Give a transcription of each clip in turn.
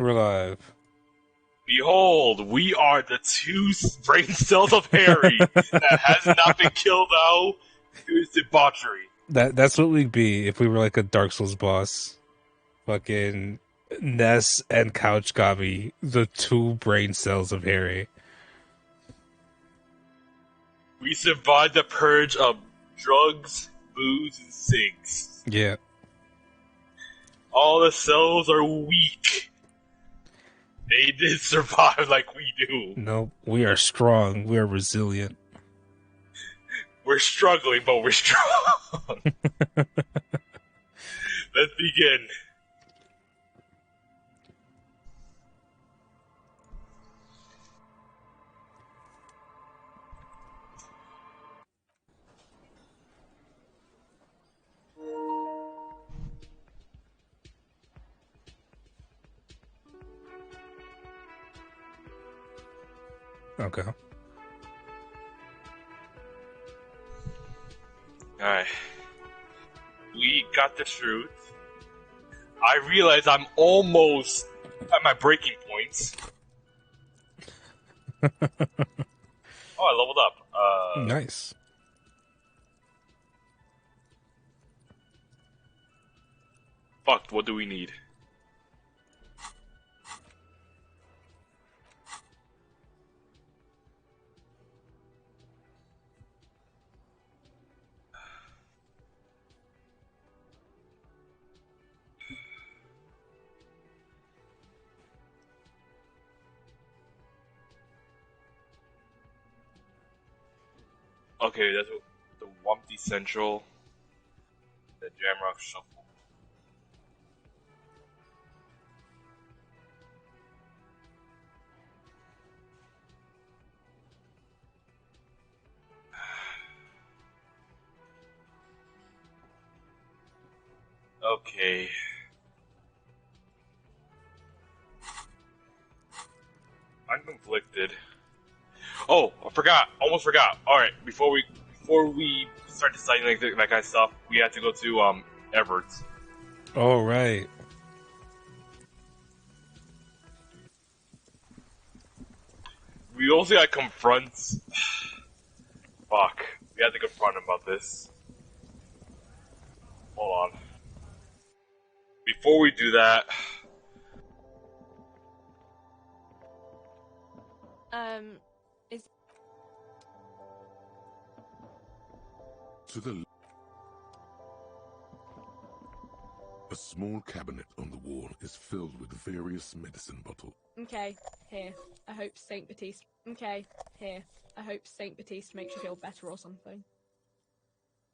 We're live. Behold, we are the two brain cells of Harry that has not been killed out to his debauchery. That's what we'd be if we were like a Dark Souls boss. Fucking Ness and Couch Gobby, the two brain cells of Harry. We survived the purge of drugs, booze, and cigs. Yeah. All the cells are weak. They did survive like we do. No, we are strong. We are resilient. We're struggling, but we're strong. Let's begin. Okay. Alright. We got the truth. I realize I'm almost at my breaking points. Oh, I leveled up. Nice. Fuck, what do we need? Okay, that's the Wumpty Central, the Jamrock Shuffle. Okay. I'm conflicted. Oh, I forgot. Almost forgot. Alright, before we start deciding that kind of stuff, we have to go to Everett's. All right. We also gotta confront. Fuck. We have to confront him about this. Hold on. Before we do that. Is To the a small cabinet on the wall is filled with various medicine bottles. okay, here. I hope Saint Baptiste. Okay, here. I hope Saint Baptiste makes you feel better or something.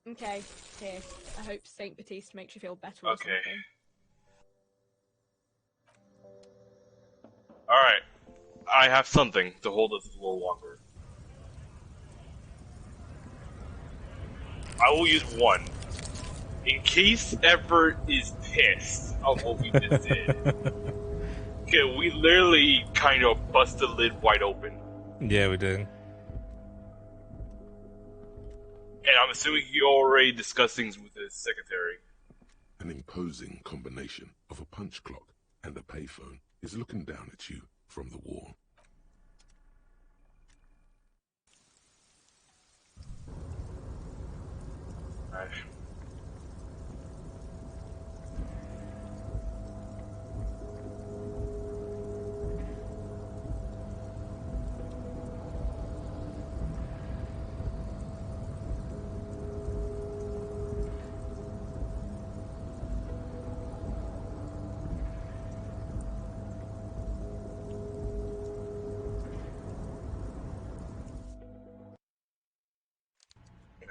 Okay, here. I hope Saint Baptiste makes you feel better or Okay. something. Alright. I have something to hold us a little longer. I will use one. In case Everett is pissed of what we just did. Okay, we literally kind of bust the lid wide open. Yeah, we did. And I'm assuming he already discussed things with his secretary. An imposing combination of a punch clock and a payphone is looking down at you from the wall. Alright.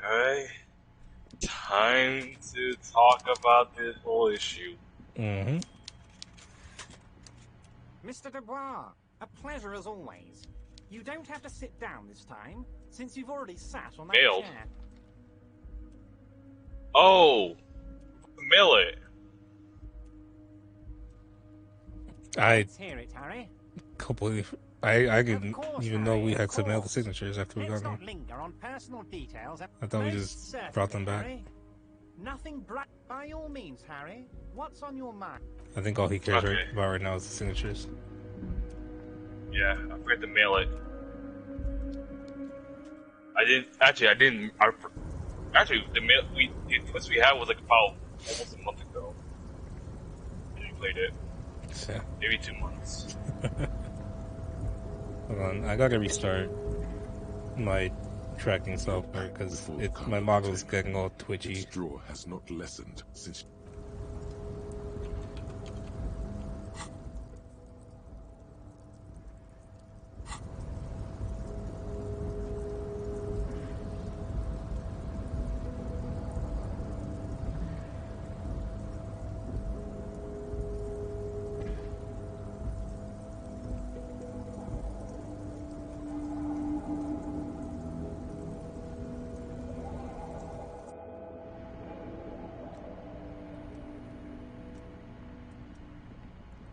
Alright. Time to talk about this whole issue. Mm-hmm. Mr. Dubois, a pleasure as always. You don't have to sit down this time, since you've already sat on that Mailed. chair. Oh! Mail it! I Let's hear it, Harry. completely. I Of didn't course, even know Harry, we of had to mail the course. signatures after we Let's got not them. linger on personal details. I thought we Most just certainly, brought them back. Harry. Nothing bright. By all means, Harry. What's on your mind? I think all he cares Okay. about right now is the signatures. Yeah, I forgot to mail it. Actually, the twist we had was like about almost a month ago. And we played it. So, Maybe 2 months. hold on, I gotta restart my tracking software because my model's getting all twitchy. Its draw has not lessened since.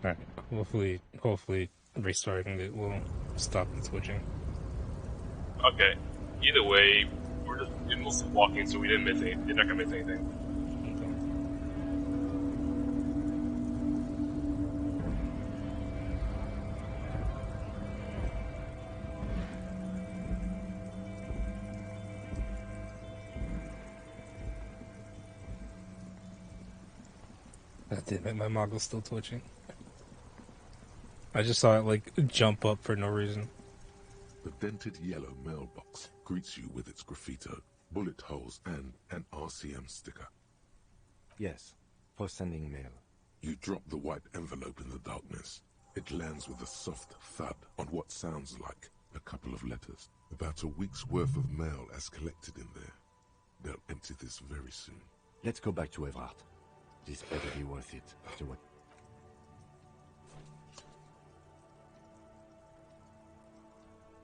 Alright, hopefully restarting it will stop the twitching. Okay. Either way, we're just mostly walking, so we didn't miss anything. You're not gonna miss anything. God damn it, my model's still twitching. I just saw it like jump up for no reason. The dented yellow mailbox greets you with its graffito, bullet holes, and an RCM sticker. Yes, for sending mail. You drop the white envelope in the darkness. It lands with a soft thud on what sounds like a couple of letters. About a week's worth of mail as collected in there. They'll empty this very soon. Let's go back to Everard. This better be worth it after what...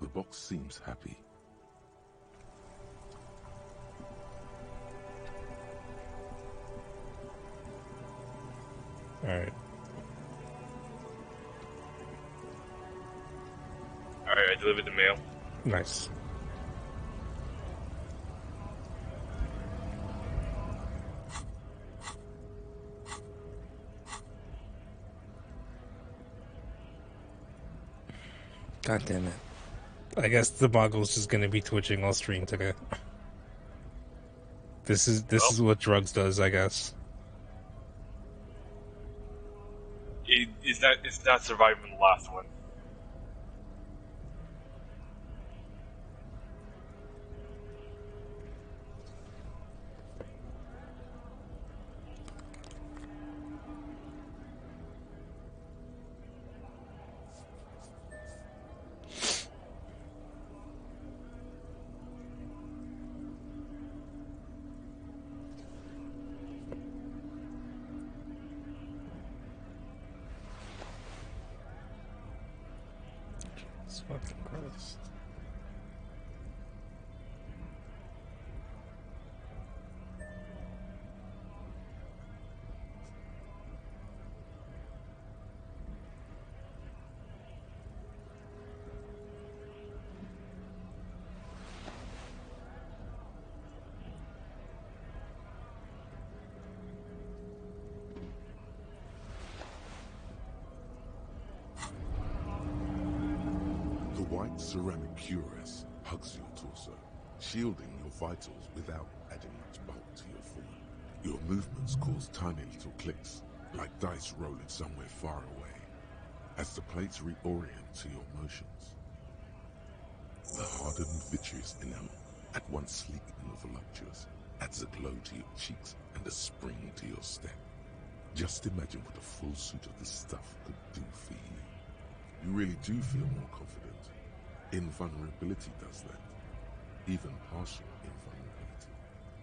The box seems happy. Alright. Alright, I delivered the mail. Nice. God damn it. I guess the model's just gonna be twitching all stream today. This is what drugs does, I guess. It's not surviving the last one. It's fucking gross. The white ceramic cuirass hugs your torso, shielding your vitals without adding much bulk to your form. Your movements cause tiny little clicks, like dice rolling somewhere far away, as the plates reorient to your motions. The hardened vitreous enamel, at once sleek and voluptuous, adds a glow to your cheeks and a spring to your step. Just imagine what a full suit of this stuff could do for you. You really do feel more confident. Invulnerability does that. Even partial invulnerability.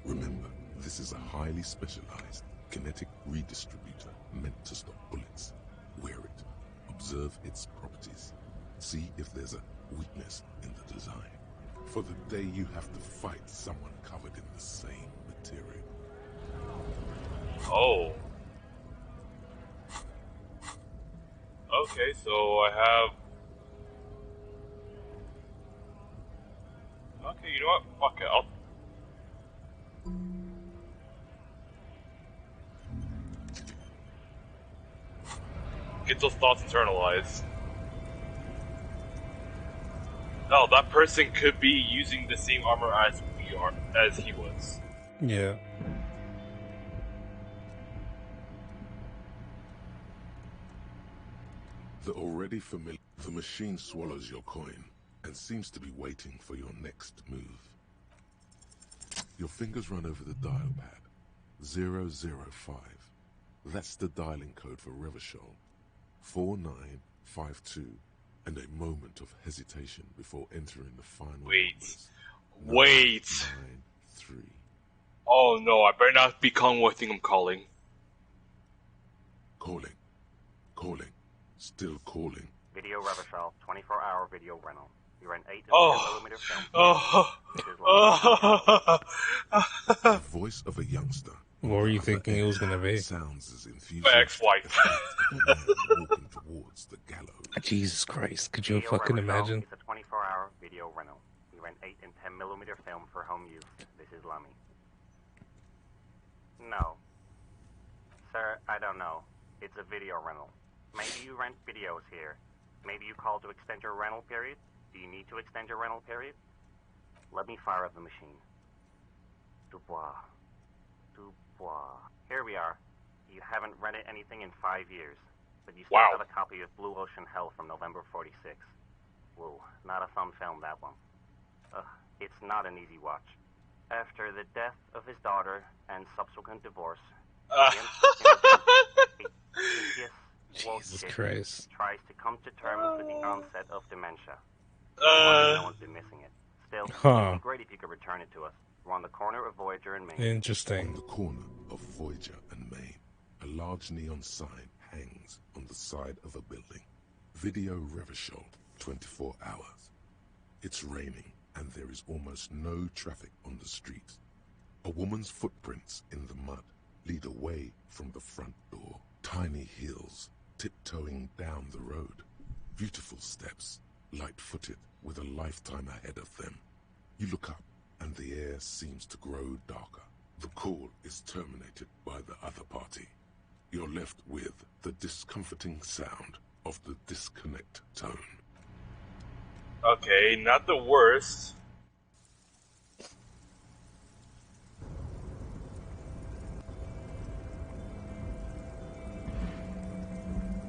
Remember, this is a highly specialized kinetic redistributor meant to stop bullets. Wear it. Observe its properties. See if there's a weakness in the design. For the day you have to fight someone covered in the same material. Oh. Okay, so I have... Okay, you know what? Fuck it, Get those thoughts internalized. No, that person could be using the same armor as we are, as he was. Yeah. The already familiar... The machine swallows your coin and seems to be waiting for your next move. Your fingers run over the dial pad. 005. That's the dialing code for Revachol. 4952. And a moment of hesitation before entering the final numbers. Wait. 993. Oh no, I better not be calling what I think I'm calling. Calling. Calling. Still calling. Video Revachol, 24-hour video rental. You rent 8 to 10mm film. The voice of a youngster. What were you thinking it was gonna be? Sounds as My ex-wife. walking towards the gallows. Jesus Christ, could you Video fucking Revachol imagine? is a 24-hour video rental. You rent 8 and 10mm film for home use. This is Lummy. No. Sir, I don't know. It's a video rental. Maybe you rent videos here. Maybe you call to extend your rental period? Do you need to extend your rental period? Let me fire up the machine. Dubois. Dubois. Here we are. You haven't rented anything in 5 years, but you still have a copy of Blue Ocean Hell from November 46. Whoa, not a fun film, that one. It's not an easy watch. After the death of his daughter and subsequent divorce, Jesus Christ. tries to come to terms with the onset of dementia. No one's been missing it. Still, it'd be great if you could return it to us. We're on the corner of Voyager and Maine. Interesting. On the corner of Voyager and Maine, a large neon sign hangs on the side of a building. Video Revachol, 24 hours. It's raining and there is almost no traffic on the streets. A woman's footprints in the mud lead away from the front door. Tiny heels tiptoeing down the road. Beautiful steps, light-footed with a lifetime ahead of them. You look up and the air seems to grow darker. The call is terminated by the other party. You're left with the discomforting sound of the disconnect tone. Okay, not the worst.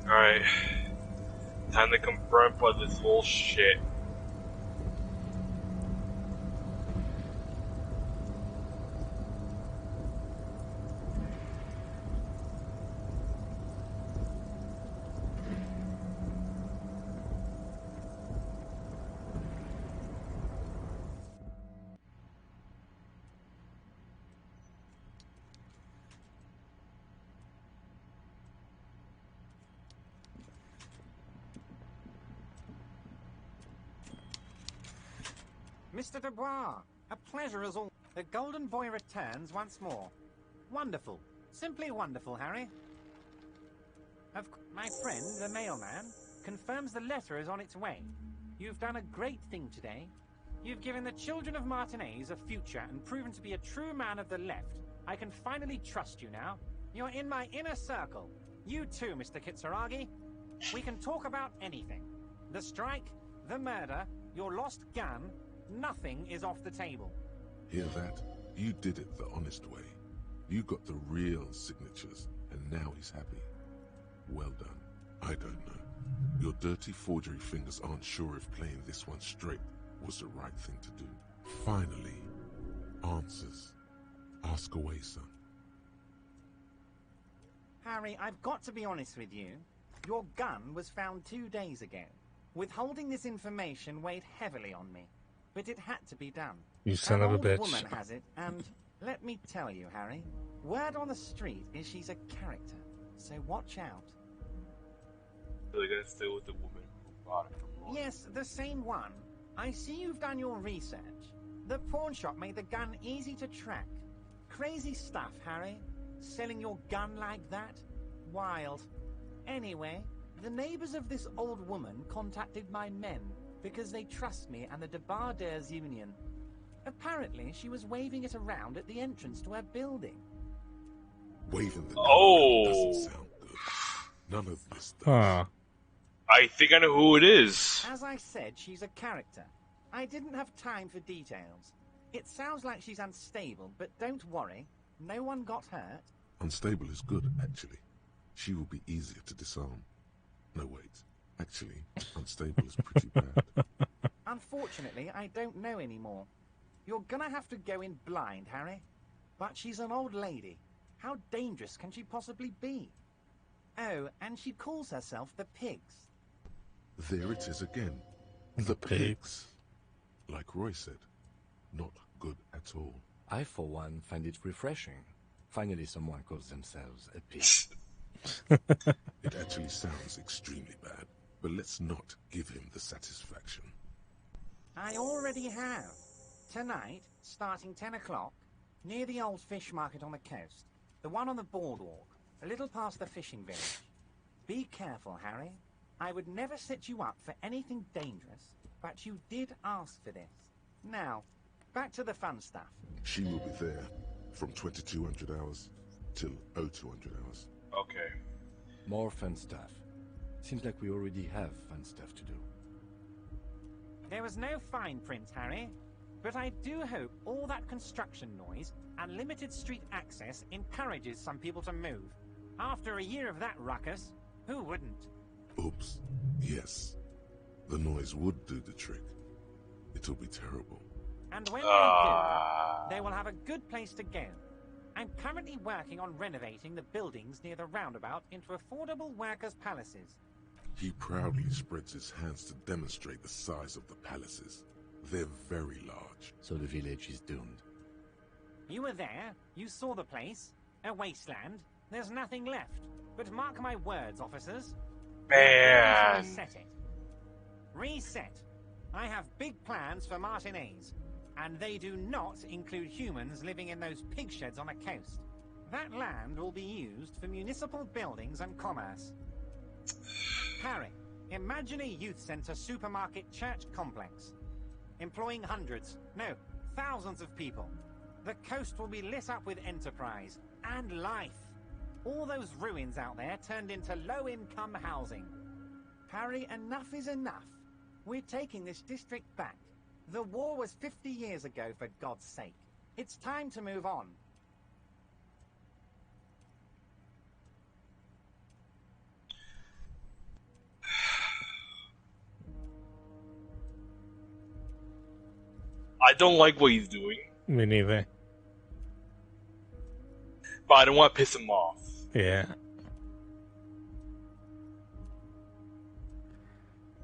Alright. Time to confirm for this whole shit. Mr. Dubois, a pleasure as all. The Golden Boy returns once more. Wonderful. Simply wonderful, Harry. My friend, the mailman, confirms the letter is on its way. You've done a great thing today. You've given the children of Martinez a future and proven to be a true man of the left. I can finally trust you now. You're in my inner circle. You too, Mr. Kitsuragi. We can talk about anything. The strike, the murder, your lost gun. Nothing is off the table. Hear that? You did it the honest way. You got the real signatures, and now he's happy. Well done. I don't know. Your dirty forgery fingers aren't sure if playing this one straight was the right thing to do. Finally, answers. Ask away, son. Harry, I've got to be honest with you. Your gun was found 2 days ago. Withholding this information weighed heavily on me. But it had to be done. You son of a bitch. An old woman has it, and let me tell you, Harry, word on the street is she's a character. So watch out. So they're gonna stay with the woman who bought it from Lord. Yes, the same one. I see you've done your research. The pawn shop made the gun easy to track. Crazy stuff, Harry. Selling your gun like that? Wild. Anyway, the neighbors of this old woman contacted my men because they trust me and the Debarders Union. Apparently, she was waving it around at the entrance to her building. Waving the gun doesn't sound good. None of this does. Huh. I think I know who it is. As I said, she's a character. I didn't have time for details. It sounds like she's unstable, but don't worry. No one got hurt. Unstable is good, actually. She will be easier to disarm. No, wait. Actually, unstable is pretty bad. Unfortunately, I don't know anymore. You're gonna have to go in blind, Harry. But she's an old lady. How dangerous can she possibly be? Oh, and she calls herself the Pigs. There it is again. The pigs. Like Roy said, not good at all. I, for one, find it refreshing. Finally, someone calls themselves a pig. It actually sounds extremely bad, but let's not give him the satisfaction. I already have. Tonight, starting 10 o'clock, near the old fish market on the coast. The one on the boardwalk, a little past the fishing village. Be careful, Harry. I would never set you up for anything dangerous, but you did ask for this. Now, back to the fun stuff. She will be there from 2200 hours till 0200 hours. Okay. More fun stuff. Seems like we already have fun stuff to do. There was no fine print, Harry, but I do hope all that construction noise and limited street access encourages some people to move. After a year of that ruckus, who wouldn't? Oops. Yes. The noise would do the trick. It'll be terrible. And when they do, they will have a good place to go. I'm currently working on renovating the buildings near the roundabout into affordable workers' palaces. He proudly spreads his hands to demonstrate the size of the palaces. They're very large. So the village is doomed. You were there, you saw the place, a wasteland, there's nothing left. But mark my words, officers. Man. Reset it. Reset. I have big plans for Martinez, and they do not include humans living in those pig sheds on the coast. That land will be used for municipal buildings and commerce. Harry, imagine a youth centre supermarket church complex, employing hundreds, no, thousands of people. The coast will be lit up with enterprise and life. All those ruins out there turned into low-income housing. Harry, enough is enough. We're taking this district back. The war was 50 years ago, for God's sake. It's time to move on. I don't like what he's doing, Me neither. but I don't want to piss him off. Yeah.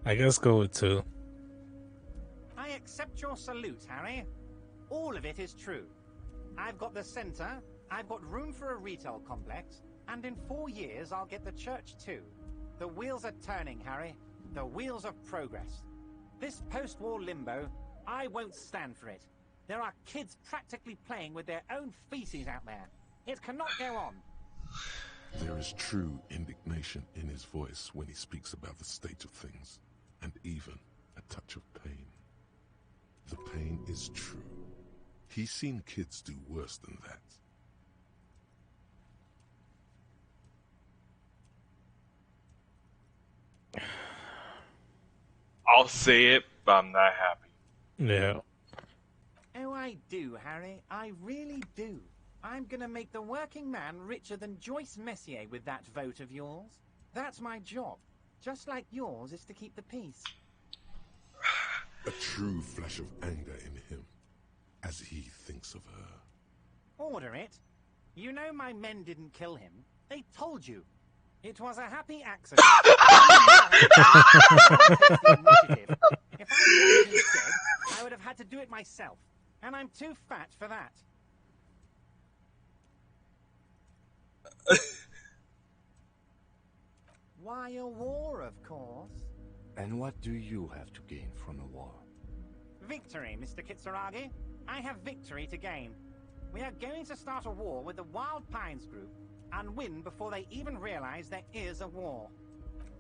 I guess go with 2. I accept your salute, Harry. All of it is true. I've got the centre, I've got room for a retail complex, and in 4 years I'll get the church too. The wheels are turning, Harry. The wheels of progress. This post-war limbo, I won't stand for it. There are kids practically playing with their own feces out there. It cannot go on. There is true indignation in his voice when he speaks about the state of things, and even a touch of pain. The pain is true. He's seen kids do worse than that. I'll say it, but I'm not happy. Yeah. Oh, I do, Harry. I really do. I'm gonna make the working man richer than Joyce Messier with that vote of yours. That's my job. Just like yours is to keep the peace. A true flash of anger in him, as he thinks of her. Order it. You know my men didn't kill him. They told you. It was a happy accident. If I wanted him dead, I would have had to do it myself. And I'm too fat for that. Why a war, of course. And what do you have to gain from a war? Victory, Mr. Kitsuragi. I have victory to gain. We are going to start a war with the Wild Pines group and win before they even realize there is a war.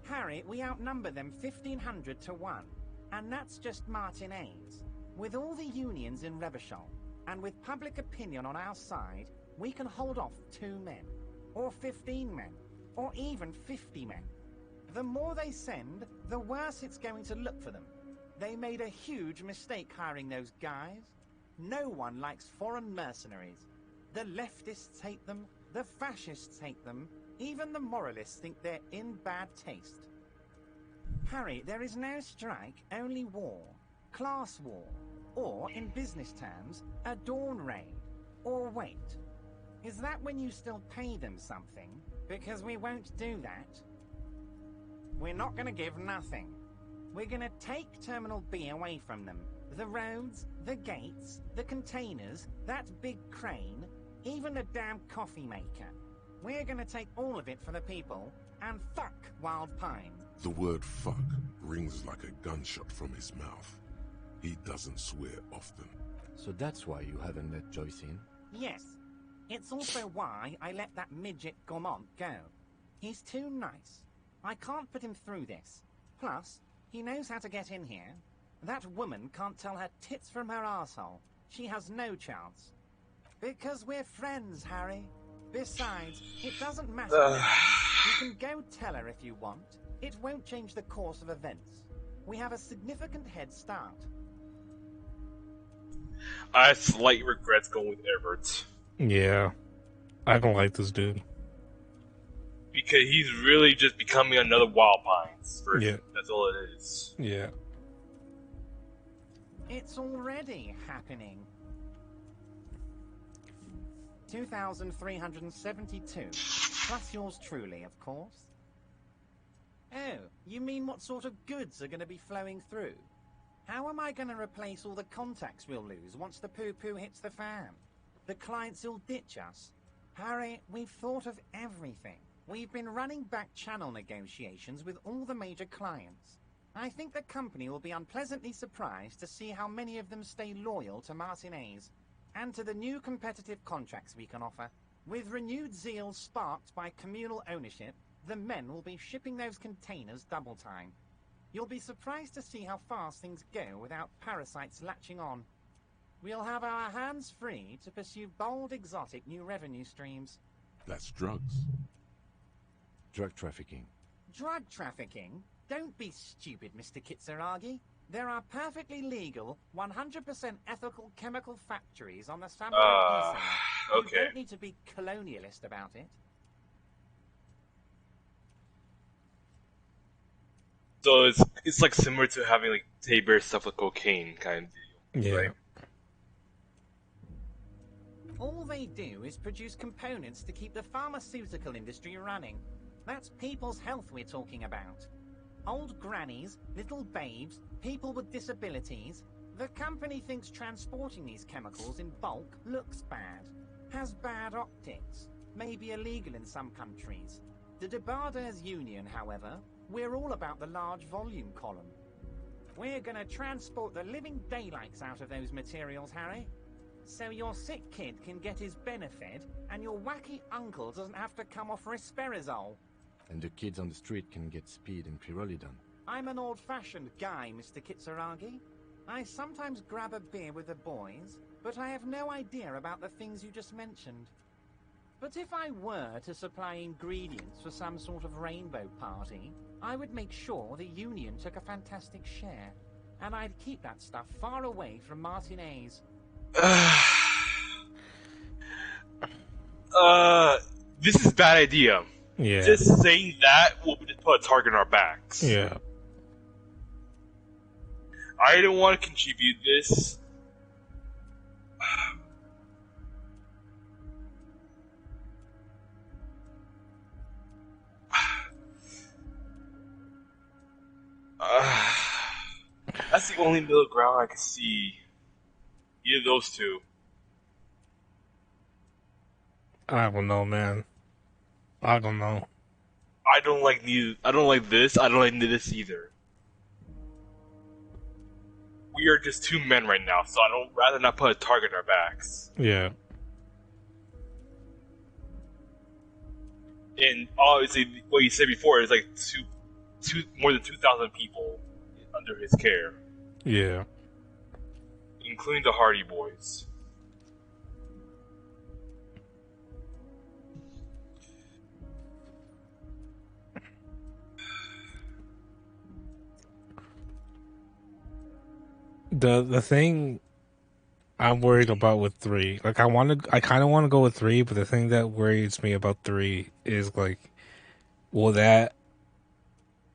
Harry, we outnumber them 1,500 to 1. And that's just Martinez. With all the unions in Revachol, and with public opinion on our side, we can hold off 2 men. Or 15 men. or even 50 men. The more they send, the worse it's going to look for them. They made a huge mistake hiring those guys. No one likes foreign mercenaries. The leftists hate them, the fascists hate them, even the moralists think they're in bad taste. Harry, there is no strike, only war. Class war. Or, in business terms, a dawn raid. Or wait, is that when you still pay them something? Because we won't do that. We're not going to give nothing. We're going to take Terminal B away from them. The roads, the gates, the containers, that big crane, even the damn coffee maker. We're going to take all of it for the people, and fuck Wild Pine. The word fuck rings like a gunshot from his mouth. He doesn't swear often. So that's why you haven't let Joyce in? Yes. It's also why I let that midget Gaumont go. He's too nice. I can't put him through this. Plus, he knows how to get in here. That woman can't tell her tits from her arsehole. She has no chance. Because we're friends, Harry. Besides, it doesn't matter now. You can go tell her if you want. It won't change the course of events. We have a significant head start. I have slight regrets going with Everett. Yeah. I don't like this dude. Because he's really just becoming another Wild Pines version. Yeah. That's all it is. Yeah. It's already happening. 2,372. Plus yours truly, of course. Oh, you mean what sort of goods are going to be flowing through? How am I going to replace all the contacts we'll lose once the poo-poo hits the fan? The clients will ditch us. Harry, we've thought of everything. We've been running back channel negotiations with all the major clients. I think the company will be unpleasantly surprised to see how many of them stay loyal to Martinez and to the new competitive contracts we can offer. With renewed zeal sparked by communal ownership, the men will be shipping those containers double time. You'll be surprised to see how fast things go without parasites latching on. We'll have our hands free to pursue bold, exotic new revenue streams. That's drugs. Drug trafficking. Drug trafficking? Don't be stupid, Mr. Kitsuragi. There are perfectly legal, 100% ethical chemical factories on the Samurai Peninsula. Okay. You don't need to be colonialist about it. So it's like similar to having like Tabor stuff with cocaine kind of deal. Yeah. Right? All they do is produce components to keep the pharmaceutical industry running. That's people's health we're talking about. Old grannies, little babes, people with disabilities. The company thinks transporting these chemicals in bulk looks bad, has bad optics, may be illegal in some countries. The Debarders Union, however, we're all about the large volume column. We're gonna transport the living daylights out of those materials, Harry. So your sick kid can get his benefit, and your wacky uncle doesn't have to come off risperidone. And the kids on the street can get speed and pyrrolidon. I'm an old-fashioned guy, Mr. Kitsuragi. I sometimes grab a beer with the boys, but I have no idea about the things you just mentioned. But if I were to supply ingredients for some sort of rainbow party, I would make sure the Union took a fantastic share. And I'd keep that stuff far away from Martinez. This is a bad idea. Yeah. Just saying that will just put a target on our backs. Yeah. I don't want to contribute this. That's the only middle ground I can see. Either those two. I don't know, man. I don't know. I don't like neither. I don't like this. I don't like this either. We are just two men right now, so I don't rather not put a target on our backs. Yeah. And obviously, what you said before is like more than 2,000 people under his care, Yeah. including the Hardy Boys. The thing I'm worried about with three, like I kind of want to go with three, but the thing that worries me about three is like, will that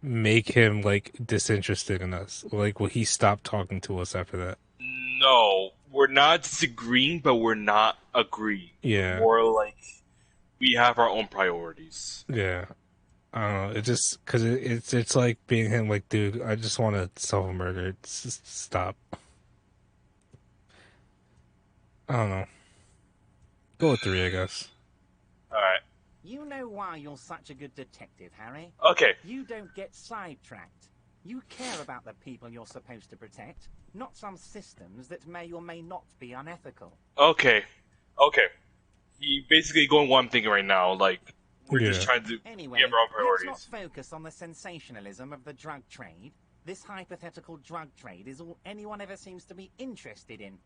make him like disinterested in us? Like, will he stop talking to us after that? No, we're not disagreeing, but we're not agreeing. We're Yeah, more like we have our own priorities. yeah. I don't know. It just because it's like being him. Like, dude, I just want to solve a murder. Just stop. I don't know. Go with three, I guess. All right. You know why you're such a good detective, Harry? Okay. You don't get sidetracked. You care about the people you're supposed to protect, not some systems that may or may not be unethical. Okay. Okay. He basically going what I'm thinking right now. Like we're just Yeah. trying to Anyway, we have our own let's not priorities. focus on the sensationalism of the drug trade. This hypothetical drug trade is all anyone ever seems to be interested in.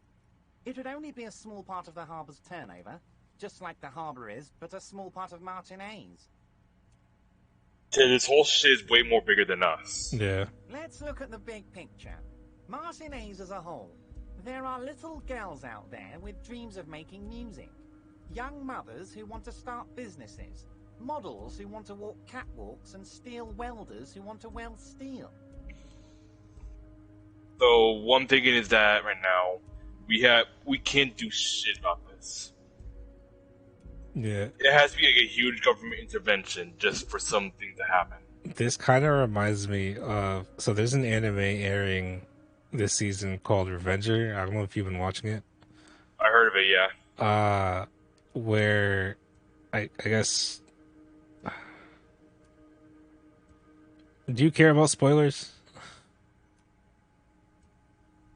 It would only be a small part of the harbour's turnover, just like the harbour is, but a small part of Martinez. This whole shit is way more bigger than us. Yeah. Let's look at the big picture. Martinez as a whole. There are little girls out there with dreams of making music. Young mothers who want to start businesses. Models who want to walk catwalks and steel welders who want to weld steel. So one thinking is that right now we can't do shit about this. Yeah. It has to be like a huge government intervention just for something to happen. This kind of reminds me of so there's an anime airing this season called Revenger. I don't know if you've been watching it. I heard of it, yeah. Where I guess do you care about spoilers?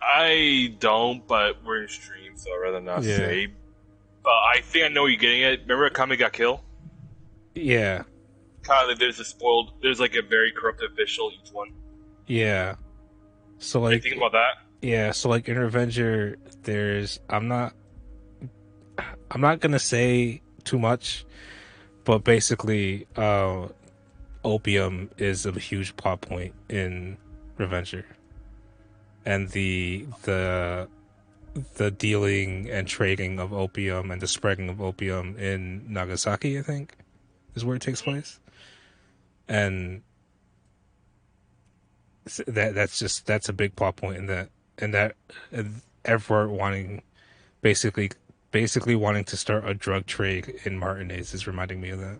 I don't, but we're in stream, so I'd rather not Yeah. say. But I think I know you're getting it. Remember Kami got killed? Yeah. Kind of like there's like a very corrupt official each one. Yeah. So You like think about that? yeah, so like in Revenger there's I'm not gonna say too much, but basically opium is a huge plot point in Revenger. And the dealing and trading of opium and the spreading of opium in Nagasaki, I think, is where it takes place. And that's a big plot point in that and Everett wanting basically wanting to start a drug trade in Martinez is reminding me of that.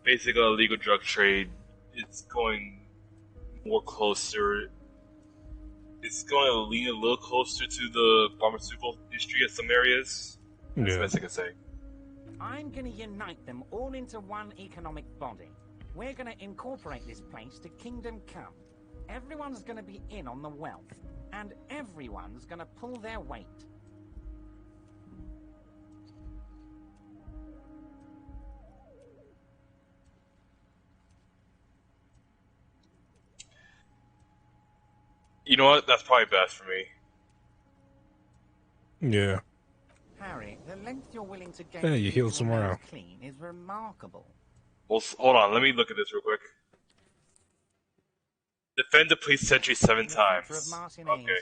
Basically, illegal drug trade. It's going more closer. It's going to lean a little closer to the pharmaceutical industry in some areas. That's the Yeah. best I can say. I'm going to unite them all into one economic body. We're going to incorporate this place to Kingdom Come. Everyone's going to be in on the wealth, and everyone's going to pull their weight. You know what? That's probably best for me. Yeah. Harry, the length you're willing to go Yeah, you to healed keep some your more nose out. clean is remarkable. Well, hold on. Let me look at this real quick. Defend the police sentry 7 The times. future of Martinez. Okay.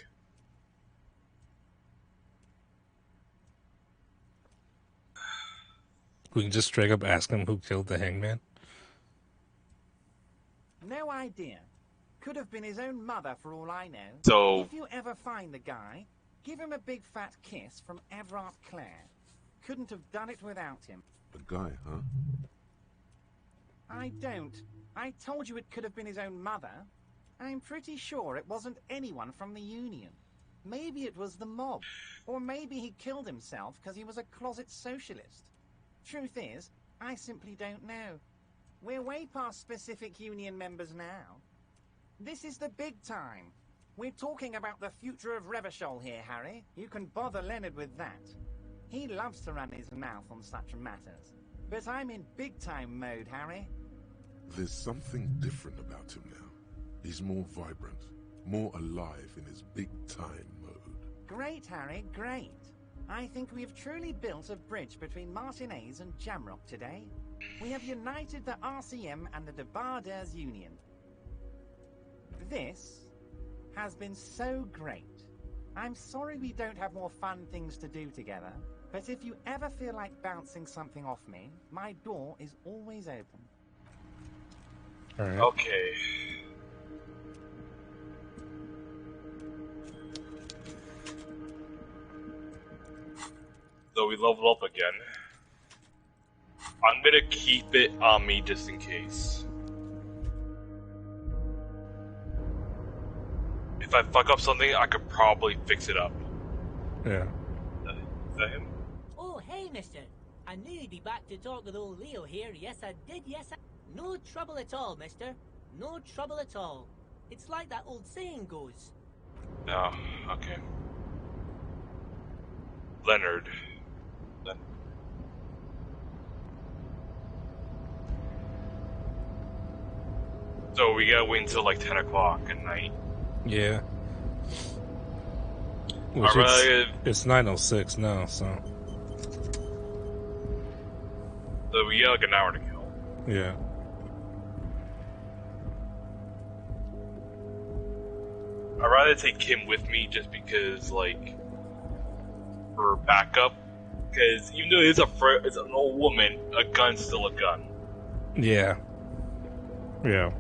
We can just straight up ask him who killed the hangman. No idea. Could have been his own mother for all I know. So If you ever find the guy, give him a big fat kiss from Everard Clare. Couldn't have done it without him. A guy, huh? I don't. I told you it could have been his own mother. I'm pretty sure it wasn't anyone from the Union. Maybe it was the mob. Or maybe he killed himself because he was a closet socialist. Truth is, I simply don't know. We're way past specific Union members now. This is the big time. We're talking about the future of Revachol here, Harry. You can bother Leonard with that. He loves to run his mouth on such matters. But I'm in big-time mode, Harry. There's something different about him now. He's more vibrant, more alive in his big-time mode. Great, Harry, great. I think we've truly built a bridge between Martinez and Jamrock today. We have united the RCM and the Debarders Union. This has been so great. I'm sorry we don't have more fun things to do together, but if you ever feel like bouncing something off me, my door is always open. Alright. Okay. So we level up again. I'm gonna keep it on me just in case. If I fuck up something, I could probably fix it up. Yeah. Is that him? Oh, hey, mister. I knew you'd be back to talk with old Leo here. Yes, I did. Yes, I... No trouble at all, mister. No trouble at all. It's like that old saying goes. No, okay. Leonard. So we gotta wait until like 10 o'clock at night. Yeah. Which it's 9:06 now, so. So we got like an hour to kill. Yeah. I'd rather take Kim with me just because, like, for backup. Because even though it's an old woman, a gun's still a gun. Yeah. Yeah.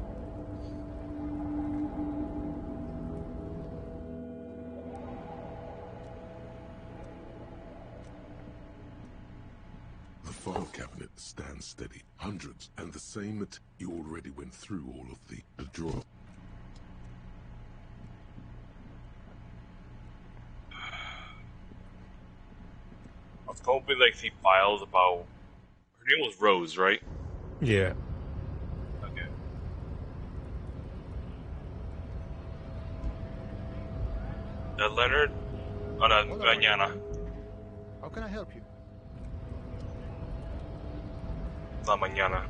The file cabinet stands steady. Hundreds, and the same you already went through all of the drawer. I was hoping like see files about. Her name was Rose, right? Yeah. Okay. Leonard. Oh no, mañana. How can I help you? La mañana.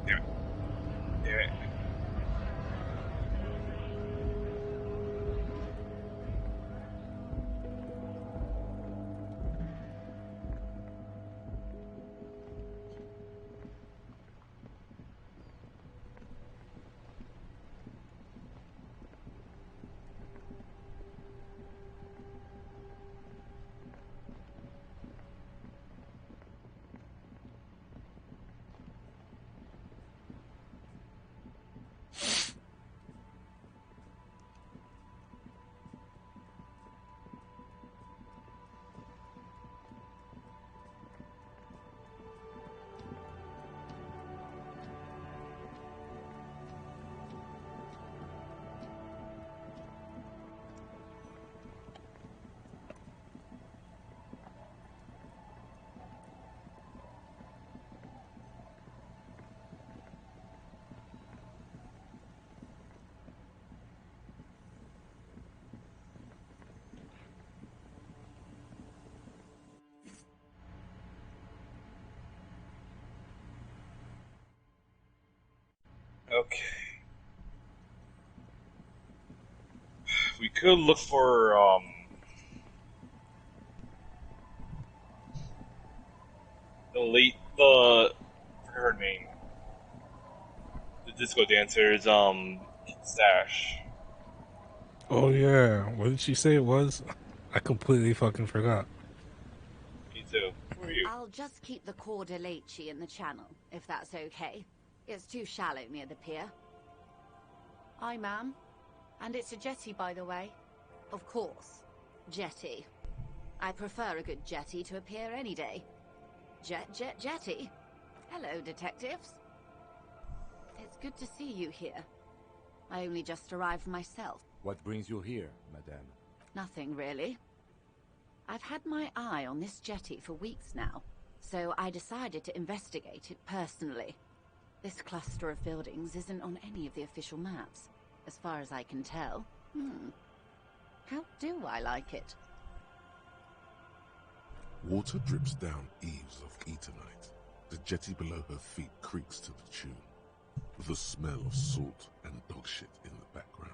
Damn it. Damn it. Okay. We could look for the her name. The disco dancer's stash. Oh yeah. What did she say it was? I completely fucking forgot. Me too. Who are you? I'll just keep the Corda Lacey in the channel, if that's okay. It's too shallow near the pier. Aye, ma'am. And it's a jetty, by the way. Of course. Jetty. I prefer a good jetty to a pier any day. Jetty. Hello, detectives. It's good to see you here. I only just arrived myself. What brings you here, madame? Nothing, really. I've had my eye on this jetty for weeks now, so I decided to investigate it personally. This cluster of buildings isn't on any of the official maps, as far as I can tell. How do I like it? Water drips down eaves of Etonite. The jetty below her feet creaks to the tune, with the smell of salt and dog shit in the background.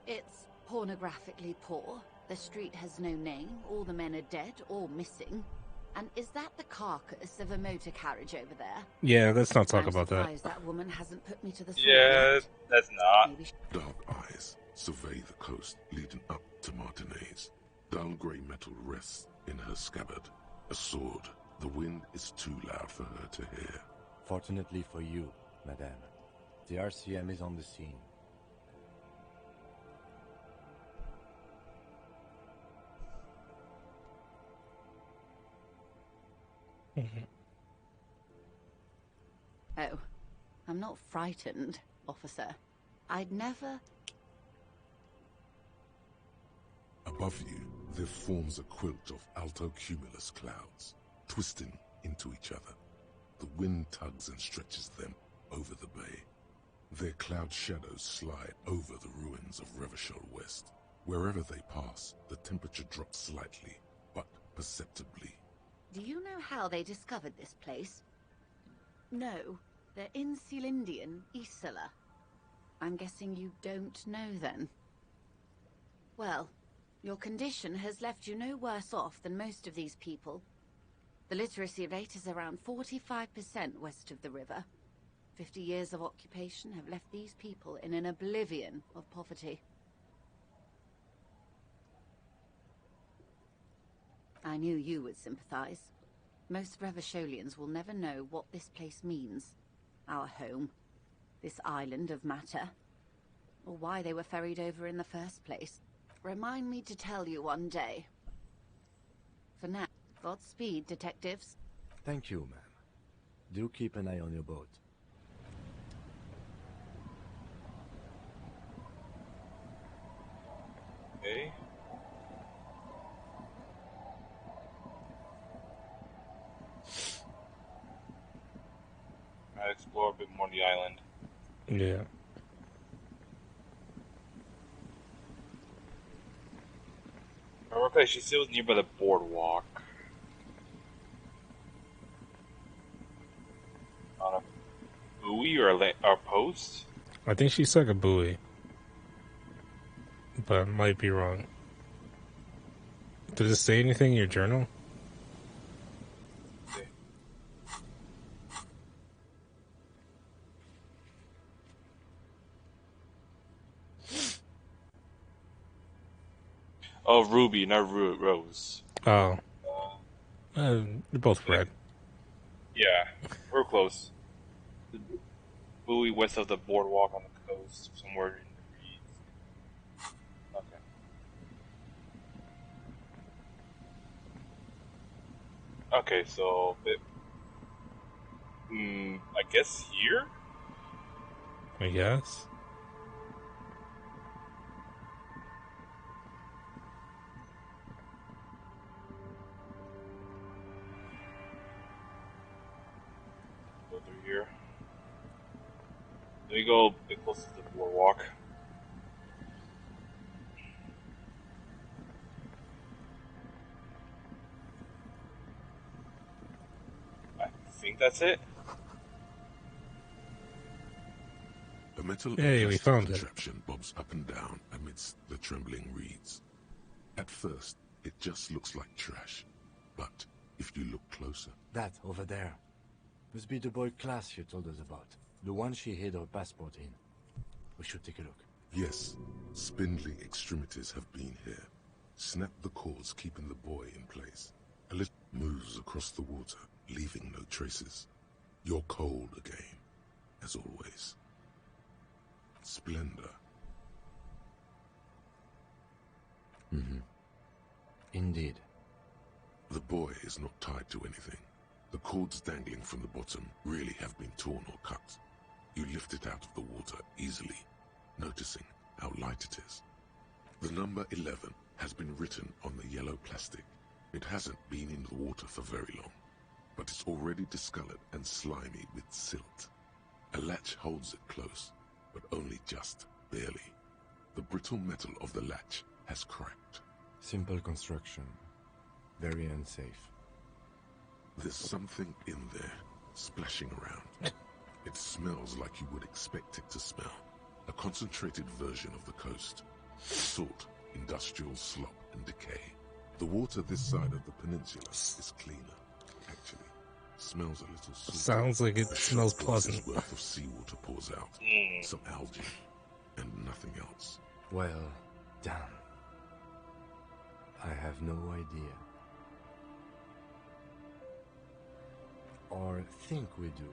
It's pornographically poor. The street has no name, all the men are dead or missing. And is that the carcass of a motor carriage over there? Yeah, let's not talk I'm about that. surprised that woman hasn't put me to the sword Yeah, yet. that's not. Maybe Dark eyes survey the coast leading up to Martinez. Dull grey metal rests in her scabbard. A sword. The wind is too loud for her to hear. Fortunately for you, madame, the RCM is on the scene. Oh, I'm not frightened, officer. I'd never... Above you, there forms a quilt of altocumulus clouds, twisting into each other. The wind tugs and stretches them over the bay. Their cloud shadows slide over the ruins of Revachol West. Wherever they pass, the temperature drops slightly, but perceptibly. Do you know how they discovered this place? No, they're in Celindian, Isla. I'm guessing you don't know then. Well, your condition has left you no worse off than most of these people. The literacy rate is around 45% west of the river. 50 years of occupation have left these people in an oblivion of poverty. I knew you would sympathize. Most Revacholians will never know what this place means. Our home. This island of matter. Or why they were ferried over in the first place. Remind me to tell you one day. For now, Godspeed, detectives. Thank you, ma'am. Do keep an eye on your boat. Okay. I explore a bit more the island. Yeah. Okay, she still was nearby the boardwalk. On a buoy or a post? I think she stuck a buoy. But I might be wrong. Does it say anything in your journal? Okay. Oh, Ruby, not Rose. Oh. They're both red. Yeah, we're close. The buoy west of the boardwalk on the coast, somewhere in the reeds. Okay. Okay, so I guess here. I guess. Go through here. Let me go a bit closer to the boardwalk. I think that's it. A metal Hey, we found it. contraption bobs up and down amidst the trembling reeds. At first, it just looks like trash. But if you look closer... That, over there, must be the boy class you told us about. The one she hid her passport in. We should take a look. Yes, spindly extremities have been here. Snap the cords keeping the boy in place. A little moves across the water, leaving no traces. You're cold again, as always. Splendor. Indeed. The boy is not tied to anything. The cords dangling from the bottom really have been torn or cut. You lift it out of the water easily, noticing how light it is. The number 11 has been written on the yellow plastic. It hasn't been in the water for very long, but it's already discolored and slimy with silt. A latch holds it close, but only just barely. The brittle metal of the latch has cracked. Simple construction. Very unsafe. There's something in there, splashing around. It smells like you would expect it to smell. A concentrated version of the coast. Salt, industrial slop, and decay. The water this side of the peninsula is cleaner. Smells a little salty. Sounds like it A smells shot glass's pleasant. worth of seawater pours out. Some algae and nothing else. Well, damn. I have no idea. Or think we do.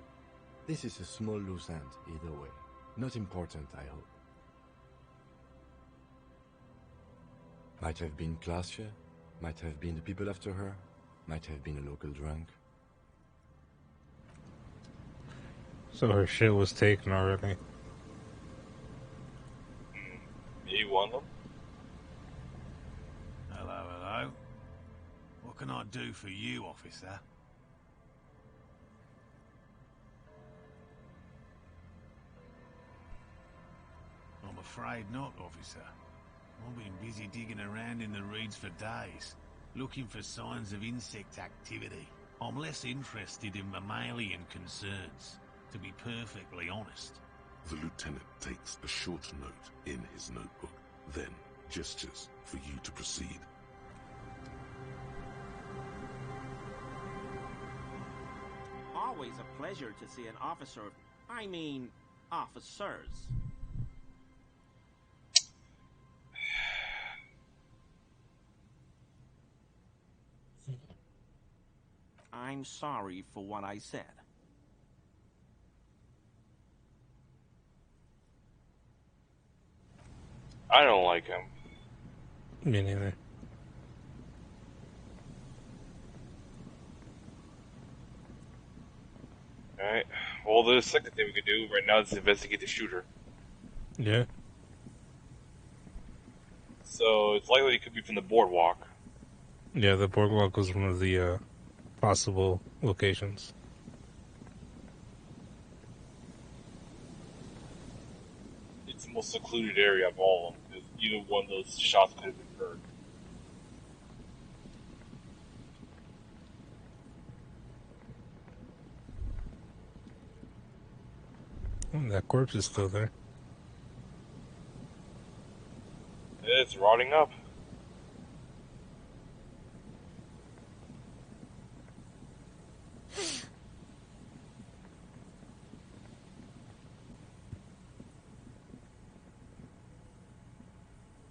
This is a small loose end, either way. Not important, I hope. Might have been Glacia, might have been the people after her, might have been a local drunk. So her shit was taken already. You want them? Hello, hello. What can I do for you, officer? I'm afraid not, officer. I've been busy digging around in the reeds for days, looking for signs of insect activity. I'm less interested in mammalian concerns, to be perfectly honest. The lieutenant takes a short note in his notebook, then gestures for you to proceed. Always a pleasure to see an officer. I mean, officers. I'm sorry for what I said. I don't like him. Me neither. Alright. Well, the second thing we could do right now is investigate the shooter. Yeah. So it's likely it could be from the boardwalk. Yeah, the boardwalk was one of the possible locations. It's the most secluded area of all of them, because either one of those shots could have been heard. Oh, that corpse is still there. It's rotting up.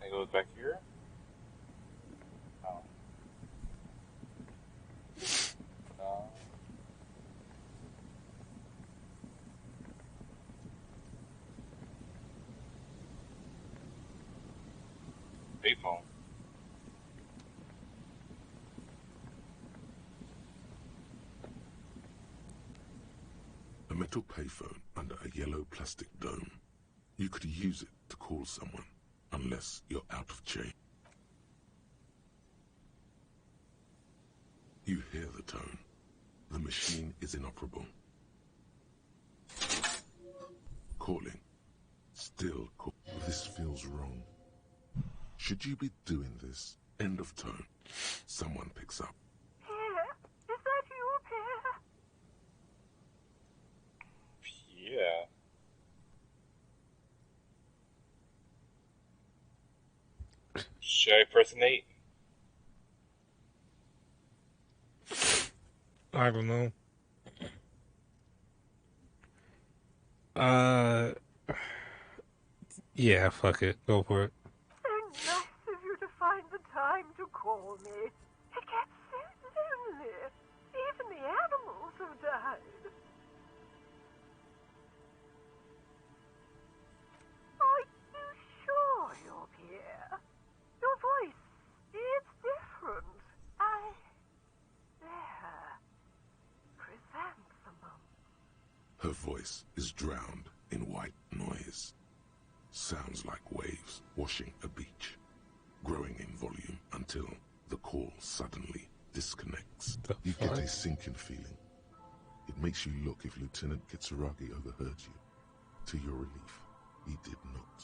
I go back here. Oh. No. Payphone. A metal payphone under a yellow plastic dome. You could use it to call someone, unless you're out of change. You hear the tone. The machine is inoperable. Calling. Still call. This feels wrong. Should you be doing this? End of tone. Someone picks up. Pierre, is that you, Pierre? Yeah. Should I impersonate? I don't know. Yeah, fuck it. Go for it. So nice of you to find the time to call me. It gets so lonely. Even the animals have died. Are you sure you're Pierre? Your voice, it's different. There. Chrysanthemum. Her voice is drowned in white noise. Sounds like waves washing a beach, growing in volume until the call suddenly disconnects. You get a sinking feeling. It makes you look if Lieutenant Kitsuragi overheard you. To your relief, he did not.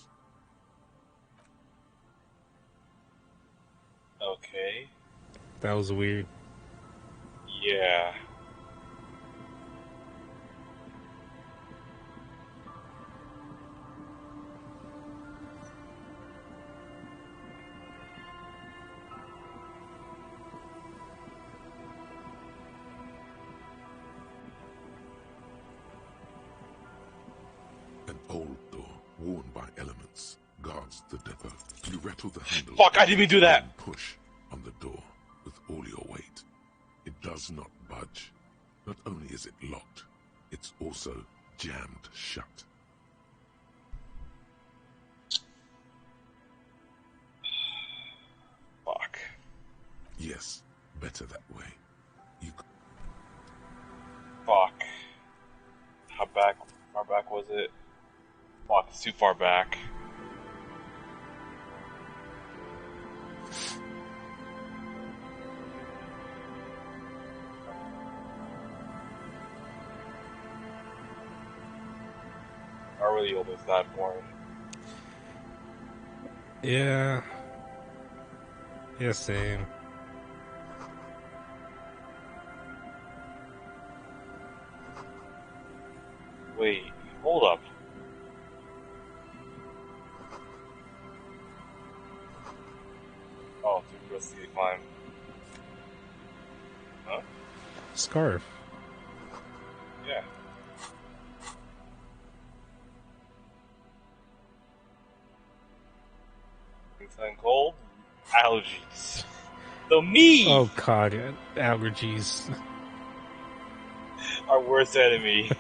Okay. That was weird. Yeah. worn by elements, guards the depot. You rattle the handle. Fuck, I didn't even do that! And push on the door with all your weight. It does not budge. Not only is it locked, it's also jammed shut. Fuck. Yes, better that way. Fuck. How far back was it? Fuck, it's too far back. I really almost died for him. Yeah. Yeah, same. Wait, hold up. Oh, too risky to climb. Huh? Scarf. Yeah. It's cold. Allergies. So me! Oh god, allergies. Our worst enemy.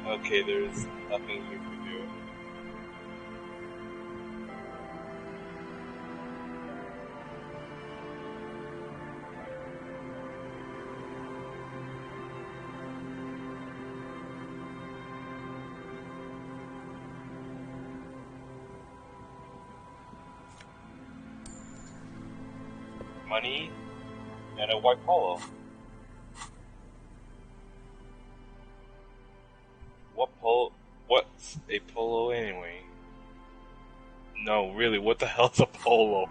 Okay, there's nothing you can do. Money and a white polo. What's a polo anyway? No, really, what the hell's a polo?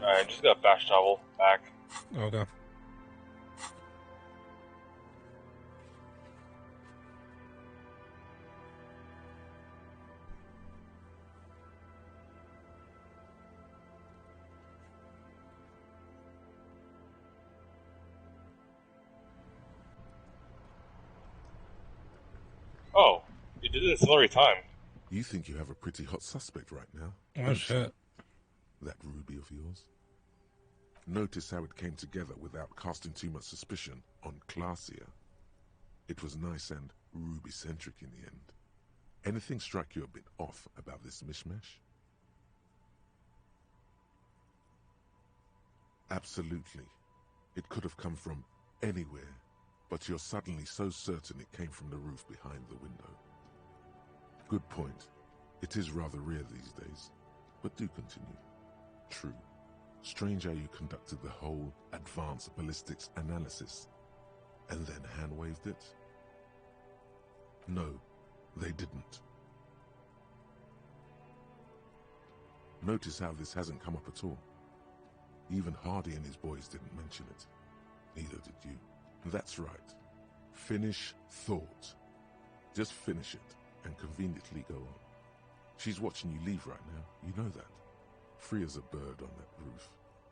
Alright, just got fast travel back. Okay. Oh, you did it in similar time. You think you have a pretty hot suspect right now? Oh shit. That ruby of yours? Notice how it came together without casting too much suspicion on Classier. It was nice and ruby-centric in the end. Anything struck you a bit off about this mishmash? Absolutely. It could have come from anywhere, but you're suddenly so certain it came from the roof behind the window. Good point. It is rather rare these days, but do continue. True. Strange how you conducted the whole advanced ballistics analysis, and then hand-waved it? No, they didn't. Notice how this hasn't come up at all. Even Hardy and his boys didn't mention it. Neither did you. That's right. Finish thought. Just finish it, and conveniently go on. She's watching you leave right now, you know that. Free as a bird on that roof,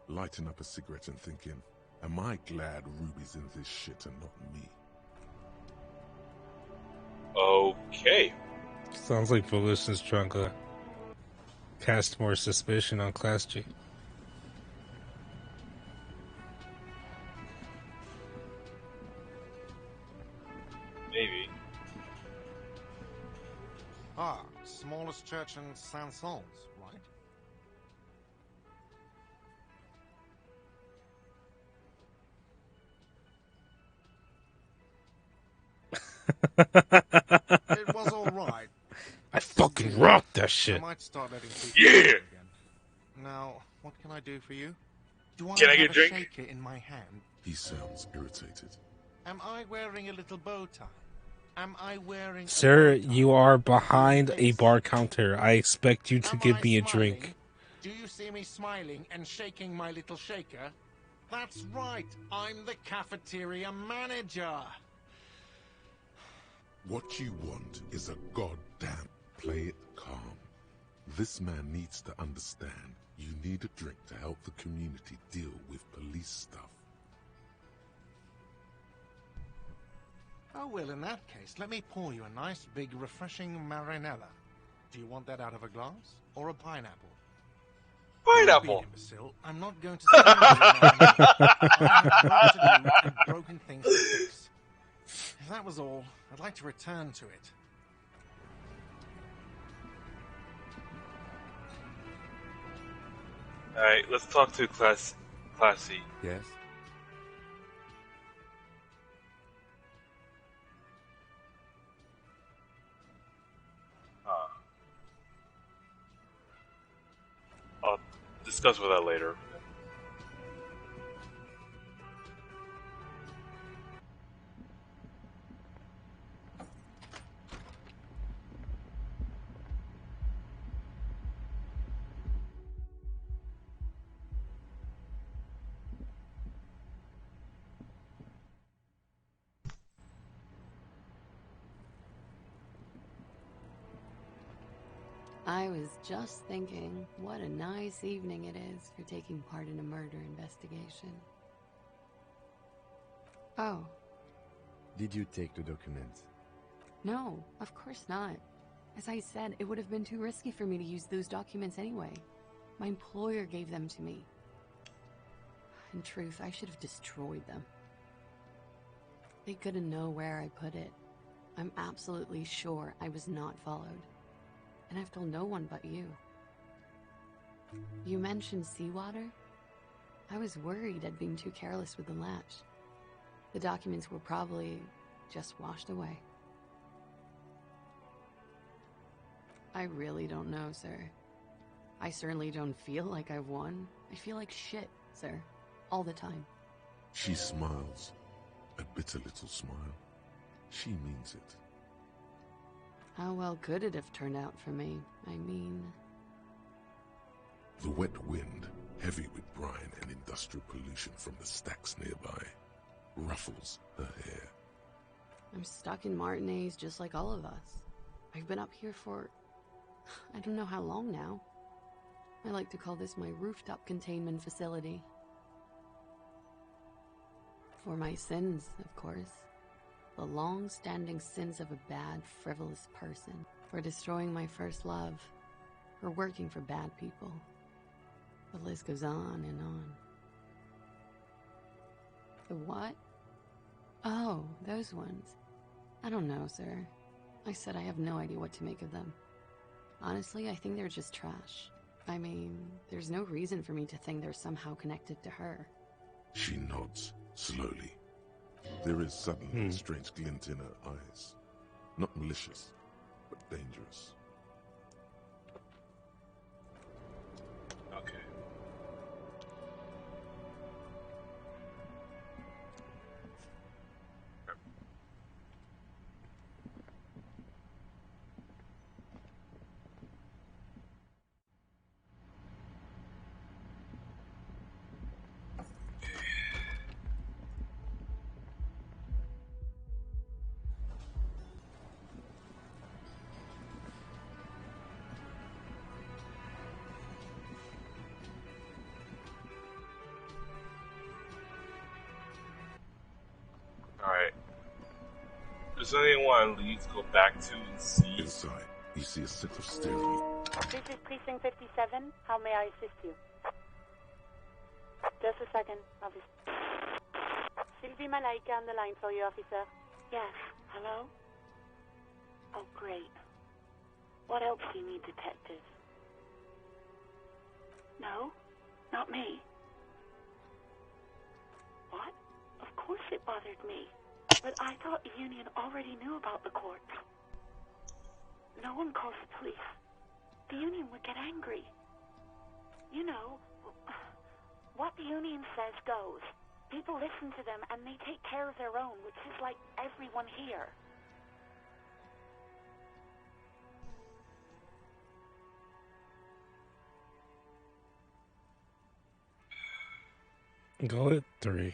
lighting up a cigarette and thinking, am I glad Ruby's in this shit and not me? Okay. Sounds like Volition's trying to cast more suspicion on Class G. Maybe. Ah, smallest church in Saint-Saëns, right? It was all right. I fucking rocked that that shit. I might start letting people Yeah! again. Now, what can I do for you? Do I Can I have get a drink? shaker in my hand? He sounds irritated. Am I wearing a little bow tie? Am I wearing Sir, a bow tie? you are behind a bar counter. I expect you to Am give I me a smiling? drink. Do you see me smiling and shaking my little shaker? That's right, I'm the cafeteria manager. What you want is a goddamn play it calm. This man needs to understand you need a drink to help the community deal with police stuff. Oh, well, in that case, let me pour you a nice, big, refreshing marinella. Do you want that out of a glass or a pineapple? Pineapple. Don't be an imbecile. I'm not going to stand there. I have work to do and broken things to fix. If that was all, I'd like to return to it. Alright, let's talk to Classy. Yes? I'll discuss with that later. I was just thinking, what a nice evening it is for taking part in a murder investigation. Oh, Did you take the documents? no, of course not. As I said, it would have been too risky for me to use those documents anyway. My employer gave them to me. In truth, I should have destroyed them. They couldn't know where I put it. I'm absolutely sure I was not followed. And I've told no one but you. You mentioned seawater? I was worried I'd been too careless with the latch. The documents were probably just washed away. I really don't know, sir. I certainly don't feel like I've won. I feel like shit, sir. All the time. She smiles, a bitter little smile. She means it. How well could it have turned out for me? I mean... The wet wind, heavy with brine and industrial pollution from the stacks nearby, ruffles her hair. I'm stuck in Martinez just like all of us. I've been up here for... I don't know how long now. I like to call this my rooftop containment facility. For my sins, of course. The long-standing sins of a bad, frivolous person. For destroying my first love. For working for bad people. The list goes on and on. The what? Oh, those ones. I don't know, sir. I said I have no idea what to make of them. Honestly, I think they're just trash. I mean, there's no reason for me to think they're somehow connected to her. She nods, slowly. There is suddenly a strange glint in her eyes. Not malicious, but dangerous. Okay. Alright. Does anyone lead to go back to and see? Inside, you see a set of stairs. This is Precinct 57. How may I assist you? Just a second, officer. Sylvie Malaika on the line for you, officer. Yes. Hello? Oh, great. What else do you need, detective? No? Not me. What? Of course it bothered me. But I thought the union already knew about the court. No one calls the police. the Union would get angry. You know, what the Union says goes. People listen to them and they take care of their own, which is like everyone here. Go at 3.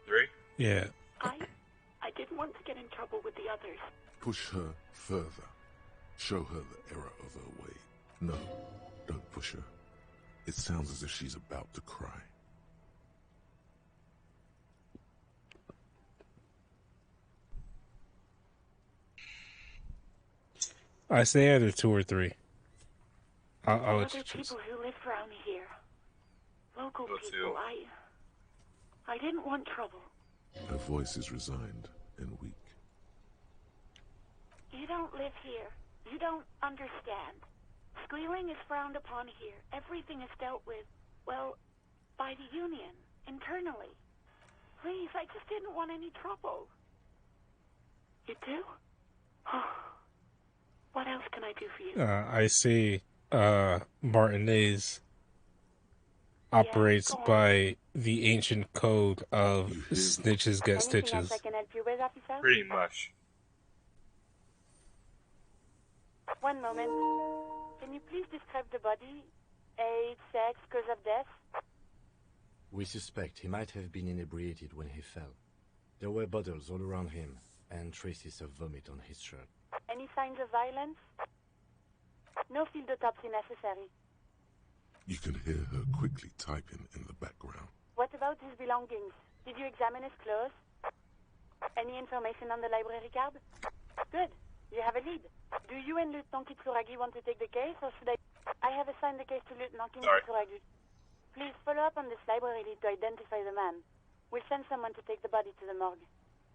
3? Yeah. I didn't want to get in trouble with the others. Push her further. Show her the error of her way. No, don't push her. It sounds as if she's about to cry. I say either 2 or 3. I'll let Other you choose. people who live around here. Local people. I didn't want trouble. Her voice is resigned and weak. You don't live here. You don't understand. Squealing is frowned upon here. Everything is dealt with, well, by the Union, internally. Please, I just didn't want any trouble. You do? What else can I do for you? I see Martinez operates by the ancient code of snitches get stitches. I can help you with, officer? Pretty much. One moment. Can you please describe the body? Age, sex, cause of death? We suspect he might have been inebriated when he fell. There were bottles all around him, and traces of vomit on his shirt. Any signs of violence? No field autopsy necessary. You can hear her quickly typing in the background. What about his belongings? Did you examine his clothes? Any information on the library card? Good. You have a lead. Do you and Lieutenant Kitsuragi want to take the case, or should I? I have assigned the case to Lieutenant Kitsuragi. Please follow up on this library lead to identify the man. We'll send someone to take the body to the morgue.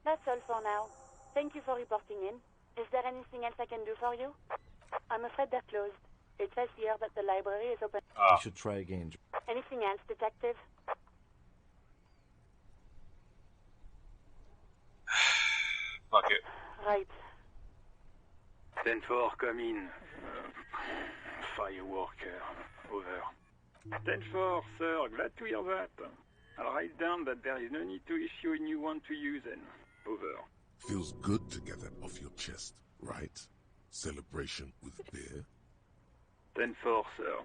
That's all for now. Thank you for reporting in. Is there anything else I can do for you? I'm afraid they're closed. It says here that the library is open. We should try again. Anything else, detective? Fuck it. Right. 10-4, come in. Fireworker, over. 10-4, sir, glad to hear that. I'll write down that there is no need to issue a new one to you then. Over. Feels good to get that off your chest, right? Celebration with beer? 10-4, sir.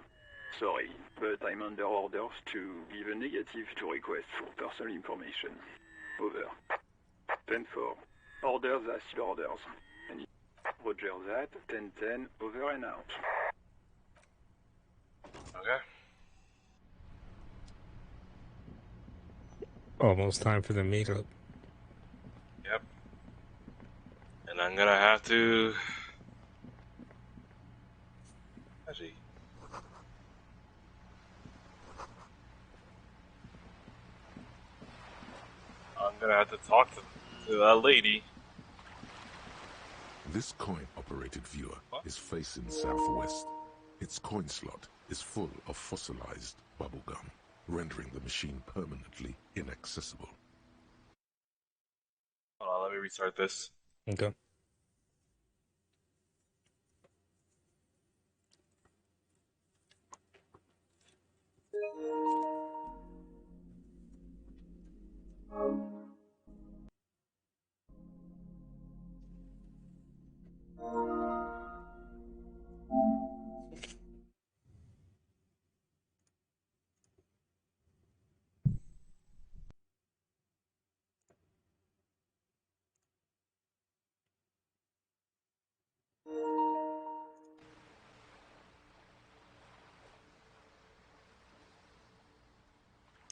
Sorry, but I'm under orders to give a negative to request for personal information. Over. 10-4. Orders as your orders. Roger that. 10-10, over and out. Okay. Almost time for the meetup. Yep. And I'm gonna have to... Actually... I'm gonna have to talk to that lady. This coin-operated viewer is facing southwest. Its coin slot is full of fossilized bubblegum, rendering the machine permanently inaccessible. Hold on, let me restart this. Okay.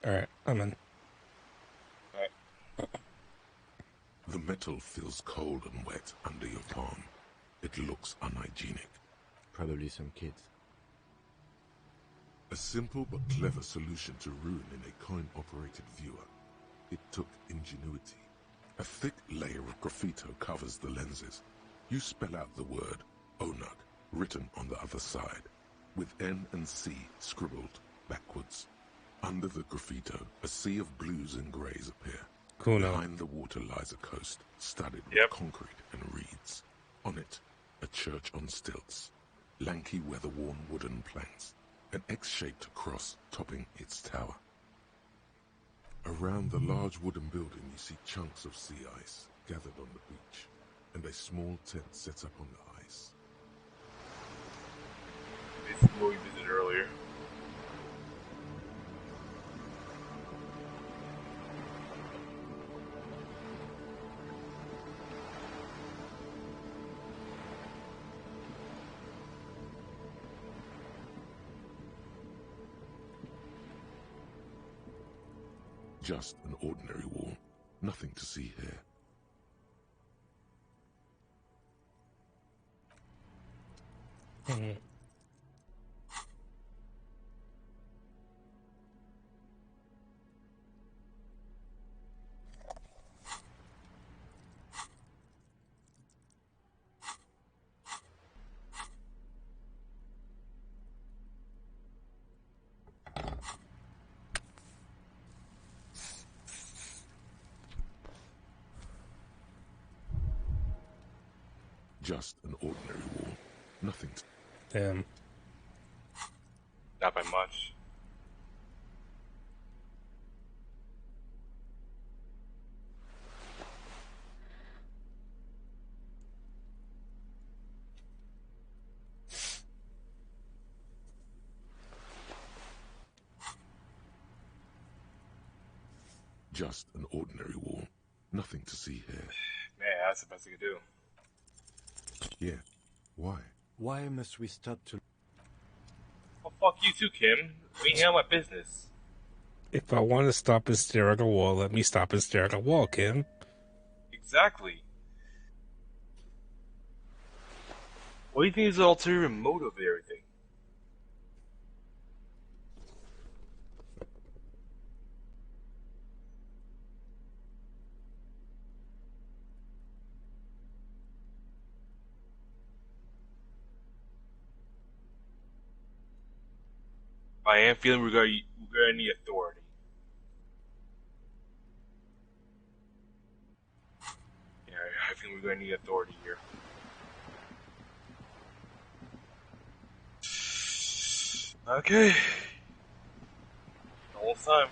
Alright, I'm in. The metal feels cold and wet under your palm. It looks unhygienic. Probably some kids. A simple but clever solution to ruin in a coin-operated viewer. It took ingenuity. A thick layer of graffito covers the lenses. You spell out the word Onug written on the other side, with N and C scribbled backwards. Under the graffito, a sea of blues and greys appear. Kuno. Behind the water lies a coast studded with concrete and reeds. On it, a church on stilts. Lanky, weather-worn wooden planks, an X-shaped cross topping its tower. Around the large wooden building you see chunks of sea ice gathered on the beach, and a small tent set up on the ice. It's what we visited earlier. Just an ordinary wall, nothing to see here. Just an ordinary wall, nothing to... Damn. Not by much. Just an ordinary wall, nothing to see here. Man, that's the best I could do. Yeah, why? Why must we stop to... Well, fuck you too, Kim. We ain't handle my business. If I want to stop and stare at a wall, let me stop and stare at a wall, Kim. Exactly. What do you think is the ulterior motive of everything? I am feeling we're gonna need authority. Yeah, I think we're gonna need authority here. Okay. Almost time.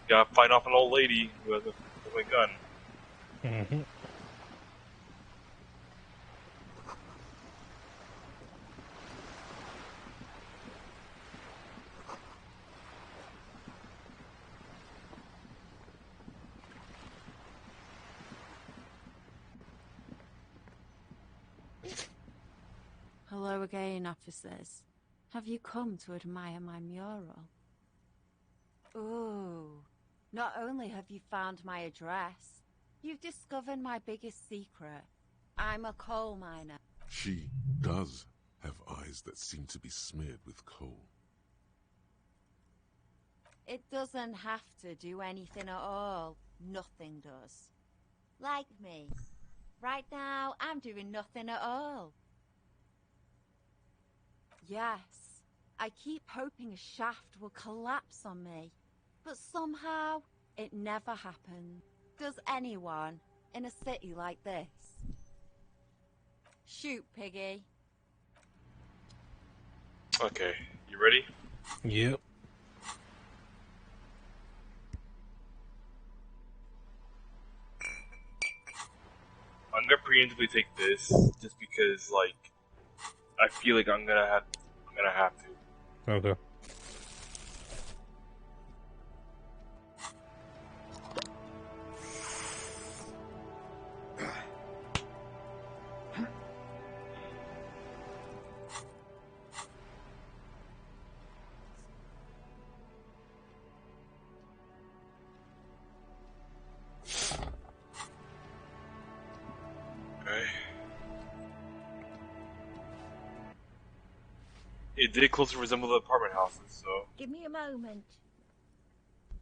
Gotta fight off an old lady with a gun. Mm-hmm. Hello again, officers. Have you come to admire my mural? Ooh, not only have you found my address, you've discovered my biggest secret. I'm a coal miner. She does have eyes that seem to be smeared with coal. It doesn't have to do anything at all. Nothing does. Like me. Right now, I'm doing nothing at all. Yes, I keep hoping a shaft will collapse on me, but somehow it never happens. Does anyone in a city like this? Shoot, Piggy. Okay, you ready? Yep. I'm gonna preemptively take this just because, like, I feel like I'm gonna have to. Okay. Okay. It did closely resemble the apartment houses, so. Give me a moment.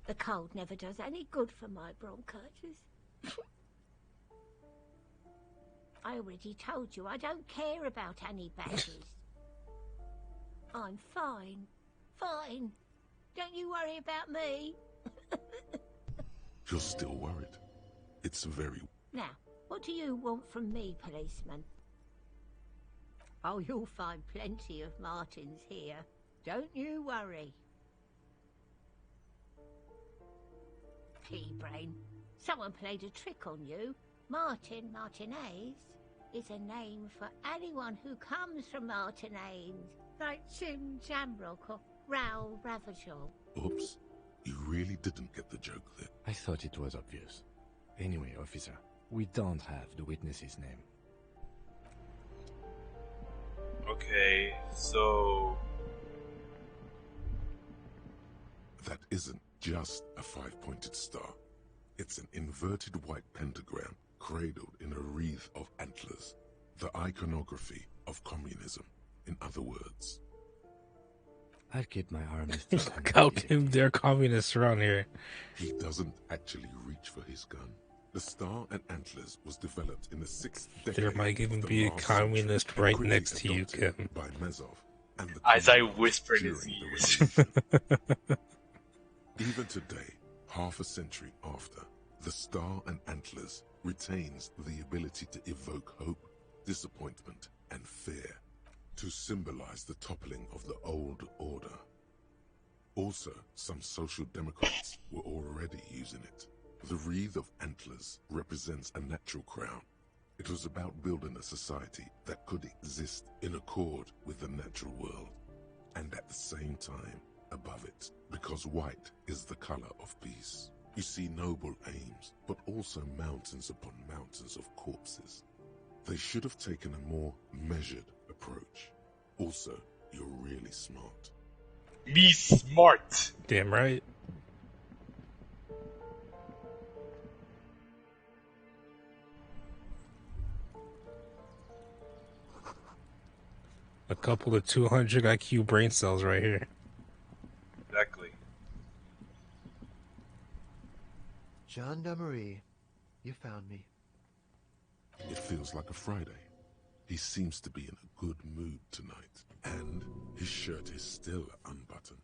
The cold never does any good for my bronchitis. I already told you I don't care about any badges. I'm fine. Fine. Don't you worry about me. You're still worried. It's very... Now, what do you want from me, policeman? Oh, you'll find plenty of Martins here. Don't you worry. Pea-brain, someone played a trick on you. Martin Martinez is a name for anyone who comes from Martinez, like Jim Jamrock or Raoul Ravagel. Oops. You really didn't get the joke there. I thought it was obvious. Anyway, officer, we don't have the witness's name. Okay, so... That isn't just a five-pointed star. It's an inverted white pentagram cradled in a wreath of antlers. The iconography of communism, in other words. I'll keep my arms to Look how they're communists around here. He doesn't actually reach for his gun. The star and antlers was developed in the 6th decade. There might even of the be a last communist century, right quickly next to you, adopted Kim. By Mazov and the As I communists whisper in his during the ears. revolution. Even today, half a century after, the star and antlers retains the ability to evoke hope, disappointment, and fear, to symbolize the toppling of the old order. Also, some social democrats were already using it. The wreath of antlers represents a natural crown. It was about building a society that could exist in accord with the natural world, and at the same time, above it, because white is the color of peace. You see noble aims, but also mountains upon mountains of corpses. They should have taken a more measured approach. Also, you're really smart. Be smart! Damn right. A couple of 200 IQ brain cells right here. Exactly. Gendarmerie, you found me. It feels like a Friday. He seems to be in a good mood tonight, and his shirt is still unbuttoned.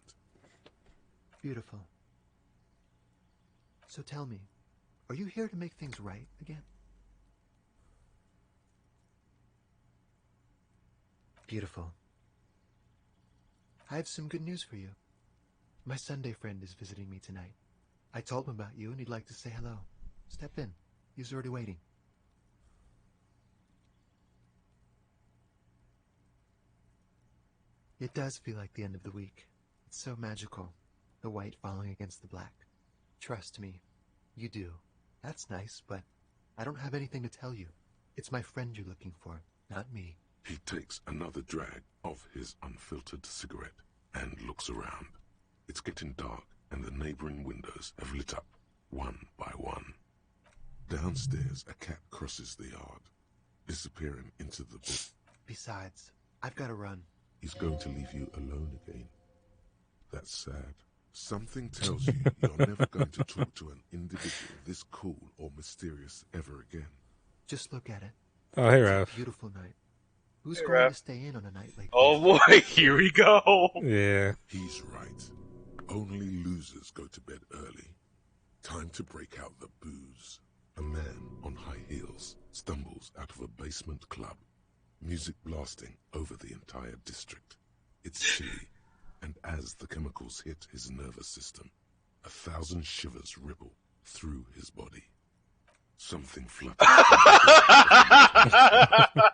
Beautiful. So tell me, are you here to make things right again? Beautiful. I have some good news for you. My Sunday friend is visiting me tonight. I told him about you and he'd like to say hello. Step in. He's already waiting. It does feel like the end of the week. It's so magical. The white falling against the black. Trust me, you do. That's nice, but I don't have anything to tell you. It's my friend you're looking for, not me. He takes another drag of his unfiltered cigarette and looks around. It's getting dark, and the neighboring windows have lit up, one by one. Downstairs, a cat crosses the yard, disappearing into the bush. Besides, I've got to run. He's going to leave you alone again. That's sad. Something tells you you're never going to talk to an individual this cool or mysterious ever again. Just look at it. Oh, hey, It's a Raph. beautiful night. Who's Hey, going Raph. to stay in on a night like Oh this? boy, here we go! Yeah. He's right. Only losers go to bed early. Time to break out the booze. A man on high heels stumbles out of a basement club, music blasting over the entire district. It's chilly, and as the chemicals hit his nervous system, 1,000 shivers ripple through his body. Something flutters.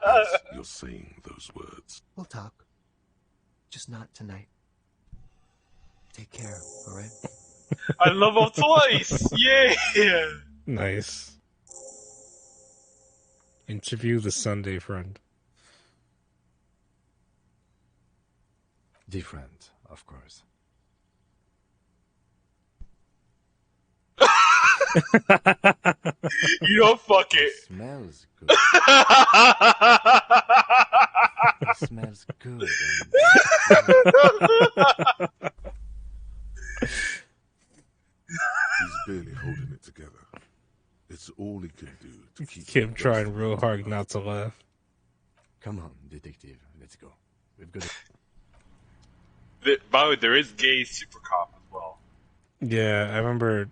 As you're saying those words. We'll talk. Just not tonight. Take care, alright? I love him twice! Yeah! Nice. Interview the Sunday friend. Different, of course. You don't fuck it. Smells good. It smells good. He's barely holding it together. It's all he can do to keep Kim the trying ghost real hard not to laugh. Come on, detective. Let's go. We've got. By the way, there is gay super cop as well. Yeah, I remember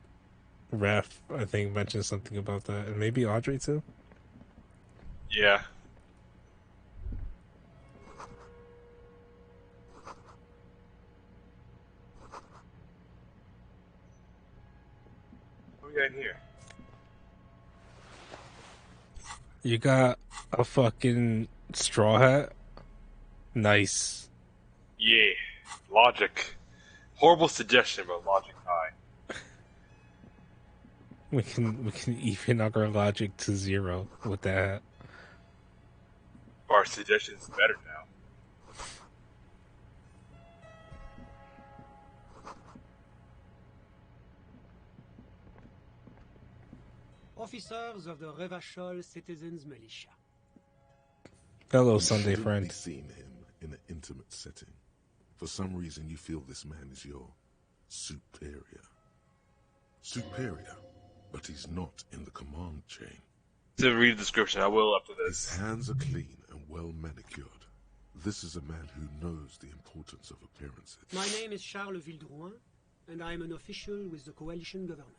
Raph, I think, mentioned something about that. And maybe Audrey, too? Yeah. got in here? You got a fucking straw hat? Nice. Yeah. Logic. Horrible suggestion, but logic high. We can even up our logic to 0 with that. Our suggestion's better now. Officers of the Revachol Citizens Militia. Hello, You Sunday shouldn't friend. be seeing him in an intimate setting. For some reason, you feel this man is your superior. Superior, but he's not in the command chain. To read the description, I will after this. His hands are clean and well manicured. This is a man who knows the importance of appearances. My name is Charles Vildrouin, and I am an official with the coalition government.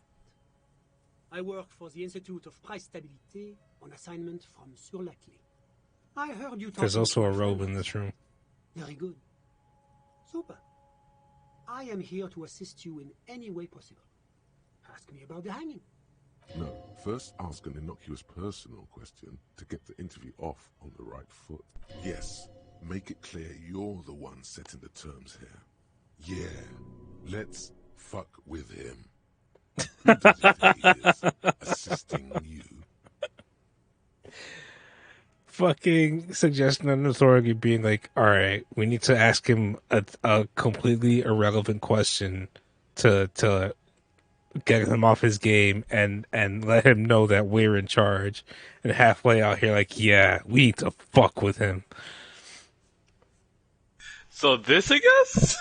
I work for the Institute of Price Stabilité on assignment from Sur-la-Clé. I heard you talking. There's also to a my robe friend. in this room. Very good. Super. I am here to assist you in any way possible. Ask me about the hanging. No, first ask an innocuous personal question to get the interview off on the right foot. Yes, make it clear you're the one setting the terms here. Yeah, let's fuck with him. Who does he think he is? Assisting you? Fucking suggestion on authority being like, all right, we need to ask him a completely irrelevant question to get him off his game and let him know that we're in charge. And halfway out here, like, yeah, we need to fuck with him. So this, I guess?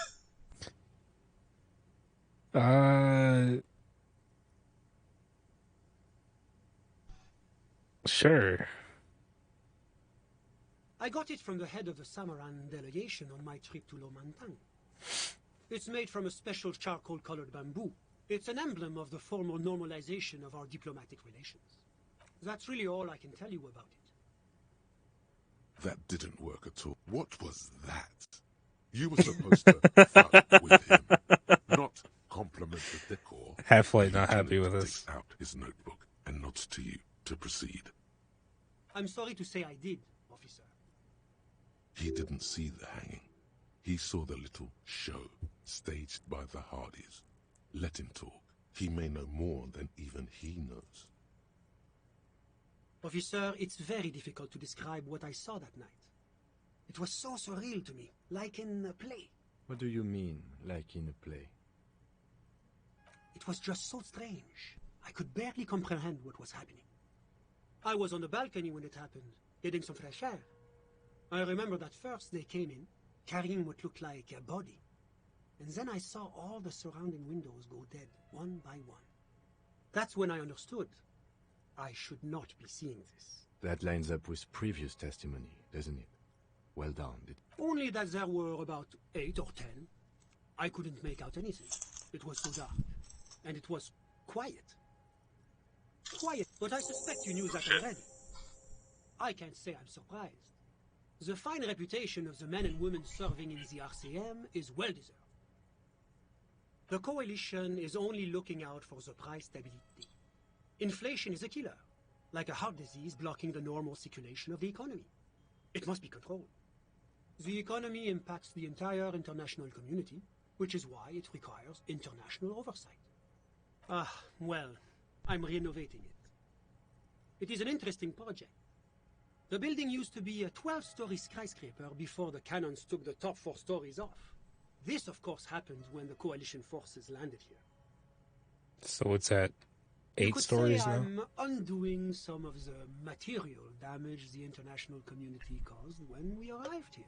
Sure. I got it from the head of the Samaran delegation on my trip to Lomantang. It's made from a special charcoal-colored bamboo. It's an emblem of the formal normalization of our diplomatic relations. That's really all I can tell you about it. That didn't work at all. What was that? You were supposed to fuck with him, not compliment the decor. Halfway not happy with us. Takes out his notebook and nods to you to proceed. I'm sorry to say I did, officer. He didn't see the hanging. He saw the little show staged by the Hardys. Let him talk. He may know more than even he knows. Officer, it's very difficult to describe what I saw that night. It was so surreal to me, like in a play. What do you mean, like in a play? It was just so strange. I could barely comprehend what was happening. I was on the balcony when it happened, getting some fresh air. I remember that first they came in, carrying what looked like a body. And then I saw all the surrounding windows go dead, one by one. That's when I understood. I should not be seeing this. That lines up with previous testimony, doesn't it? Well done. Only that there were about 8 or 10. I couldn't make out anything. It was so dark. And it was quiet. Quiet, but I suspect you knew that already. I can't say I'm surprised. The fine reputation of the men and women serving in the RCM is well deserved. The coalition is only looking out for the price stability. Inflation is a killer, like a heart disease blocking the normal circulation of the economy. It must be controlled. The economy impacts the entire international community, which is why it requires international oversight. Well, I'm renovating it. It is an interesting project. The building used to be a 12-story skyscraper before the cannons took the top 4 stories off. This, of course, happened when the coalition forces landed here. So it's at You 8 could stories say now? I'm undoing some of the material damage the international community caused when we arrived here.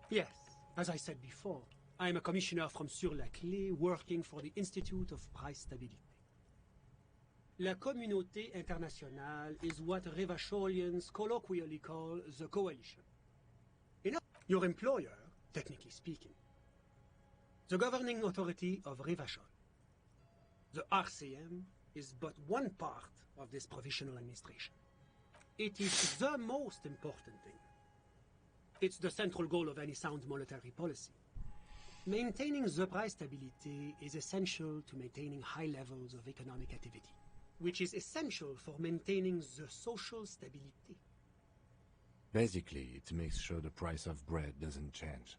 Yes, as I said before, I am a commissioner from Sur-la-Clé working for the Institute of Price Stabilité. La Communauté Internationale is what Revacholians colloquially call the coalition. Your employer, technically speaking. The governing authority of Revachol. The RCM is but one part of this provisional administration. It is the most important thing. It's the central goal of any sound monetary policy. Maintaining the price stability is essential to maintaining high levels of economic activity, which is essential for maintaining the social stability. Basically, it makes sure the price of bread doesn't change.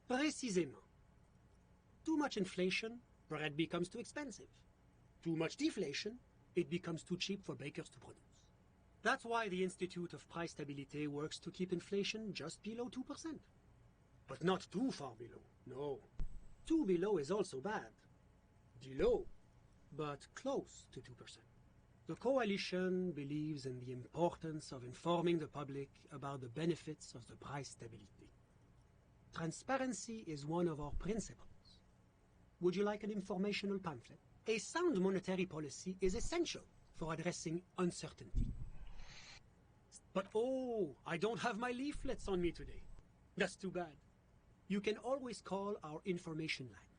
Précisément. Too much inflation, bread becomes too expensive. Too much deflation, it becomes too cheap for bakers to produce. That's why the Institute of Price Stability works to keep inflation just below 2%. But not too far below, no. Too below is also bad. Below, but close to 2%. The coalition believes in the importance of informing the public about the benefits of the price stability. Transparency is one of our principles. Would you like an informational pamphlet? A sound monetary policy is essential for addressing uncertainty. But oh, I don't have my leaflets on me today. That's too bad. You can always call our information line.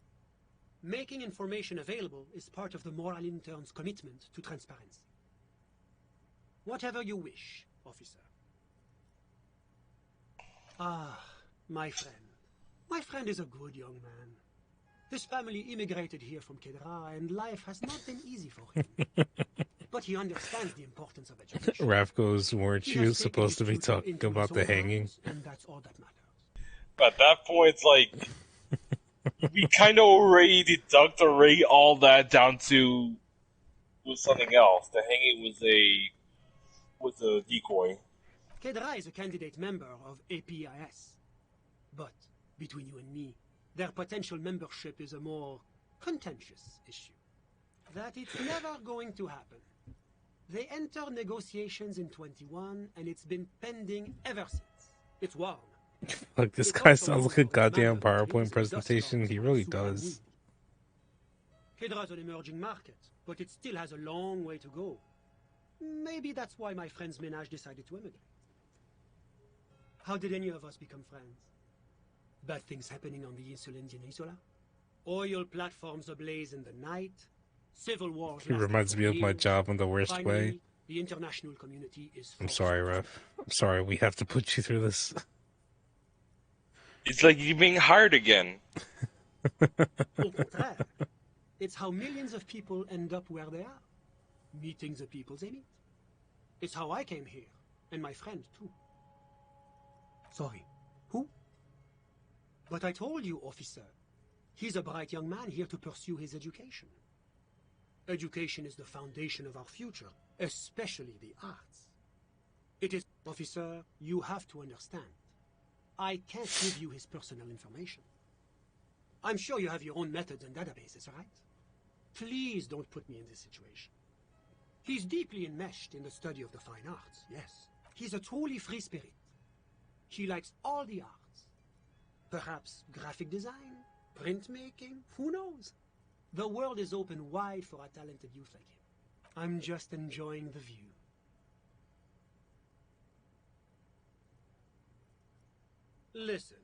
Making information available is part of the Moral Intern's commitment to transparency. Whatever you wish, officer. Ah, my friend. My friend is a good young man. His family immigrated here from Kedra, and life has not been easy for him. But he understands the importance of education. Raph goes, weren't He you has taken supposed his to be future talking into his about the own hanging? hands, and that's all that matters. But at that point, it's like we kind of already deducted all that down to was something else. The hanging was a decoy. Kedra is a candidate member of APIS. But between you and me, their potential membership is a more contentious issue. That it's never going to happen. They entered negotiations in 21, and it's been pending ever since. It's warm. Like, this guy sounds like a goddamn PowerPoint presentation. He really does. Kedra's an emerging market, but it still has a long way to go. Maybe that's why my friend's menage decided to immigrate. How did any of us become friends? Bad things happening on the Insulindian Peninsula? Oil platforms ablaze in the night? Civil wars. He reminds me of my job in the worst Finally, way. the international community is I'm sorry, Ref. I'm sorry, we have to put you through this. It's like you being hired again. Au contraire. It's how millions of people end up where they are. Meeting the people they meet. It's how I came here, and my friend too. Sorry, who? But I told you, officer. He's a bright young man here to pursue his education. Education is the foundation of our future, especially the arts. It is, officer, you have to understand. I can't give you his personal information. I'm sure you have your own methods and databases, right? Please don't put me in this situation. He's deeply enmeshed in the study of the fine arts, yes. He's a truly free spirit. He likes all the arts. Perhaps graphic design, printmaking, who knows? The world is open wide for a talented youth like him. I'm just enjoying the view. Listen.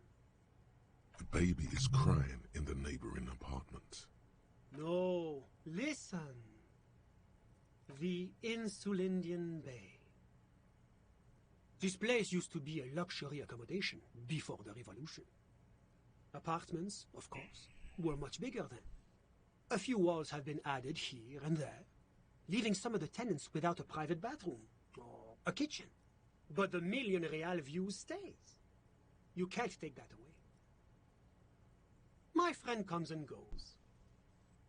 The baby is crying in the neighboring apartment. No, listen. The Insulindian Bay. This place used to be a luxury accommodation before the revolution. Apartments, of course, were much bigger then. A few walls have been added here and there, leaving some of the tenants without a private bathroom or a kitchen. But the million real view stays. You can't take that away. My friend comes and goes.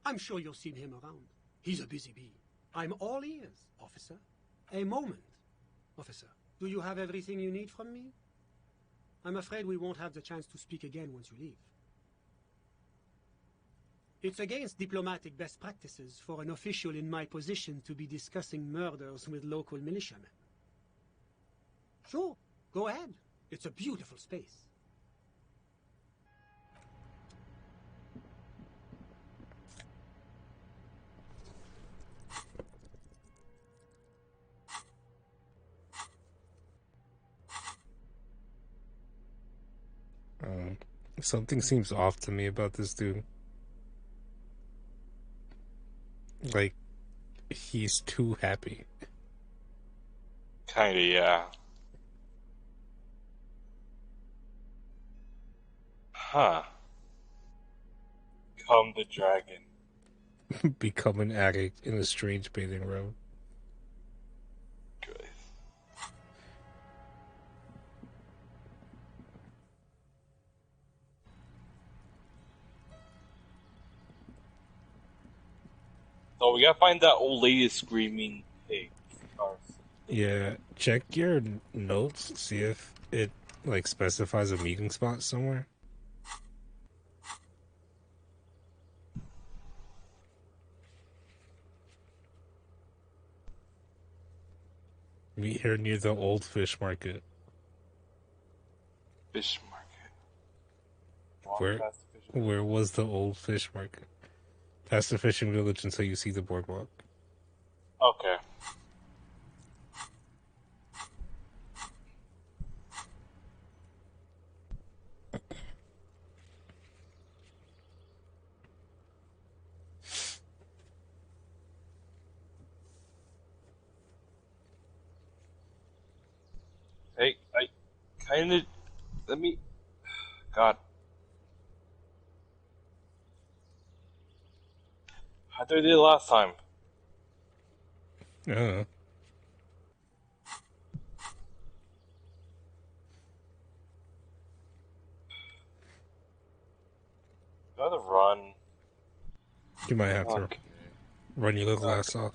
I'm sure you'll see him around. He's a busy bee. I'm all ears, officer. A moment, officer. Do you have everything you need from me? I'm afraid we won't have the chance to speak again once you leave. It's against diplomatic best practices for an official in my position to be discussing murders with local militiamen. Sure, go ahead. It's a beautiful space. Something seems off to me about this dude. Like, he's too happy. Kinda, yeah. Huh. become the dragon. Become an addict in a strange bathing room. Good. So we gotta find that old lady screaming pig. Yeah, check your notes, see if it like specifies a meeting spot somewhere. Meet her near the old fish market. Fish market. Walk Where past the fish where was the old fish market? Past the fishing village until you see the boardwalk. Okay. Hey, I kinda... Let me... God. How did I do it last time? Gotta run. You might have to run your little ass off.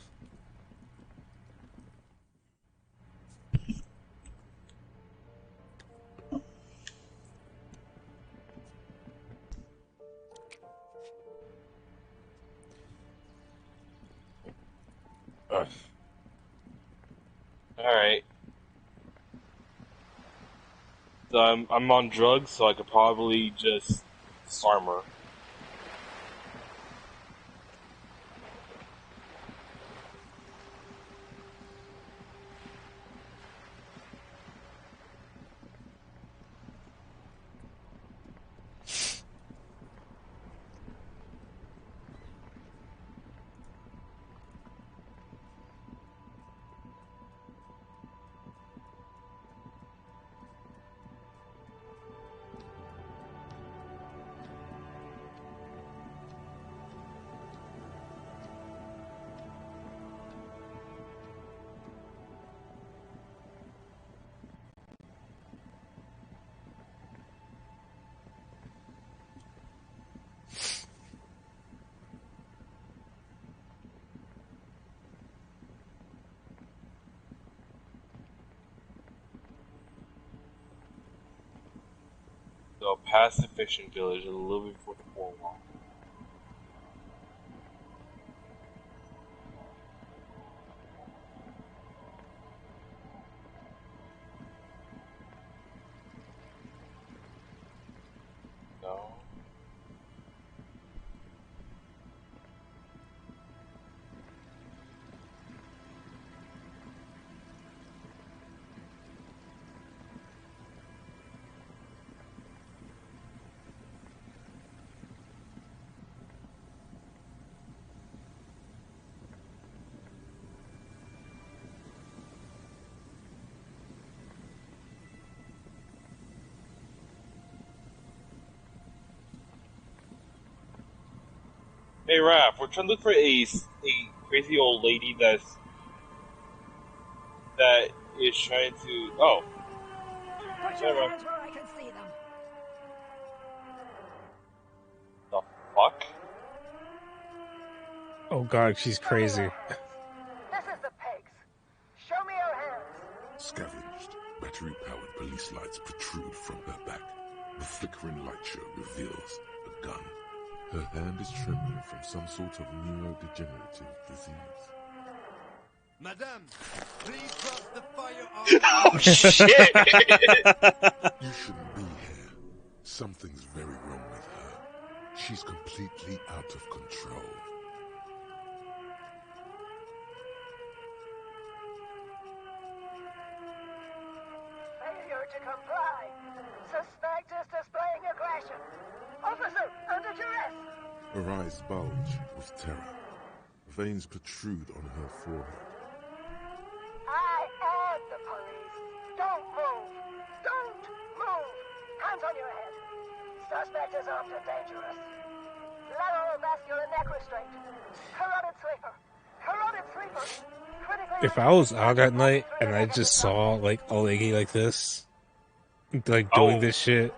Alright. So I'm on drugs, so I could probably just disarm her. So past the fishing village, a little before the boardwalk. No. Hey Raph, we're trying to look for a crazy old lady that is trying to... Oh. Put your hands where I can see them. The fuck? Oh god, she's crazy. This is the pigs. Show me your hands. Scavenged, battery-powered police lights protrude from her back. The flickering light show reveals a gun. Her hand is trembling from some sort of neurodegenerative disease. Madame, please drop the firearm. Oh shit! You shouldn't be here. Something's very wrong with her. She's completely out of control. Failure to comply. Suspect is displaying aggression. Officer, under duress. Her eyes bulge with terror. Veins protrude on her forehead. I am the police. Don't move. Don't move. Hands on your head. Suspect is armed and dangerous. Lateral vascular neck restraint. Carotid sweeper. Carotid sweeper. Critically If I was out at night and I just saw like a lady like this, like doing this shit,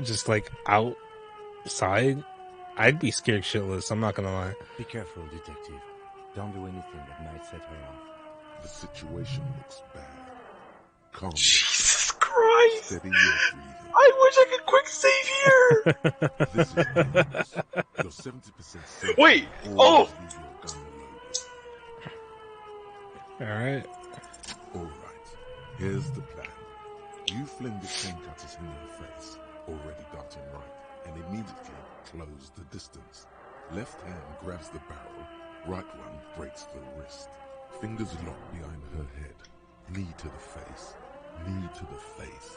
just like outside, I'd be scared shitless. I'm not gonna lie. Be careful, detective. Don't do anything that might set her off. The situation looks bad. Calm Jesus Christ! Steady your breathing. I wish I could quick save here! This is dangerous. You're 70% safe. Wait! Always leave your gun loaded. Alright. Alright. Here's the plan. You fling the chain cutters in her face, already darting right, and immediately close the distance. Left hand grabs the barrel, right one breaks the wrist. Fingers locked behind her head. Knee to the face. Knee to the face.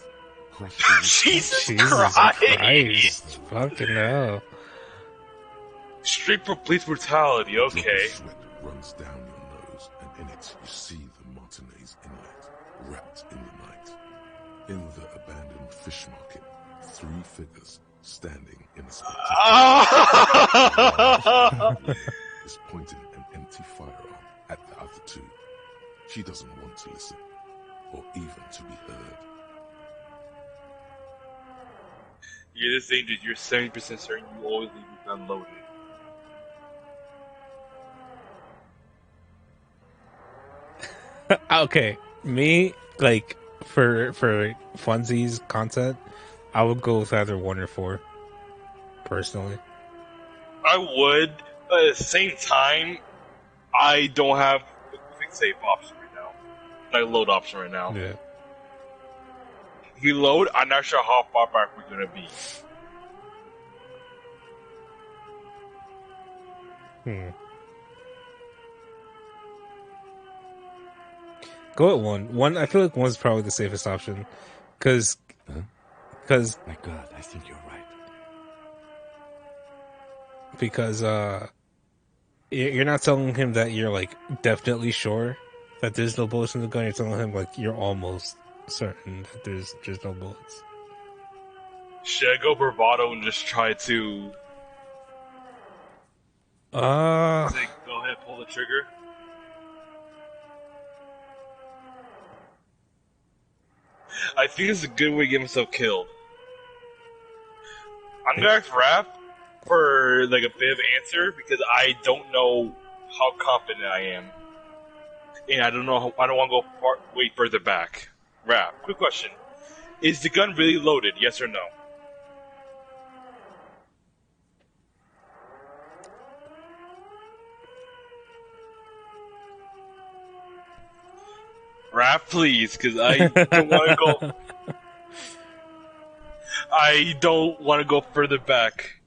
Crush the Jesus Christ! Fucking hell. Straight for police brutality, okay. Sweat runs down your nose, and in it you see the Martinez inlet, wrapped in the night. In the abandoned fish market, 3 figures standing in a spectacular is pointing an empty firearm at the other 2. She doesn't want to listen, or even to be heard. You're just saying that you're 70% certain you always leave your gun loaded. Okay, me, like, for funsies content, I would go with either 1 or 4, personally. I would, but at the same time, I don't have the quick save option right now. Like, load option right now. Yeah. If we load, I'm not sure how far back we're gonna be. Go at 1. 1, I feel like 1's probably the safest option. Because... My God, I think you're right. Because, you're not telling him that you're, like, definitely sure that there's no bullets in the gun. You're telling him, like, you're almost certain that there's no bullets. Should I go bravado and just try to... Say, go ahead, pull the trigger? I think it's a good way to get myself killed. I'm gonna ask Raph for like a bit of answer because I don't know how confident I am, and I don't know. I don't want to go way further back. Raph, quick question: is the gun really loaded? Yes or no? Raph, please, because I don't want to go. I don't want to go further back.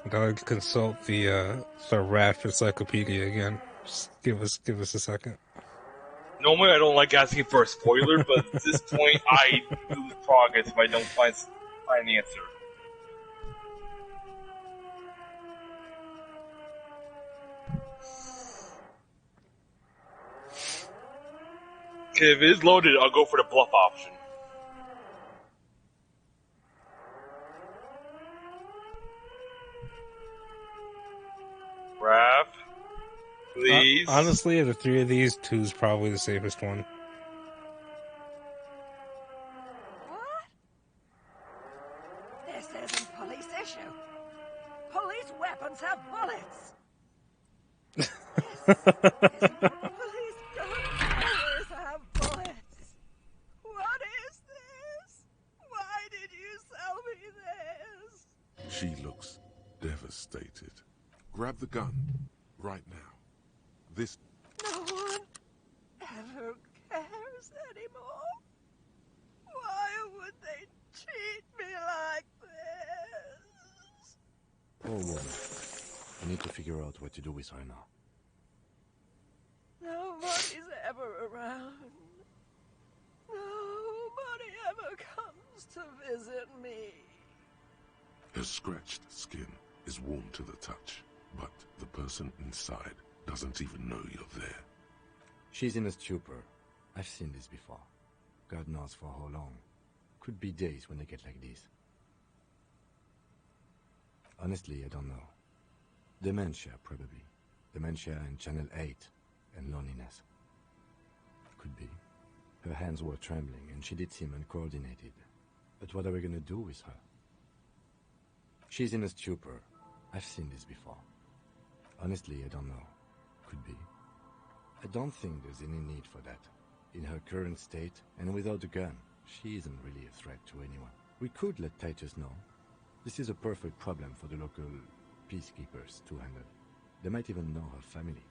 Gotta consult the RAF encyclopedia again. Just give us a second. Normally, I don't like asking for a spoiler, but at this point, I lose progress if I don't find an answer. Okay, if it is loaded, I'll go for the bluff option. Raph, please. Honestly, of the 3 of these, 2's probably the safest one. What? This isn't police issue. Police weapons have bullets. This isn't police gun. Always have bullets. What is this? Why did you sell me this? She looks devastated. Grab the gun, right now. This... No one ever cares anymore. Why would they treat me like this? Poor woman. I need to figure out what to do with her now. Nobody's ever around. Nobody ever comes to visit me. Her scratched skin is warm to the touch, but the person inside doesn't even know you're there. She's in a stupor. I've seen this before. God knows for how long. Could be days when they get like this. Honestly, I don't know. Dementia, probably. Dementia and Channel 8, and loneliness. Could be. Her hands were trembling, and she did seem uncoordinated. But what are we gonna do with her? She's in a stupor. I've seen this before. Honestly, I don't know. Could be. I don't think there's any need for that. In her current state, and without a gun, she isn't really a threat to anyone. We could let Titus know. This is a perfect problem for the local peacekeepers to handle. They might even know her family.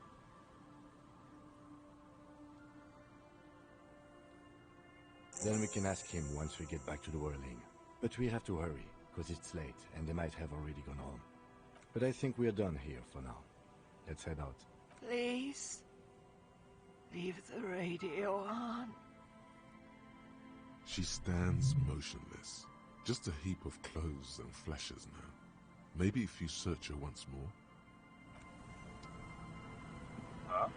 Then we can ask him once we get back to the whirling. But we have to hurry, because it's late, and they might have already gone home. But I think we're done here for now. Let's head out. Please, leave the radio on. She stands motionless, just a heap of clothes and flashes now. Maybe if you search her once more. Huh?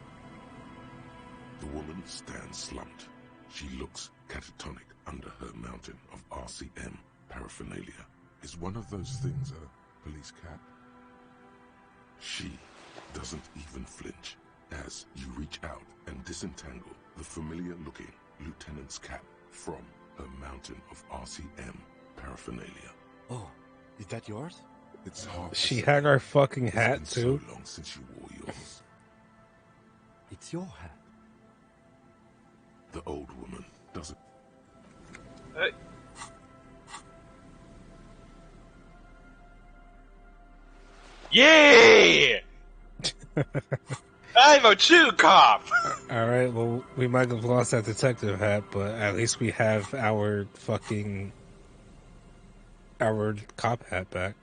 The woman stands slumped. She looks catatonic under her mountain of RCM paraphernalia. Is one of those things a police cap? She doesn't even flinch as you reach out and disentangle the familiar-looking lieutenant's cap from her mountain of RCM paraphernalia. Oh, is that yours? It's hard. She had our fucking hat it's too. been so long since you wore yours. It's your hat. The old woman doesn't. Hey. Yeah! I'm a true cop! Alright, well, we might have lost that detective hat, but at least we have our cop hat back.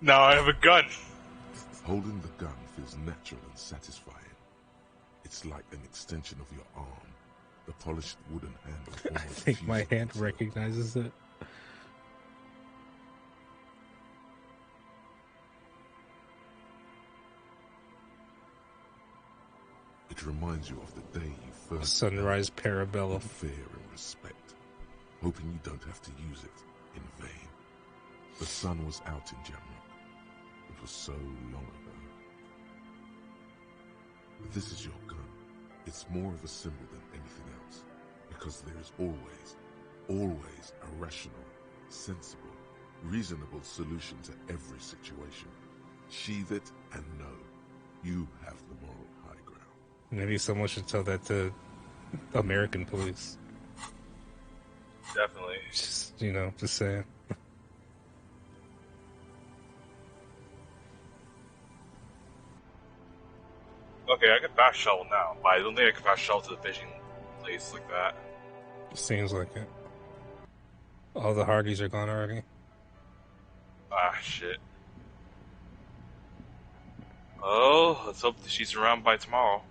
Now I have a gun. Holding the gun feels natural and satisfying. It's like an extension of your arm. The polished wooden handle. I think my hand recognizes it. It reminds you of the day you first Sunrise Parabellum. with fear and respect, hoping you don't have to use it in vain. The sun was out in Jamrock. It was so long ago. This is your gun. It's more of a symbol than anything else, because there is always a rational, sensible, reasonable solution to every situation. Sheathe it and know you have the moral high ground. Maybe someone should tell that to American police. Definitely. Just just saying. Okay, I can fast travel now, but I don't think I can fast travel to the fishing place like that. Seems like it. All the Hardys are gone already. Ah, shit. Oh, let's hope that she's around by tomorrow.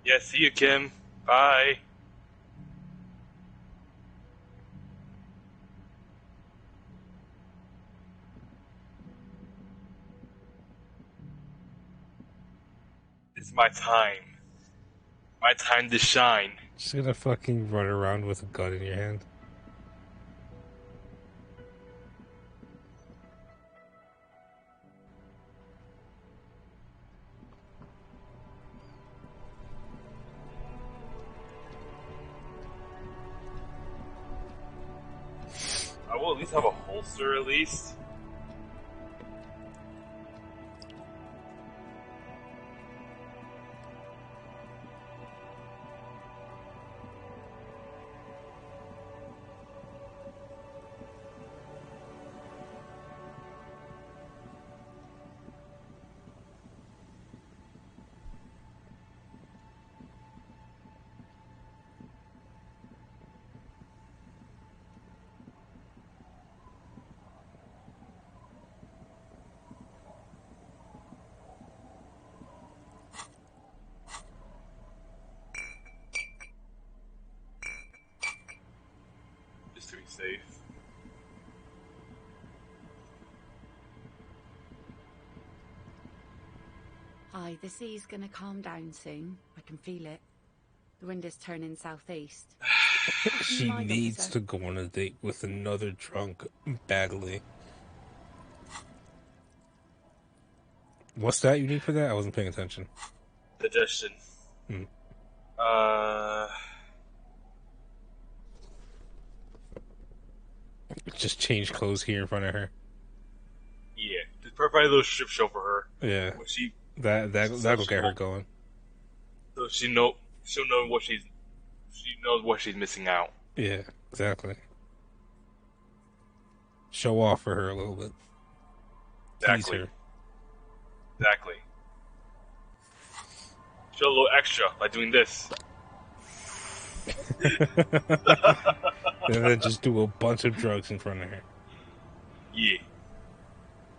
Yeah, see you, Kim. Bye. It's my time. My time to shine. Just gonna fucking run around with a gun in your hand. I will at least have a holster, at least. safe. Aye, the sea's gonna calm down soon. I can feel it. The wind is turning southeast. She Mind, needs officer. to go on a date with another drunk badly. What's that you need for that? I wasn't paying attention. Digestion. Hmm. Just change clothes here in front of her. Yeah, just probably a little strip show for her. Yeah, When she, that'll get her going. So she'll know what she knows what she's missing out. Yeah, exactly. Show off for her a little bit. Exactly. Tease her. Exactly. Show a little extra by doing this. And then just do a bunch of drugs in front of her. Yeah.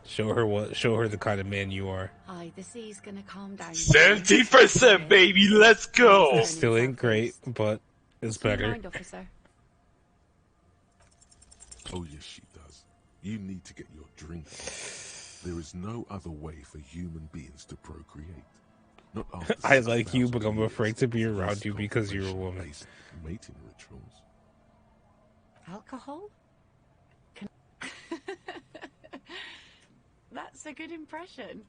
Show her the kind of man you are. Aye, the sea's gonna calm down. 70%, baby, let's go! Still ain't great, but it's better. Mind, officer. Oh yes, she does. You need to get your drink on. There is no other way for human beings to procreate. Not after I like you, 6,000 but I'm years afraid to be of around you because you're a woman. basic mating rituals. Alcohol? That's a good impression.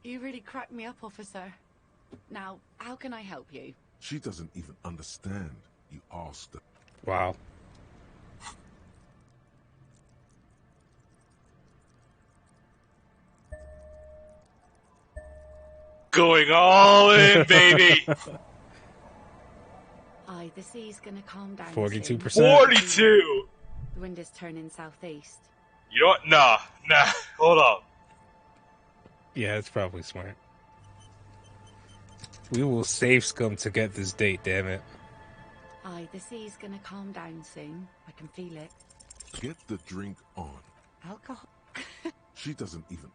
You really cracked me up, officer. Now, how can I help you? She doesn't even understand. You asked her. Wow. Going all in, baby! Aye, the sea's gonna calm down. 42%. 42! The wind is turning southeast. You know what? Nah, hold up. Yeah, it's probably smart. We will save scum to get this date, damn it. Aye, the sea's gonna calm down soon. I can feel it. Get the drink on. Alcohol? She doesn't even.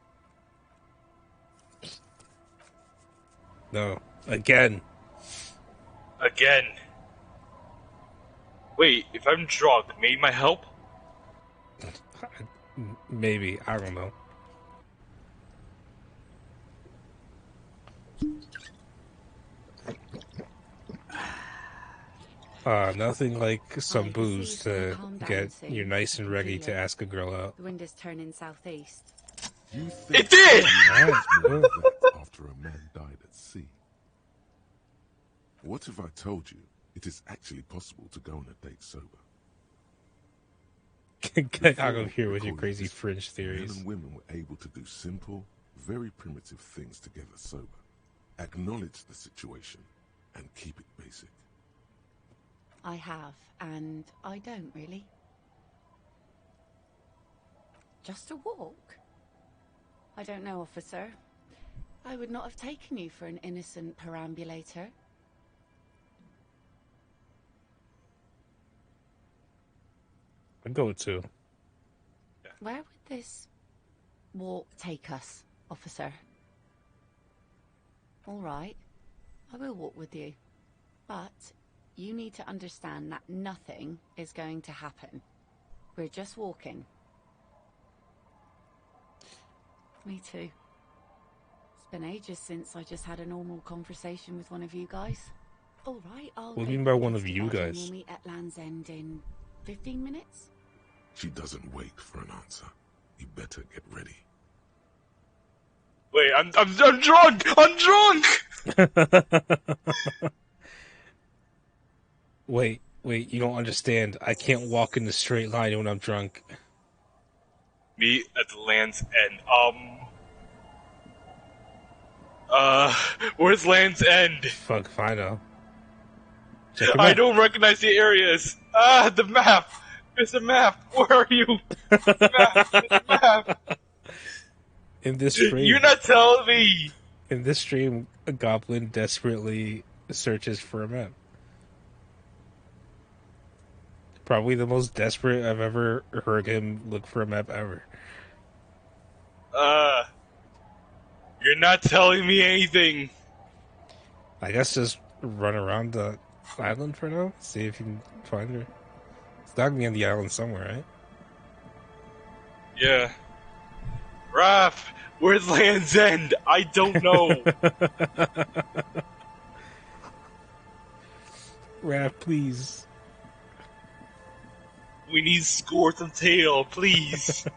No. Again. Wait, if I'm drunk, maybe my help? Maybe. I don't know. Nothing like some booze to get you nice and ready to ask a girl out. The wind is turning southeast. You think It did! After a man died at sea. What if I told you it is actually possible to go on a date sober? Get out of here with your crazy fringe theories. Men and women were able to do simple, very primitive things together sober. Acknowledge the situation and keep it basic. I have, and I don't really. Just a walk? I don't know, officer. I would not have taken you for an innocent perambulator. I'd go with 2. Where would this walk take us, officer? All right, I will walk with you. But you need to understand that nothing is going to happen. We're just walking. Me too. It's been ages since I just had a normal conversation with one of you guys. All right, I'll What do go you mean by with one this of to you bed and guys? We'll meet at Land's End in 15 minutes. She doesn't wait for an answer. You better get ready. Wait, I'm drunk! I'm drunk! Wait, you don't understand. I can't walk in the straight line when I'm drunk. Meet at the Land's End. Where's Land's End? Fuck if I know. Check the I map. don't recognize the areas. The map! Mr. Map, where are you? Mr. Map! In this stream, You're not telling me! In this stream, a goblin desperately searches for a map. Probably the most desperate I've ever heard him look for a map ever. You're not telling me anything. I guess just run around the island for now. See if you can find her. gotta be on the island somewhere, right? Yeah. Raph, where's Land's End? I don't know. Raph, please. We need Scorch and Tail, please.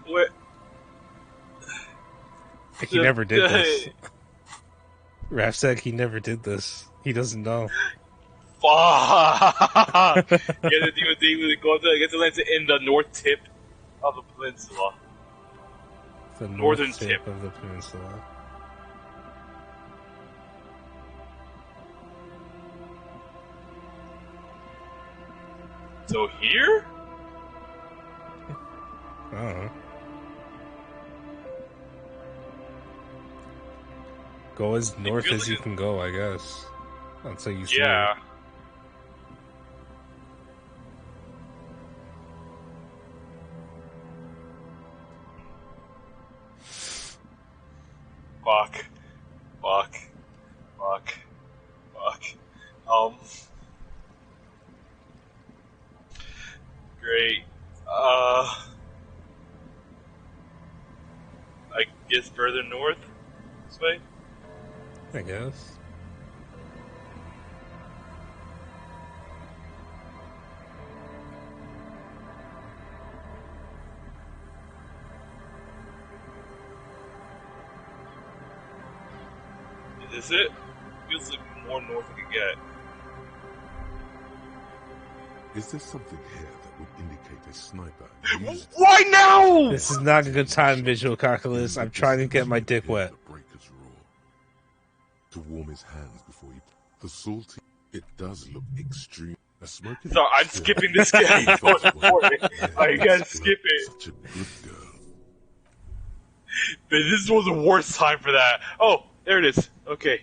Where? He never did this. Raph said he never did this. He doesn't know. Fuck! Get the DVD, go to get the lens in the north tip of the peninsula. The Northern north tip of the peninsula. So here? I don't know. Go as north as you can go, I guess. Until you see Yeah. it. Fuck. Fuck. Fuck. Fuck. Great. I guess further north? This way? I guess. Is it? Feels like more north I could get. Is there something here that would indicate a sniper? Why now? This is not a good time, Visual Calculus. I'm trying to get my dick wet. Breaker's roar. To warm his hands before he... The salty... It does look extreme. A smoking... So I'm skipping this game. I gotta skip it. Such a good girl. But this was the worst time for that. Oh, there it is. Okay.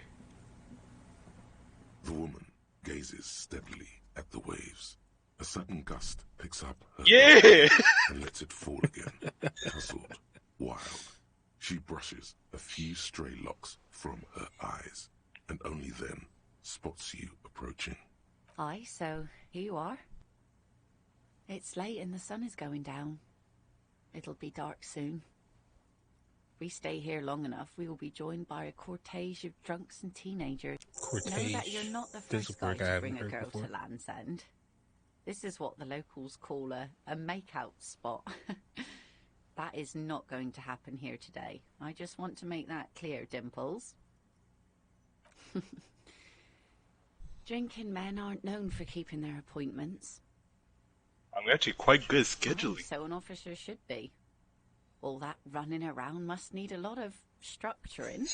The woman gazes steadily at the waves. A sudden gust picks up her Yeah! and lets it fall again. Puzzled, wild. She brushes a few stray locks from her eyes, and only then spots you approaching. Aye, so here you are. It's late and the sun is going down. It'll be dark soon. If we stay here long enough, we will be joined by a cortege of drunks and teenagers. Know that you're not the first guy to bring a girl to Land's End. This is what the locals call a make-out spot. That is not going to happen here today. I just want to make that clear, Dimples. Drinking men aren't known for keeping their appointments. I'm actually quite good at scheduling. So an officer should be. All that running around must need a lot of structuring.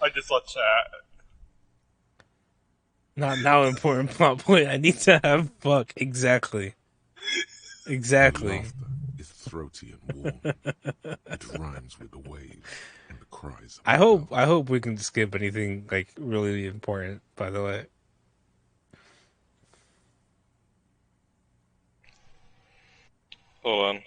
I just saw chat. Not now important plot point. I need to have fuck. Exactly. Exactly. Laughter is throaty and warm. It rhymes with the waves and the cries. I hope we can skip anything like really important, by the way. Hold on.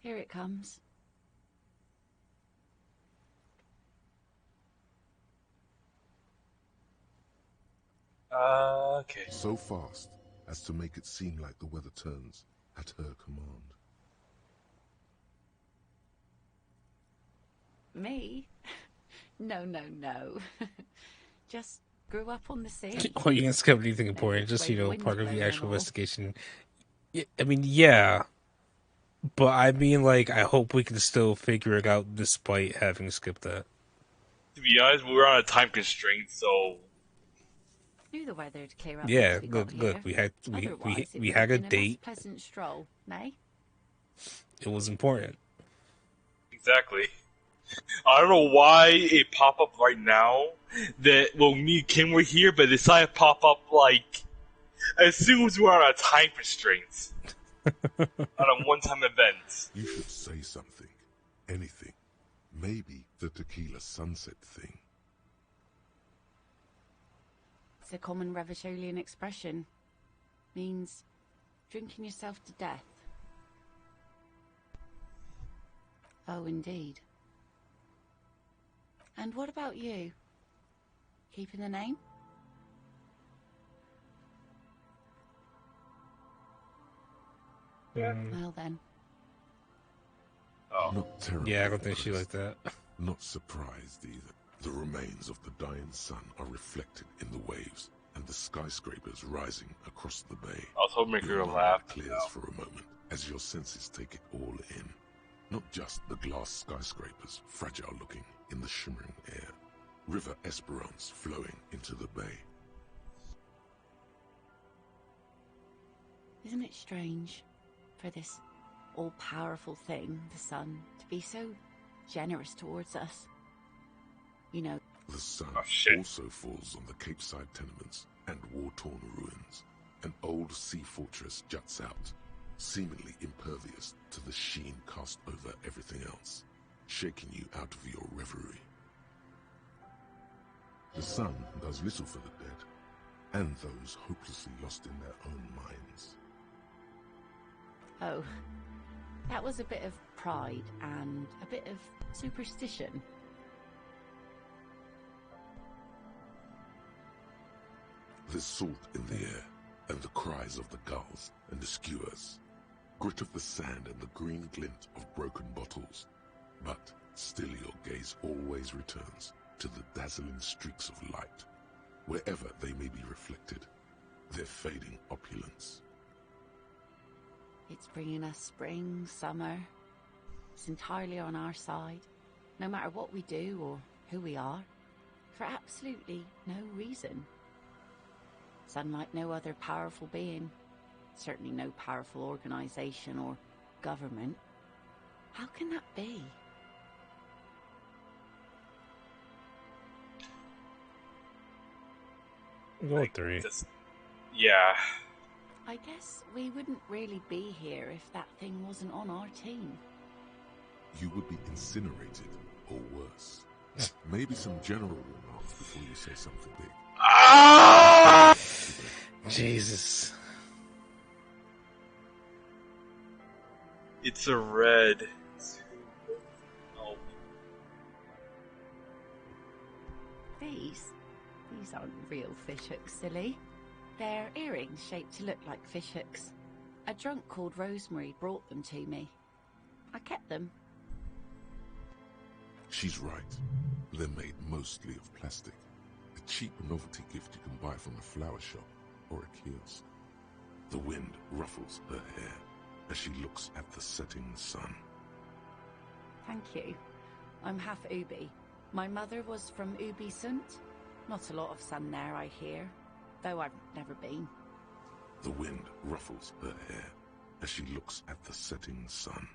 Here it comes. Okay. So fast as to make it seem like the weather turns at her command. Me? No. Just grew up on the sea. Oh, you can skip anything important, just, part of the actual investigation. I mean, yeah. But I mean, like, I hope we can still figure it out despite having skipped that. To be honest, we were on a time constraint, so... Knew the weather'd clear up. Yeah, look, we had a date. Pleasant stroll, May. It was important. Exactly. I don't know why it popped up right now that, well, me and Kim were here, but it decided to pop up, like, as soon as we were on a time constraint. On a one-time event. You should say something. Anything. Maybe the tequila sunset thing. It's a common Revacholian expression. Means drinking yourself to death. Oh, indeed. And what about you? Keeping the name? Well then. Oh. Not terribly Yeah, I don't think she impressed. liked that. Not surprised either. The remains of the dying sun are reflected in the waves, and the skyscrapers rising across the bay. I was hoping Your you're mind laugh. clears for a moment as your senses take it all in. Not just the glass skyscrapers, fragile looking in the shimmering air. River Esperance flowing into the bay. Isn't it strange for this all-powerful thing, the sun, to be so generous towards us? You know, The sun also falls on the Capeside tenements and war-torn ruins. An old sea fortress juts out, seemingly impervious to the sheen cast over everything else, shaking you out of your reverie. The sun does little for the dead, and those hopelessly lost in their own minds. oh, that was a bit of pride and a bit of superstition. There's salt in the air, and the cries of the gulls and the skewers, grit of the sand and the green glint of broken bottles. But still your gaze always returns to the dazzling streaks of light, wherever they may be reflected, their fading opulence. It's bringing us spring, summer. It's entirely on our side, no matter what we do or who we are, for absolutely no reason. It's unlike no other powerful being, certainly no powerful organization or government. How can that be? Go with 3. Yeah. I guess we wouldn't really be here if that thing wasn't on our team. You would be incinerated, or worse. Maybe some general remarks before you say something big. Jesus. It's a red. Oh. These aren't real fishhooks, silly. They're earrings shaped to look like fishhooks. A drunk called Rosemary brought them to me. I kept them. She's right. They're made mostly of plastic. A cheap novelty gift you can buy from a flower shop or a kiosk. The wind ruffles her hair as she looks at the setting sun. Thank you. I'm half Ubi. My mother was from Ubi Sunt. Not a lot of sun there, I hear, though I've never been. The wind ruffles her hair as she looks at the setting sun.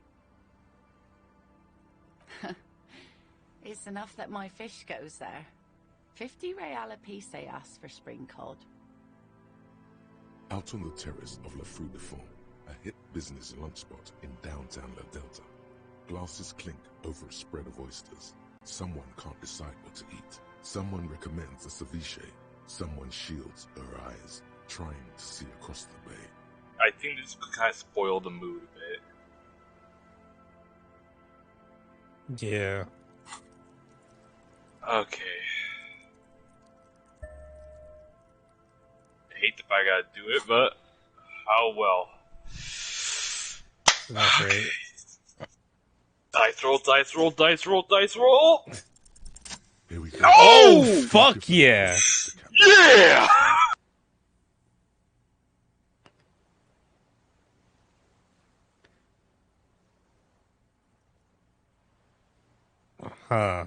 It's enough that my fish goes there. 50 real apiece they ask for spring cod. Out on the terrace of La Fruit de Fond, a hip business lunch spot in downtown La Delta, glasses clink over a spread of oysters. Someone can't decide what to eat. Someone recommends a ceviche. Someone shields her eyes, trying to see across the bay. I think this could kind of spoil the mood a bit. Yeah. Okay. I hate if I gotta do it, but how well. Not great. Dice roll, dice roll, dice roll, dice roll! Here we go. Oh, fuck yeah! Yeah! Huh.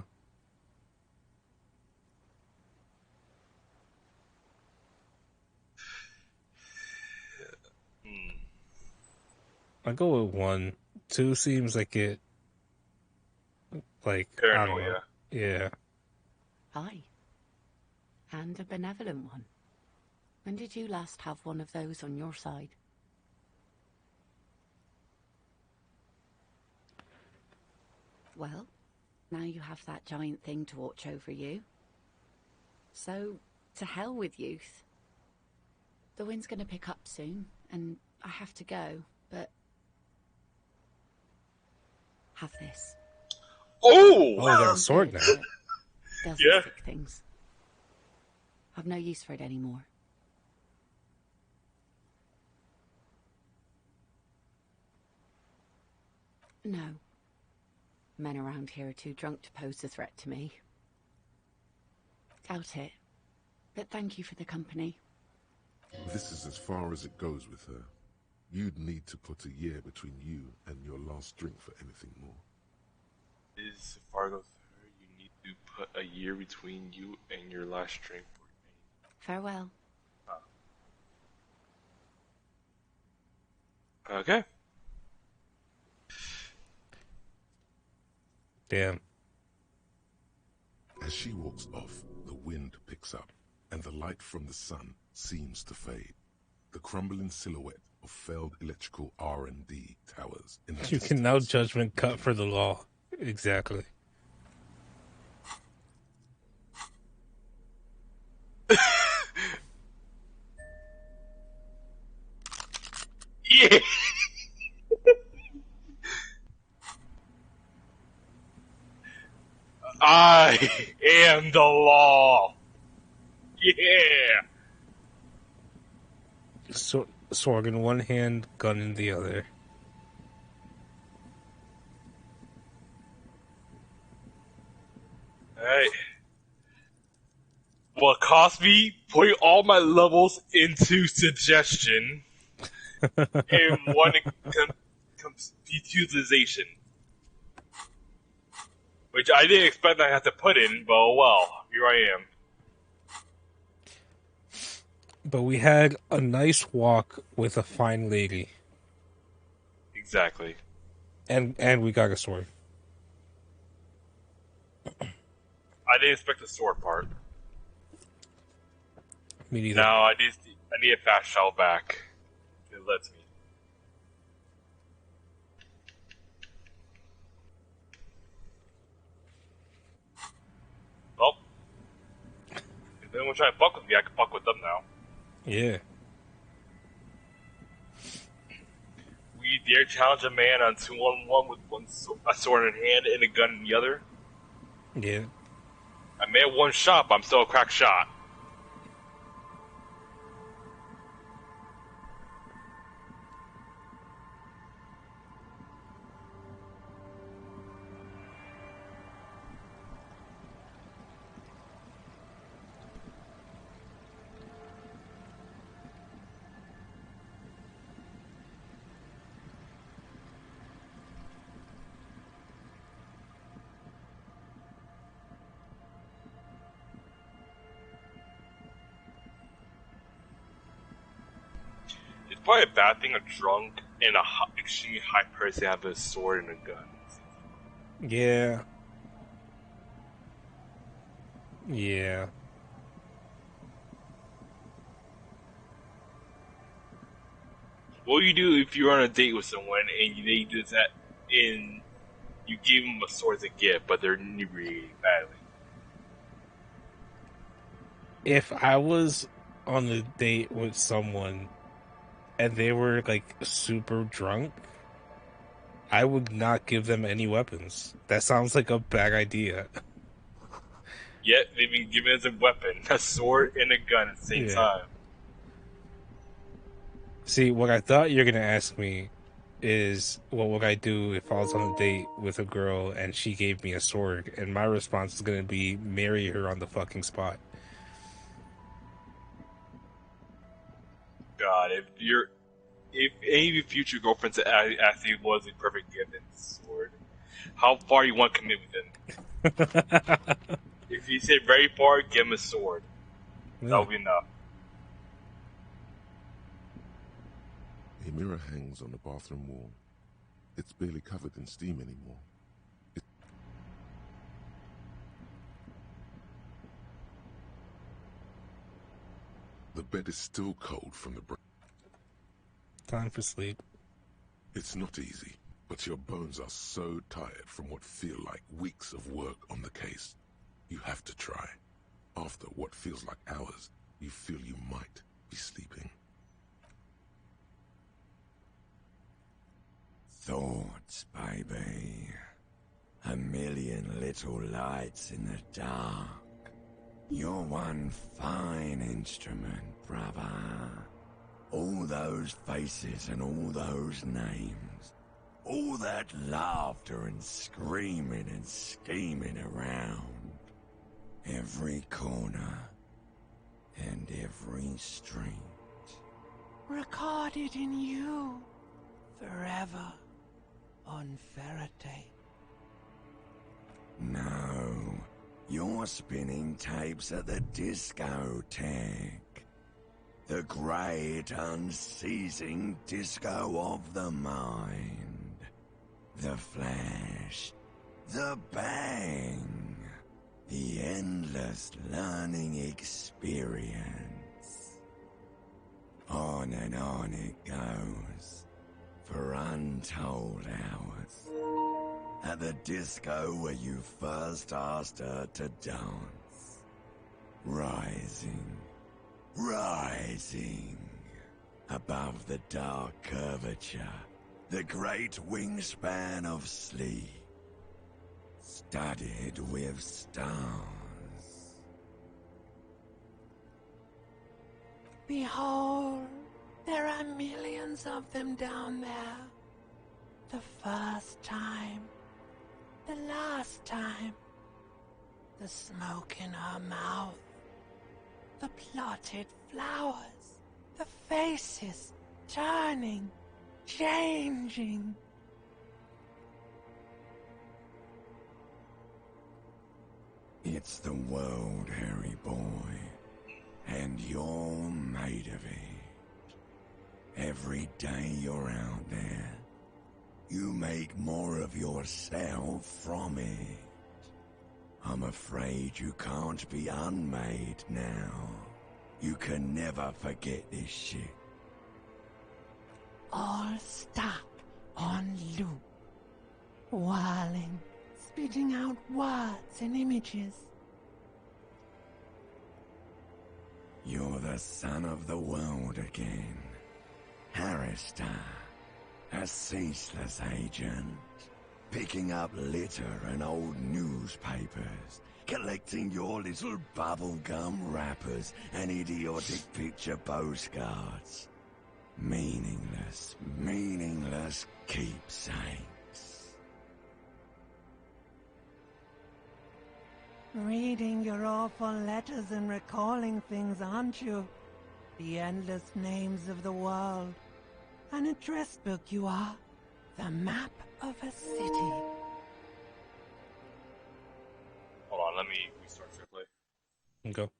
I go with 1. 2 seems like it. Like, I don't know. Yeah. Aye. And a benevolent one. When did you last have one of those on your side? Well, Now you have that giant thing to watch over you. So, to hell with youth. The wind's gonna pick up soon, and I have to go, but... Have this. Oh! Oh, we got a sword now. Does Yeah. sick things. I've no use for it anymore. No. Men around here are too drunk to pose a threat to me. Doubt it. But thank you for the company. This is as far as it goes with her. You'd need to put a year between you and your last drink for anything more. Is Fargo third? You need to put a year between you and your last drink. Farewell. Okay. Damn. As she walks off, the wind picks up, and the light from the sun seems to fade. The crumbling silhouette of failed electrical R&D towers in the You can now judgment cut for the law. Exactly. Yeah. I am the law. Yeah. Sword in one hand, gun in the other. Alright. What cost me putting all my levels into suggestion and one computerization. Which I didn't expect I had to put in, but oh well, here I am. But we had a nice walk with a fine lady. Exactly. And we got a sword. I didn't expect the sword part. Me neither. No, I need a fast shell back. It lets me. Well, if anyone try to fuck with me, I can fuck with them now. Yeah. We dare challenge a man on 2-on-1 with a sword in hand and a gun in the other. Yeah. I may have one shot, but I'm still a crack shot. It's probably a bad thing a drunk and a extremely high person have a sword and a gun. Yeah. Yeah. What would you do if you're on a date with someone and they do that and you give them a sword as a gift, but they're inebriated badly? If I was on a date with someone and they were like super drunk, I would not give them any weapons. That sounds like a bad idea. Yet they've been given as a weapon, a sword and a gun at the same time. See, what I thought you're gonna ask me is what would I do if I was on a date with a girl and she gave me a sword, and my response is gonna be marry her on the fucking spot. God, if any of your future girlfriends asked you what was the perfect gift and sword, how far you want to commit with them? If you say very far, give him a sword. Yeah. That will be enough. A mirror hangs on the bathroom wall. It's barely covered in steam anymore. The bed is still cold from the break. Time for sleep. It's not easy. But your bones are so tired from what feel like weeks of work on the case. You have to try. After what feels like hours, you feel you might be sleeping. Thoughts, baby. A million little lights in the dark. You're one fine instrument, brother. All those faces and all those names. All that laughter and screaming and scheming around. Every corner and every street. Recorded in you. Forever. On Faraday. No, you're spinning tapes at the discotheque. The great unceasing disco of the mind. The flash. The bang. The endless learning experience. On and on it goes. For untold hours. At the disco where you first asked her to dance. Rising. Rising. Above the dark curvature. The great wingspan of sleep. Studded with stars. Behold, there are millions of them down there. The first time. The last time. The smoke in her mouth. The plotted flowers. The faces turning, changing. It's the world, Harry boy. And you're made of it. Every day you're out there, you make more of yourself from it. I'm afraid you can't be unmade now. You can never forget this shit. All stuck on loop. Whirling, spitting out words and images. You're the son of the world again. Harrister, a ceaseless agent. Picking up litter and old newspapers. Collecting your little bubblegum wrappers and idiotic picture postcards. Meaningless, meaningless keepsakes. Reading your awful letters and recalling things, aren't you? The endless names of the world. An address book you are. The map of a city. Hold on, let me restart fair play. Go.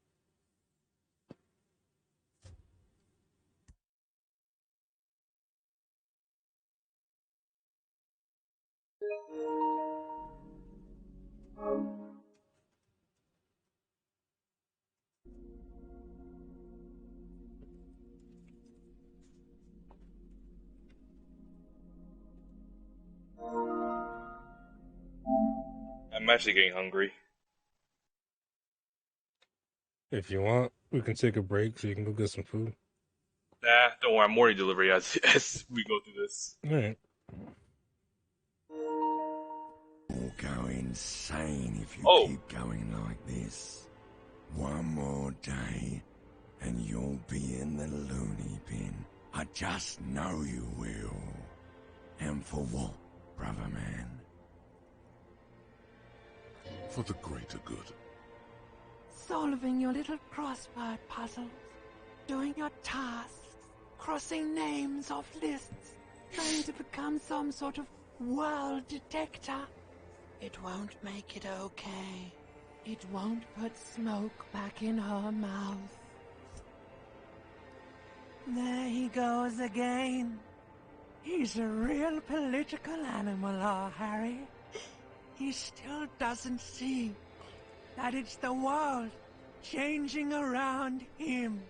I'm actually getting hungry. If you want, we can take a break so you can go get some food. Nah, don't worry, I'm morning delivery as we go through this. Alright. You'll go insane if you keep going like this. One more day, and you'll be in the loony bin. I just know you will. And for what, brother man? For the greater good. Solving your little crossword puzzles. Doing your tasks. Crossing names off lists. Trying to become some sort of world detector. It won't make it okay. It won't put smoke back in her mouth. There he goes again. He's a real political animal, our Harry. He still doesn't see that it's the world changing around him.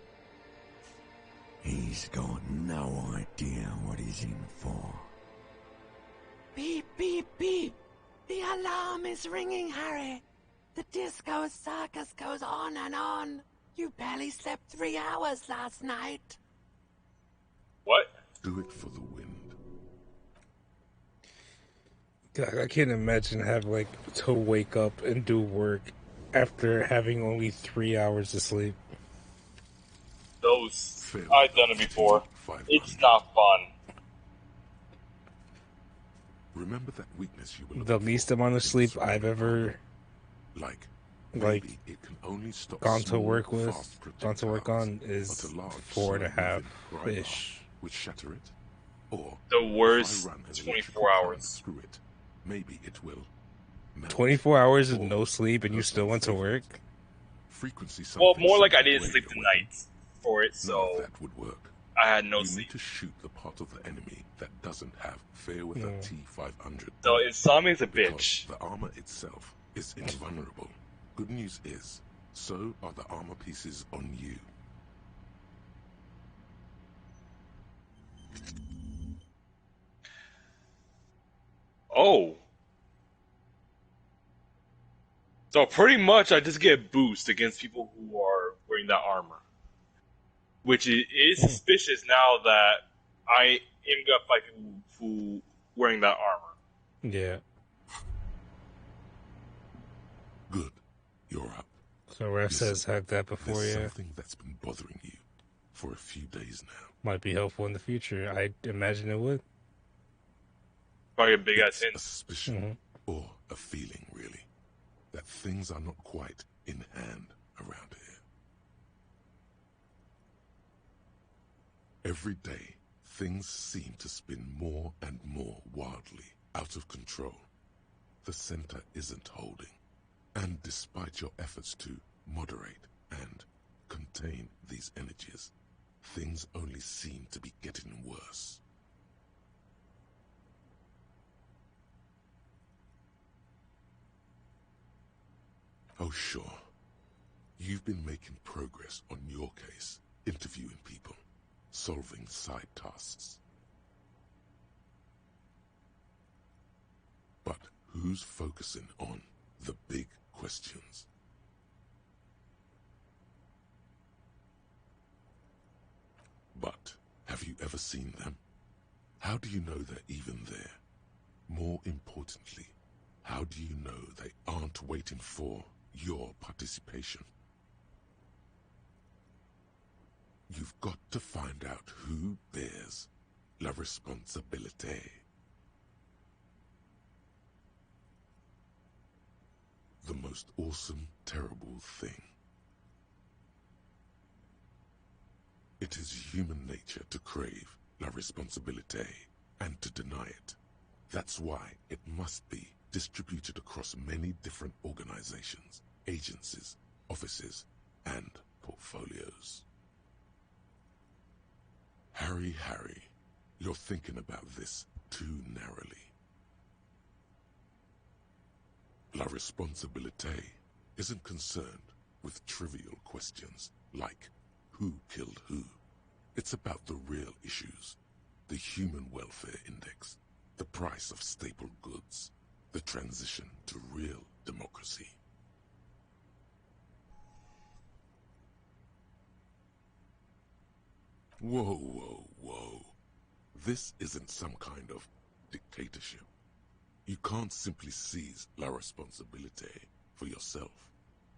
He's got no idea what he's in for. Beep, beep, beep. The alarm is ringing, Harry. The disco circus goes on and on. You barely slept 3 hours last night. What? Do it for the wind. God, I can't imagine having like to wake up and do work after having only 3 hours of sleep. I've done it before. It's not fun. Remember that weakness you were The least amount of sleep I've ever like it can only stop gone to small, work with, fast gone to work on projectiles, is but a large, 4.5 slow-moving ish. which shatter it. Or The if worst I run an 24 electrical current hours. through it, maybe it will melt. 24 hours of no sleep and you still went to work? Frequency Well, something more like I sent a didn't sleep radio the weapon. night for it, None of so that would work. I had no You sleep. need to shoot the part of the enemy that doesn't have fair with a T-500. So Insomnia's a Because bitch. the armor itself is invulnerable. Good news is, so are the armor pieces on you. Oh. So pretty much I just get boost against people who are wearing that armor. Which is suspicious now that I am gonna fight people who wearing that armor. Yeah. Good. You're up. So Ref says have that before There's you. something that's been bothering you for a few days now. Might be helpful in the future. I imagine it would. Probably a big ass It's hint. a suspicion or a feeling, really, that things are not quite in hand around here. Every day, things seem to spin more and more wildly out of control. The center isn't holding. And despite your efforts to moderate and contain these energies, things only seem to be getting worse. Oh, sure. You've been making progress on your case, interviewing people, solving side tasks. But who's focusing on the big questions? But have you ever seen them? How do you know they're even there? More importantly, how do you know they aren't waiting for your participation? You've got to find out who bears la responsabilité. The most awesome, terrible thing. It is human nature to crave la responsabilité and to deny it. That's why it must be distributed across many different organizations, agencies, offices, and portfolios. Harry, you're thinking about this too narrowly. La responsabilité isn't concerned with trivial questions like who killed who. It's about the real issues, the human welfare index, the price of staple goods, the transition to real democracy. Whoa. This isn't some kind of dictatorship. You can't simply seize la responsabilité for yourself.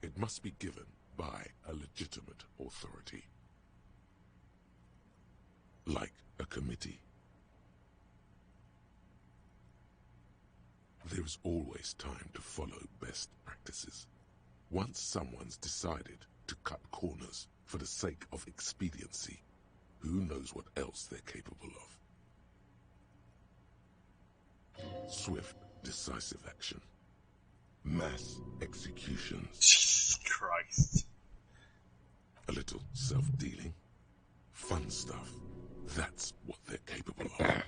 It must be given by a legitimate authority. Like a committee. There's always time to follow best practices. Once someone's decided to cut corners for the sake of expediency, who knows what else they're capable of? Swift, decisive action. Mass executions. Jesus Christ. A little self-dealing. Fun stuff. That's what they're capable of.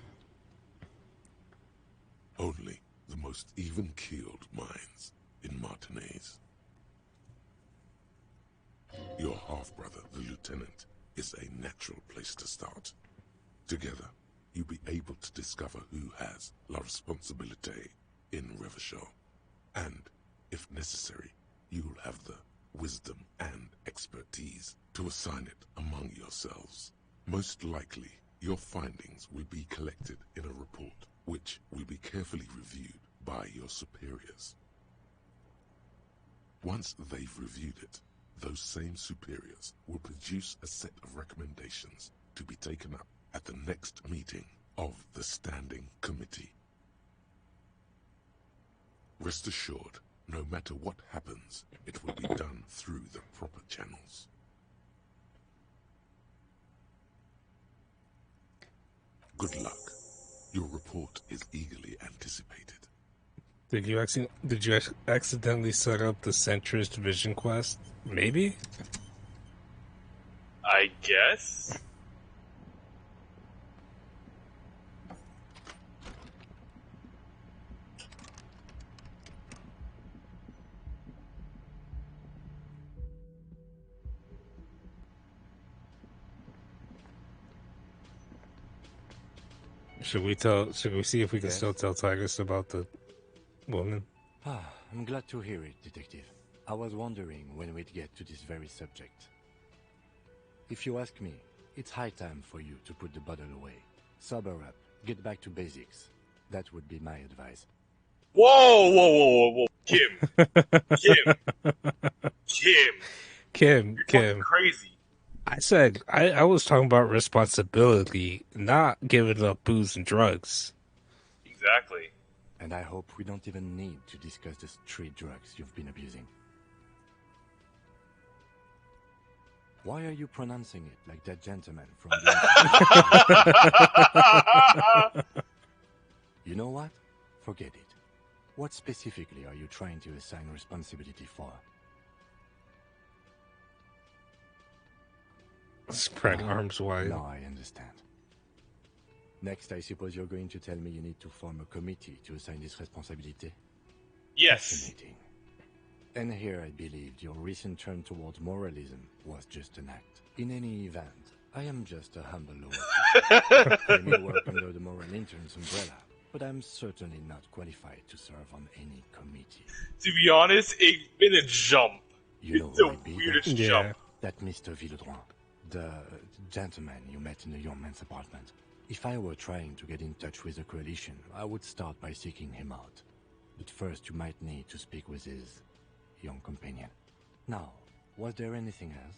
Only the most even-keeled minds in Martinez. Your half-brother, the lieutenant, is a natural place to start. Together, you'll be able to discover who has la responsabilité in Revachol. And, if necessary, you'll have the wisdom and expertise to assign it among yourselves. Most likely, your findings will be collected in a report, which will be carefully reviewed by your superiors. Once they've reviewed it, those same superiors will produce a set of recommendations to be taken up at the next meeting of the Standing Committee. Rest assured, no matter what happens, it will be done through the proper channels. Good luck. Your report is eagerly anticipated. Did you accidentally set up the centrist vision quest? Maybe? I guess? Should we see if we can still tell Tigress about the woman? I'm glad to hear it, Detective. I was wondering when we'd get to this very subject. If you ask me, it's high time for you to put the bottle away. Sober up, get back to basics. That would be my advice. Whoa! Kim! Kim! You're crazy. I said, I was talking about responsibility, not giving up booze and drugs. Exactly. And I hope we don't even need to discuss the street drugs you've been abusing. Why are you pronouncing it like that gentleman from the... You know what? Forget it. What specifically are you trying to assign responsibility for? Spread arms wide. Now I understand. Next, I suppose you're going to tell me you need to form a committee to assign this responsibility? Yes. Fascinating. And here I believed your recent turn towards moralism was just an act. In any event, I am just a humble lawyer. I may work under the moral interns umbrella, but I'm certainly not qualified to serve on any committee. To be honest, it's been a jump. You know It's who the I'd be? weirdest jump. That Mr. Villeroy, the gentleman you met in the young man's apartment. If I were trying to get in touch with the coalition, I would start by seeking him out. But first you might need to speak with his young companion. Now, was there anything else?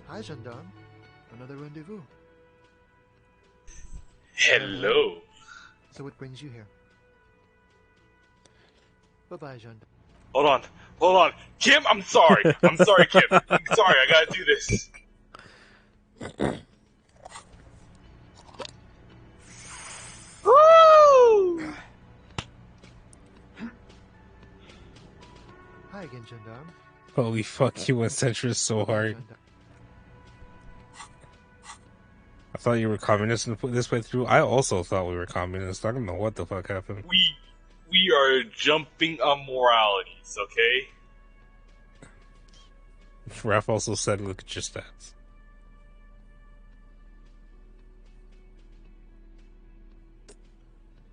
Hi, gendarme. Another rendezvous. Hello. So what brings you here? Bye-bye, gendarme. Hold on. Kim, I'm sorry. I'm sorry, Kim. I'm sorry, I gotta do this. Woo! Hi again, gendarme. Holy fuck, you went centrist so hard. I thought you were communist this way through. I also thought we were communist. I don't know what the fuck happened. We are jumping on moralities, okay? Raph also said, look at your stats.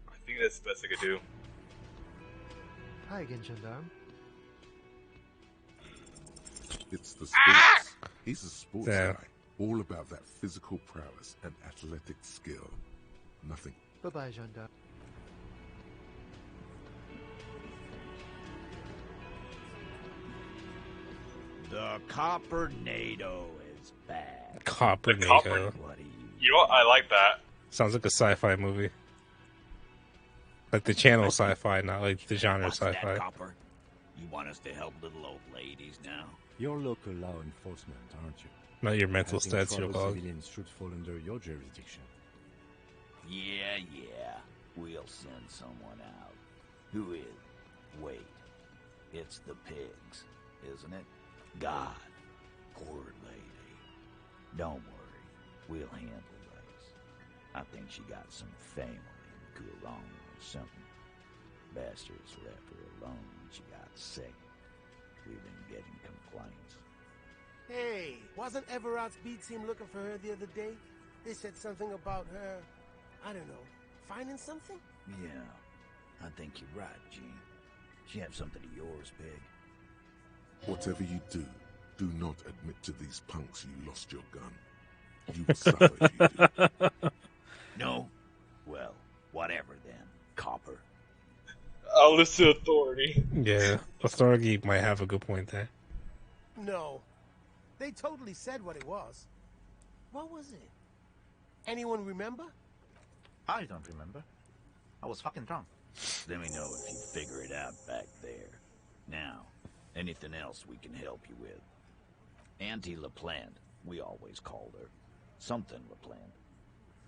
I think that's the best I could do. Hi again, gendarme. It's the sports. He's a sports Yeah. guy. All about that physical prowess and athletic skill. Nothing. Bye-bye, gendarme. The Coppernado is back. Coppernado. You know what? I like that. Sounds like a sci-fi movie. Like the channel sci-fi, not like the genre What's that, sci-fi. Copper? You want us to help little old ladies now? You're local law enforcement, aren't you? Not your mental I think stats, your trouble dog. civilians should fall under your jurisdiction. Yeah. We'll send someone out. Who is? Wait. It's the pigs, isn't it? God. Poor lady. Don't worry. We'll handle this. I think she got some family in Coulon or something. Bastards left her alone when she got sick. We've been getting complaints. Hey, wasn't Everard's B team looking for her the other day? They said something about her, I don't know, finding something? Yeah, I think you're right, Gene. She have something of yours, Pig. Whatever you do, do not admit to these punks you lost your gun. You will suffer if you do. No? Well, whatever then, copper. I'll listen to authority. Yeah, authority might have a good point there. No. They totally said what it was. What was it? Anyone remember? I don't remember. I was fucking drunk. Let me know if you figure it out back there. Now, anything else we can help you with? Auntie LaPlante, we always called her. Something LaPlante.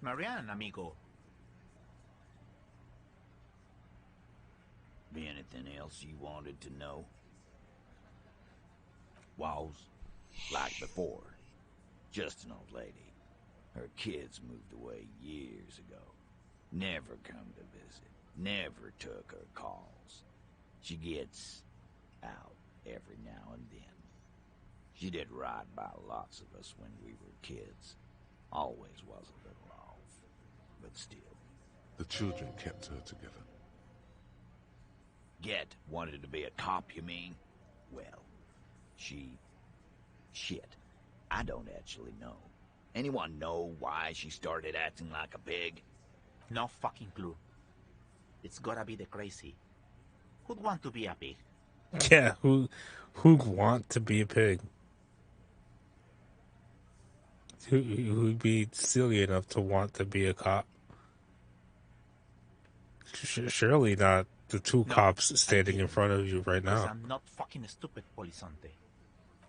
Marianne, amigo. Be anything else you wanted to know? Was, like before, just an old lady. Her kids moved away years ago. Never come to visit. Never took her calls. She gets out every now and then. She did right by lots of us when we were kids. Always was a little off, but still. The children kept her together. Get wanted to be a cop, you mean? Well, shit. I don't actually know. Anyone know why she started acting like a pig? No fucking clue. It's gotta be the crazy. Who'd want to be a pig? Yeah, who'd want to be a pig? Who'd be silly enough to want to be a cop? Surely not the two cops standing in front of you right Because now. I'm not fucking stupid, Polizante.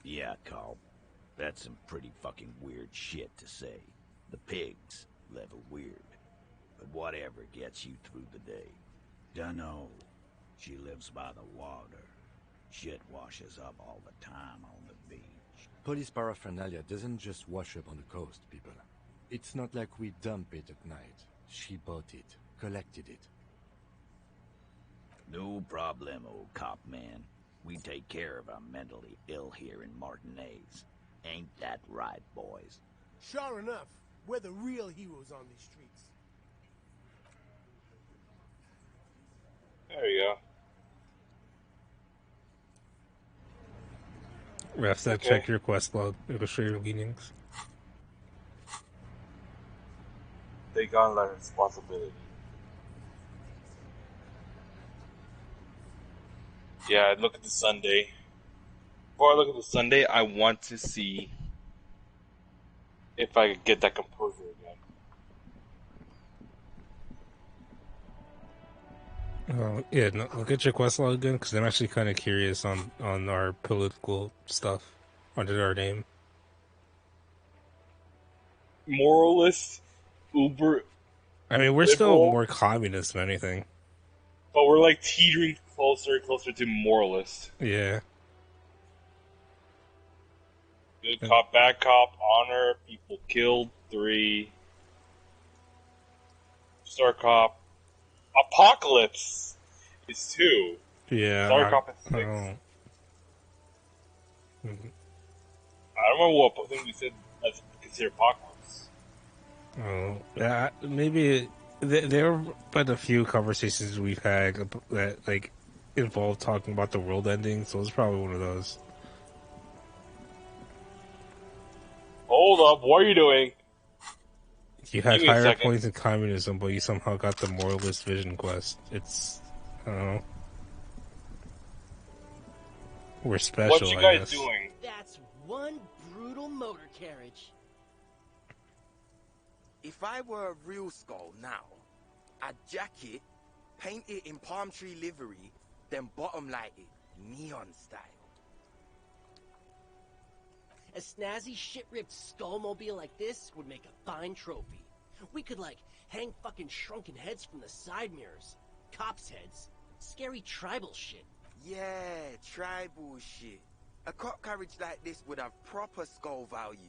Yeah, Carl. That's some pretty fucking weird shit to say. The pigs level weird. But whatever gets you through the day. Dunno. She lives by the water. Shit washes up all the time on the beach. Police paraphernalia doesn't just wash up on the coast, people. It's not like we dump it at night. She bought it, collected it. No problemo, cop man. We take care of our mentally ill here in Martinez. Ain't that right, boys? Sure enough, we're the real heroes on these streets. There you go. Ref that, Okay. check your quest log. It'll show your leanings. Take on that responsibility. Yeah, look at the Sunday. Before I look at the Sunday, I want to see if I could get that composure again. Yeah, no, look at your quest log again, because I'm actually kind of curious on our political stuff under our name. Moralist, uber. I mean, we're still more communist than anything. But we're like teetering closer and closer to moralist. Yeah. Good cop, bad cop, honor, people killed, 3. Star cop. Apocalypse is 2. Yeah. Star cop is 6. I don't remember what thing we said as considered apocalypse. Oh, yeah. Maybe there have been a few conversations we've had that like involve talking about the world ending, so it's probably one of those. Hold up, what are you doing? You had Give me a higher second. points in communism, but you somehow got the moralist vision quest. It's, I don't know. We're special, What you I guys guess. doing? That's one brutal motor carriage. If I were a real skull now, I'd jack it, paint it in palm tree livery, then bottom light it, neon style. A snazzy shit-ripped skullmobile like this would make a fine trophy. We could, like, hang fucking shrunken heads from the side mirrors. Cops' heads. Scary tribal shit. Yeah, tribal shit. A cop carriage like this would have proper skull value.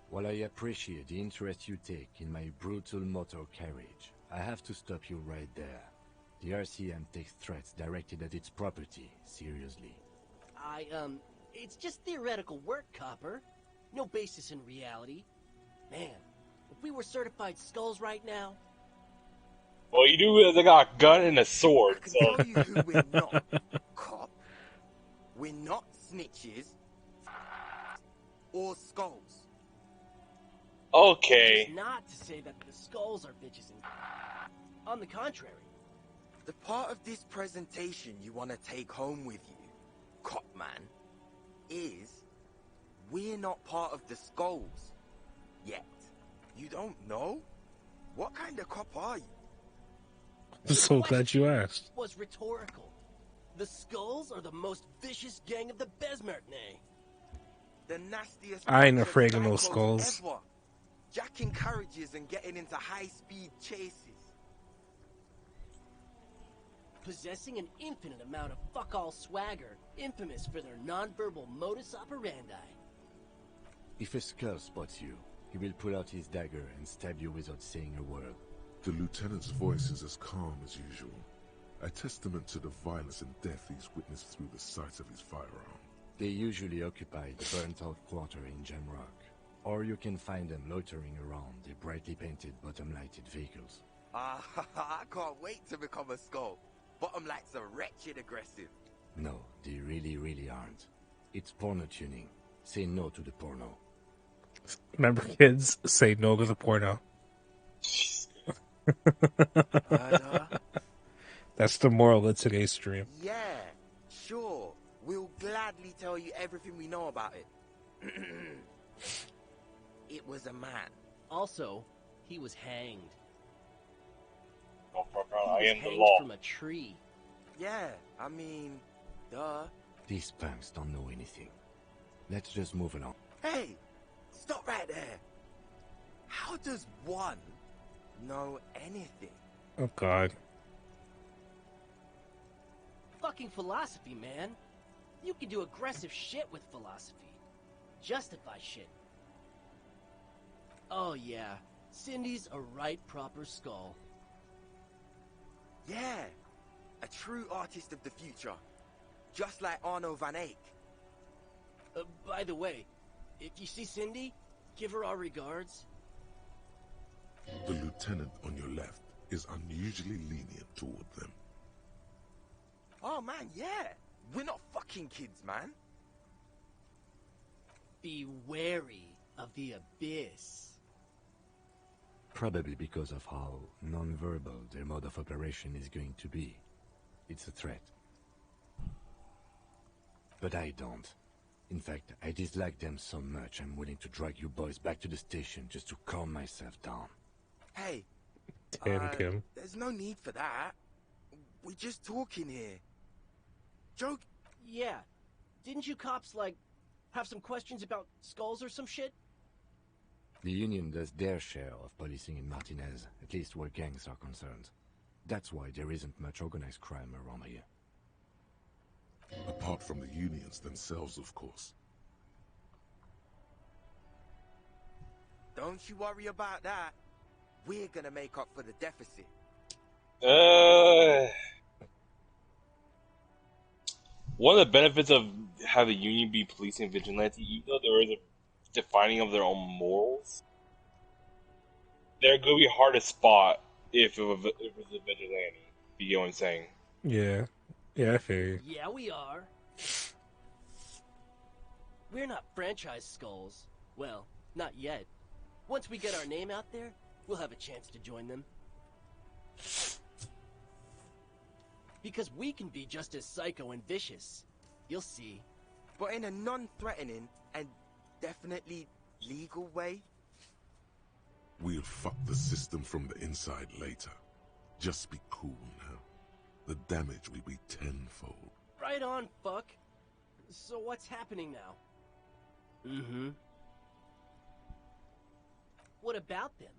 While I appreciate the interest you take in my brutal motor carriage, I have to stop you right there. The RCM takes threats directed at its property seriously. It's just theoretical work, Copper. No basis in reality. Man, if we were certified skulls right now... Well, you do. They got a gun and a sword, I can so. tell you who we're not. Cop. We're not snitches. Or skulls. Okay. Which is not to say that the skulls are bitches and... On the contrary. The part of this presentation you want to take home with you, Cop Man, is we're not part of the skulls. Yet. You don't know? What kind of cop are you? I'm so glad you asked. Was rhetorical. The skulls are the most vicious gang of the Besmertne. The nastiest I ain't bunch afraid of no psychos skulls. ever. Jacking carriages and getting into high-speed chases. Possessing an infinite amount of fuck-all swagger, infamous for their non-verbal modus operandi. If a skull spots you, he will pull out his dagger and stab you without saying a word. The lieutenant's voice is as calm as usual, a testament to the violence and death he's witnessed through the sight of his firearm. They usually occupy the burnt-out quarter in Jamrock, or you can find them loitering around the brightly painted bottom-lighted vehicles. I can't wait to become a skull. Bottom lights are wretched aggressive. No, they really aren't. It's porno tuning. Say no to the porno. Remember, kids, say no to the porno. That's the moral of today's stream. Yeah, sure. We'll gladly tell you everything we know about it. It was a man. Also, he was hanged. Oh, fuck, He I was am the hanged law. from a tree. Yeah, I mean, duh. These punks don't know anything. Let's just move along. Hey, stop right there. How does one know anything? Oh, God. Fucking philosophy, man. You can do aggressive shit with philosophy. Justify shit. Oh yeah, Cindy's a right proper skull. Yeah, a true artist of the future. Just like Arno van Eyck. By the way, if you see Cindy, give her our regards. The lieutenant on your left is unusually lenient toward them. Oh man, yeah. We're not fucking kids, man. Be wary of the abyss. Probably because of how non-verbal their mode of operation is going to be. It's a threat. But I don't. In fact, I dislike them so much I'm willing to drag you boys back to the station just to calm myself down. Hey. Damn, Kim. There's no need for that. We're just talking here. Joke. Yeah. Didn't you cops, like, have some questions about skulls or some shit? The Union does their share of policing in Martinez, at least where gangs are concerned. That's why there isn't much organized crime around here. Apart from the unions themselves, of course. Don't you worry about that. We're gonna make up for the deficit. One of the benefits of having the union be policing vigilante, even though there is a defining of their own morals, they're going to be hard to spot if it was a vigilante. You get what I'm saying? Yeah. Yeah, I feel you. Yeah, we are. We're not franchise skulls. Well, not yet. Once we get our name out there, we'll have a chance to join them. Because we can be just as psycho and vicious. You'll see. But in a non-threatening and definitely legal way. We'll fuck the system from the inside later. Just be cool now. The damage will be tenfold. Right on, fuck. So what's happening now? Mm-hmm. What about them?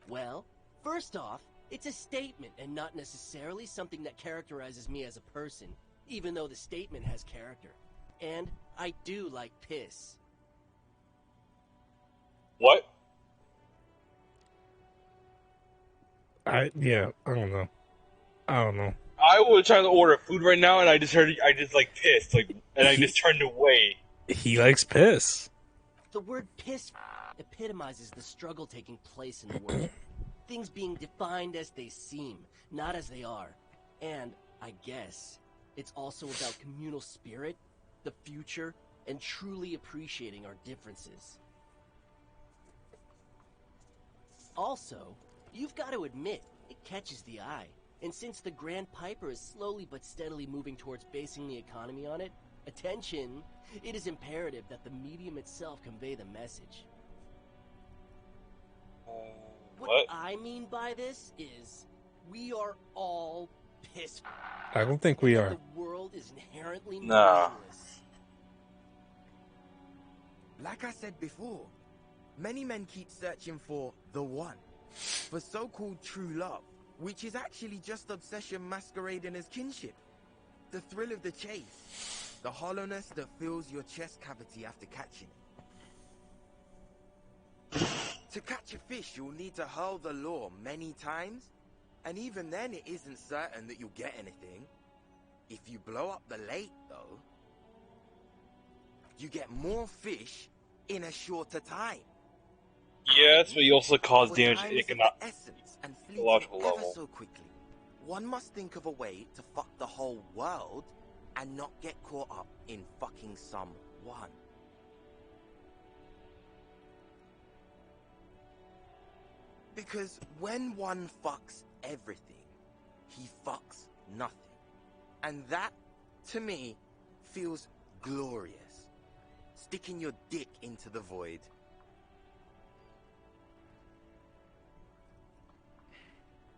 Well, first off, it's a statement and not necessarily something that characterizes me as a person, even though the statement has character. And I do like piss. What? I don't know. I was trying to order food right now, and I just like pissed, like, and I just turned away. He likes piss. The word piss epitomizes the struggle taking place in the world. Things being defined as they seem, not as they are. And, I guess, it's also about communal spirit, the future, and truly appreciating our differences. Also, you've got to admit, it catches the eye. And since the Grand Piper is slowly but steadily moving towards basing the economy on it, attention, it is imperative that the medium itself convey the message. What I mean by this is, we are all pissed. I don't think we are. The world is inherently Nah. meaningless. Like I said before, many men keep searching for the one, for so-called true love, which is actually just obsession masquerading as kinship. The thrill of the chase, the hollowness that fills your chest cavity after catching it. To catch a fish, you'll need to hurl the lure many times, and even then it isn't certain that you'll get anything. If you blow up the lake, though, you get more fish in a shorter time. Yes, but you also cause For damage time to is of the economic essence and fleeting ecological ever level. so quickly. One must think of a way to fuck the whole world and not get caught up in fucking someone. Because when one fucks everything, he fucks nothing. And that, to me, feels glorious. Sticking your dick into the void.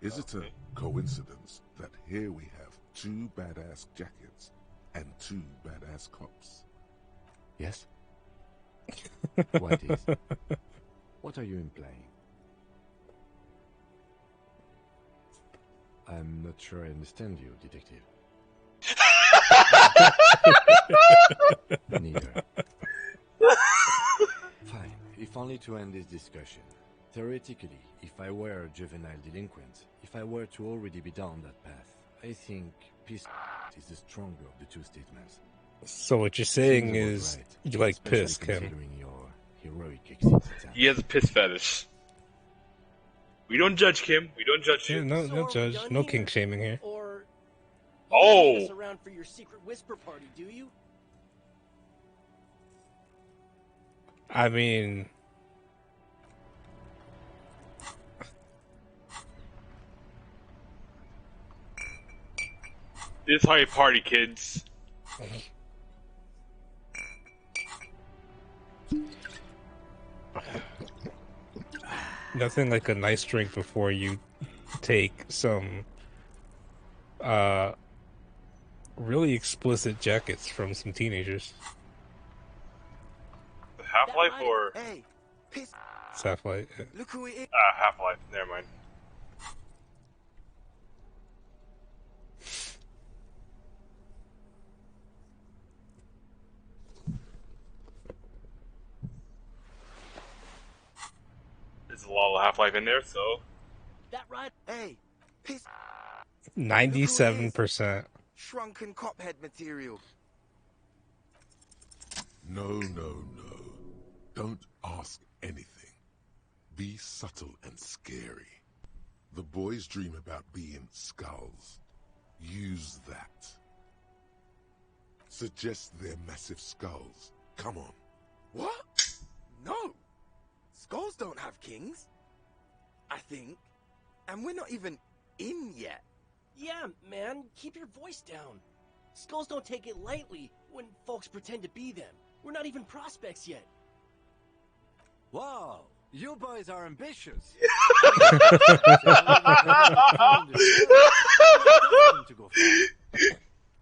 Is it a coincidence that here we have 2 badass jackets and 2 badass cops? Yes? What is? What are you implying? I'm not sure I understand you, detective. Neither. Fine, if only to end this discussion. Theoretically, if I were a juvenile delinquent, if I were to already be down that path, I think piss is the stronger of the two statements. So what you're saying Seems about is right, you like especially piss, Kim. considering your heroic exit attempt. He has a piss fetish. We don't judge Kim. We don't judge Yeah, him. no judge, no kink shaming here. Or Oh! you take us around for your secret whisper party, do you? I mean, This is how you party, kids. nothing like a nice drink before you take some really explicit jackets from some teenagers. Half-Life or Hey, piss. Half-Life. Yeah. Look who it is. Half-Life. Never mind. There's a lot of Half-Life in there, so That right? Hey, piss. 97%. Shrunken cophead material. No. Don't ask anything. Be subtle and scary. The boys dream about being skulls. Use that. Suggest they're massive skulls. Come on. What? No. Skulls don't have kings. I think. And we're not even in yet. Yeah, man, keep your voice down. Skulls don't take it lightly when folks pretend to be them. We're not even prospects yet. Wow, you boys are ambitious.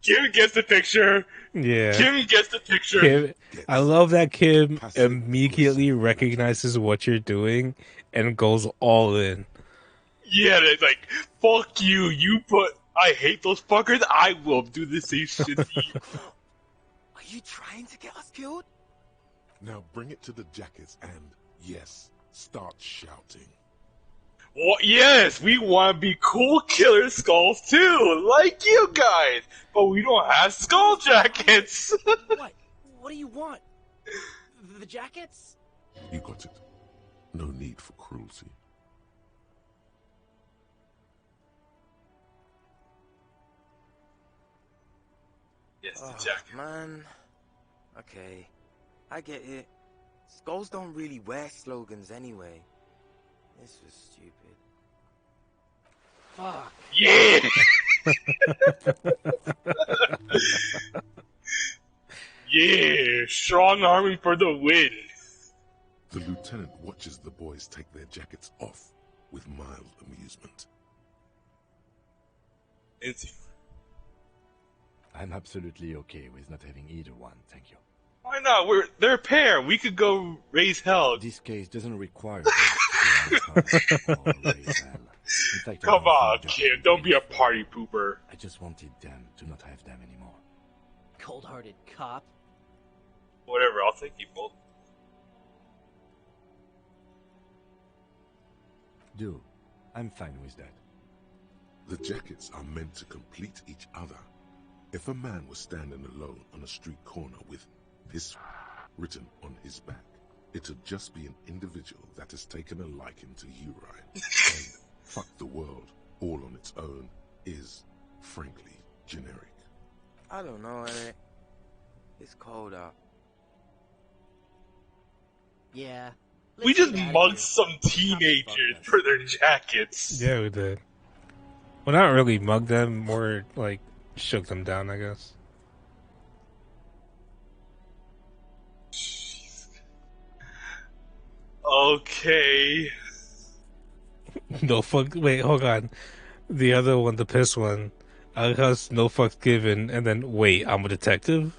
Kim gets the picture. Yeah. Kim gets the picture. Kim, I love that Kim immediately recognizes what you're doing and goes all in. Yeah, it's like, fuck you. You put. I hate those fuckers. I will do the same shit to you. Are you trying to get us killed? Now bring it to the jackets and, yes, start shouting. Well, yes, we want to be cool killer skulls too, like you guys, but we don't have skull jackets. What? What do you want? The jackets? You got it. No need for cruelty. Yes, the Oh, jacket. man. Okay, I get it. Skulls don't really wear slogans anyway. This was stupid. Fuck. Yeah! Yeah! Strong army for the win! The lieutenant watches the boys take their jackets off with mild amusement. I'm absolutely okay with not having either one, thank you. Why not? They're a pair. We could go raise hell. This case doesn't require us to raise hell. In fact, Come on, kid. Don't be a party pooper. I just wanted them to not have them anymore. Cold-hearted cop. Whatever, I'll take you both. Do. I'm fine with that. The jackets are meant to complete each other. If a man was standing alone on a street corner with this written on his back, it'd just be an individual that has taken a liking to you, right? And fuck the world, all on its own, is, frankly, generic. I don't know, Eric. It's cold out. Yeah. We just mugged some teenagers for their jackets. Yeah, we did. Well, not really mugged them, more like shook them down, I guess. Okay. No fuck. Wait, hold on. The other one, the piss one, I guess no fucks given, and then wait, I'm a detective.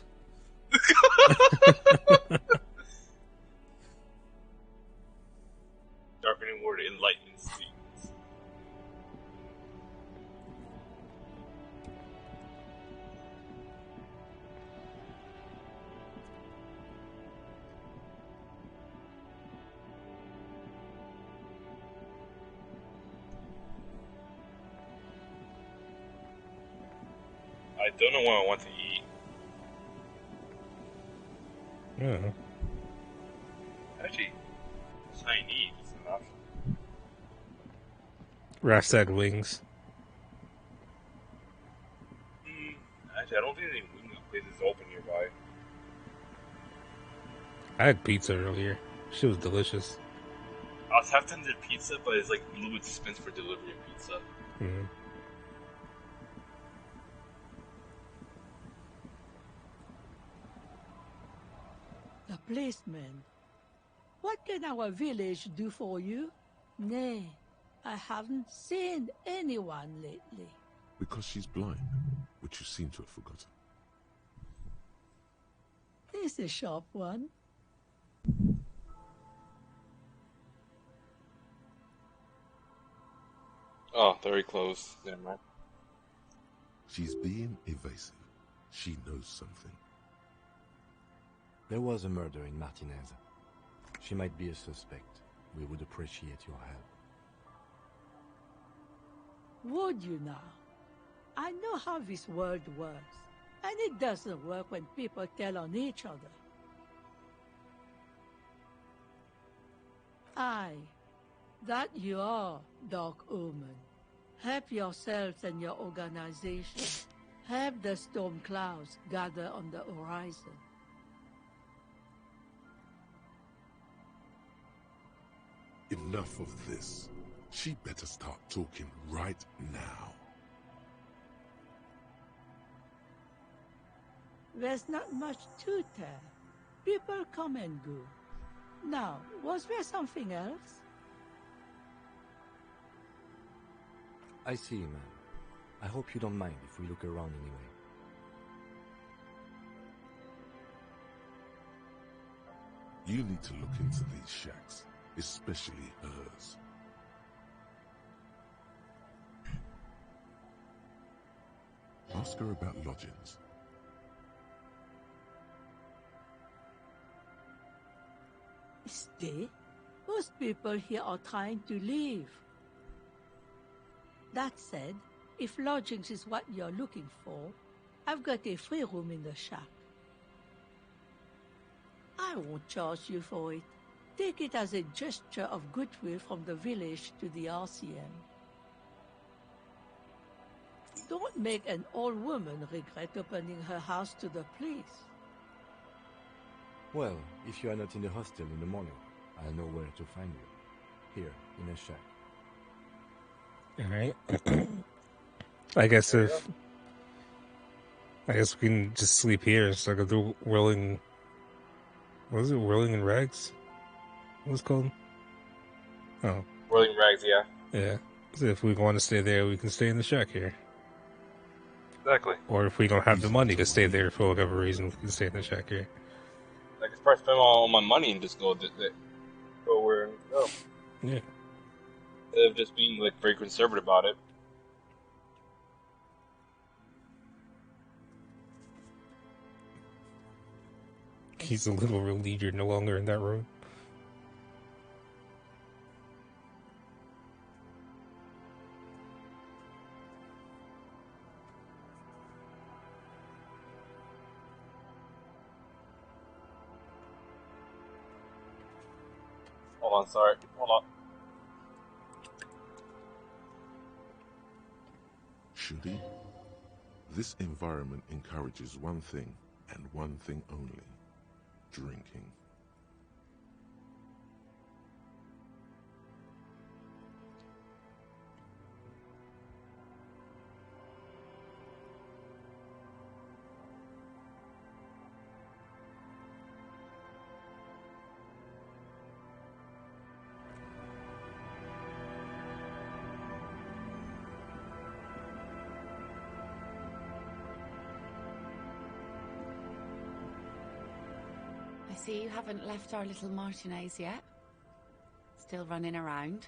Sharpening word enlightening speeds. I don't know what I want to eat. Yeah. Actually, Chinese is an option. Raph said wings. Actually, I don't think any wing places open nearby. I had pizza earlier. She was delicious. I was half tempted pizza, but it's like a little bit expensive for delivery of pizza. Mm-hmm. The policeman. What can our village do for you? Nay, I haven't seen anyone lately. Because she's blind, which you seem to have forgotten. This is a sharp one. Oh, very close. Never mind. She's being evasive. She knows something. There was a murder in Martinez. She might be a suspect. We would appreciate your help. Would you now? I know how this world works, and it doesn't work when people tell on each other. Aye, that you are, Dark Omen. Help yourselves and your organization. Help the storm clouds gather on the horizon. Enough of this. She better start talking right now. There's not much to tell. People come and go. Now, was there something else? I see, man. I hope you don't mind if we look around anyway. You need to look into these shacks, especially hers. Ask her about lodgings. Stay? Most people here are trying to leave. That said, if lodgings is what you're looking for, I've got a free room in the shack. I won't charge you for it. Take it as a gesture of goodwill from the village to the RCM. Don't make an old woman regret opening her house to the police. Well, if you are not in the hostel in the morning, I'll know where to find you. Here, in a shack. Alright. I guess we can just sleep here instead of the whirling... What is it? Whirling in Rags? What's it called? Oh. Whirling Rags, yeah. Yeah. So if we want to stay there, we can stay in the shack here. Exactly. Or if we don't have the money to stay there for whatever reason, we can stay in the shack here. I could probably spend all my money and just go where and go. Yeah. Instead of just being like very conservative about it. He's a little relieved you're no longer in that room. Hold on, sorry. Hold on. Should he? This environment encourages one thing, and one thing only. Drinking. I see you haven't left our little Martinez yet. Still running around.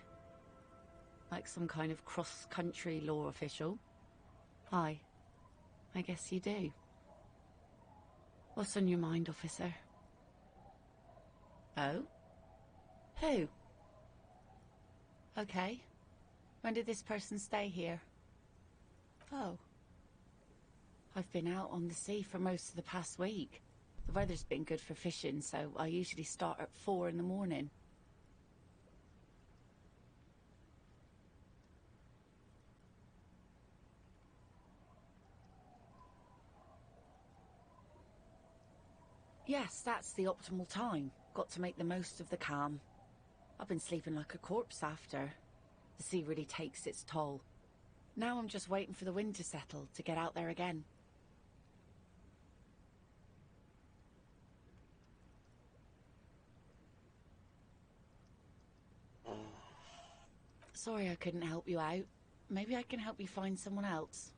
Like some kind of cross-country law official. Aye. I guess you do. What's on your mind, officer? Oh? Who? Okay. When did this person stay here? Oh. I've been out on the sea for most of the past week. The weather's been good for fishing, so I usually start at 4 in the morning. Yes, that's the optimal time. Got to make the most of the calm. I've been sleeping like a corpse after. The sea really takes its toll. Now I'm just waiting for the wind to settle to get out there again. Sorry I couldn't help you out. Maybe I can help you find someone else.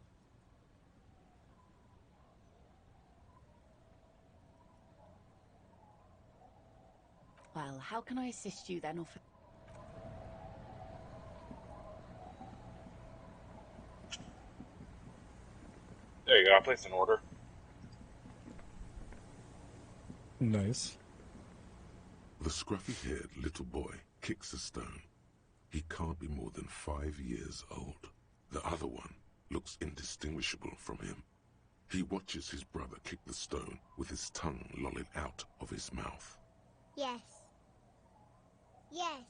Well, how can I assist you then, officer? There you go, I placed an order. Nice. The scruffy-haired little boy kicks a stone. He can't be more than 5 years old. The other one looks indistinguishable from him. He watches his brother kick the stone with his tongue lolling out of his mouth. Yes. Yes.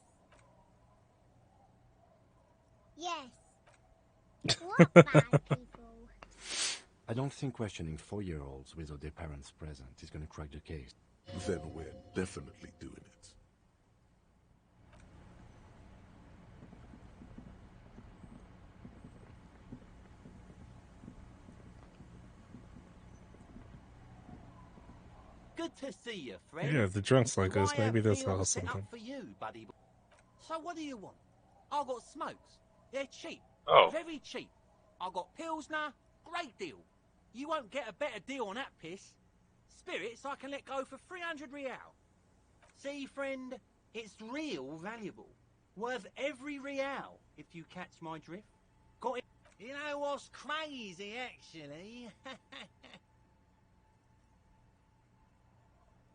Yes. What bad people? I don't think questioning 4-year-olds without their parents present is going to crack the case. Then we're definitely doing it. Good to see you, friend. Yeah, if the drunks like us, Do I maybe have that's meals how set something. up for you, buddy. So what do you want? I got smokes. They're cheap. Oh. Very cheap. I got Pilsner. Great deal. You won't get a better deal on that piss. Spirits I can let go for 300 real. See, friend, it's real valuable. Worth every real, if you catch my drift. Got it. You know what's crazy, actually?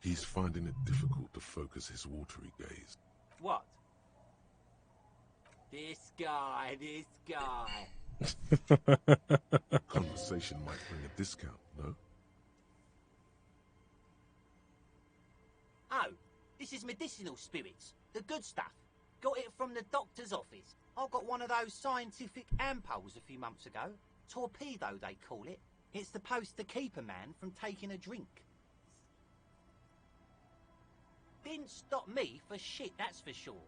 He's finding it difficult to focus his watery gaze. What? This guy. Conversation might bring a discount, no? Oh, this is medicinal spirits. The good stuff. Got it from the doctor's office. I got one of those scientific ampoules a few months ago. Torpedo, they call it. It's supposed to keep a man from taking a drink. Didn't stop me for shit, that's for sure.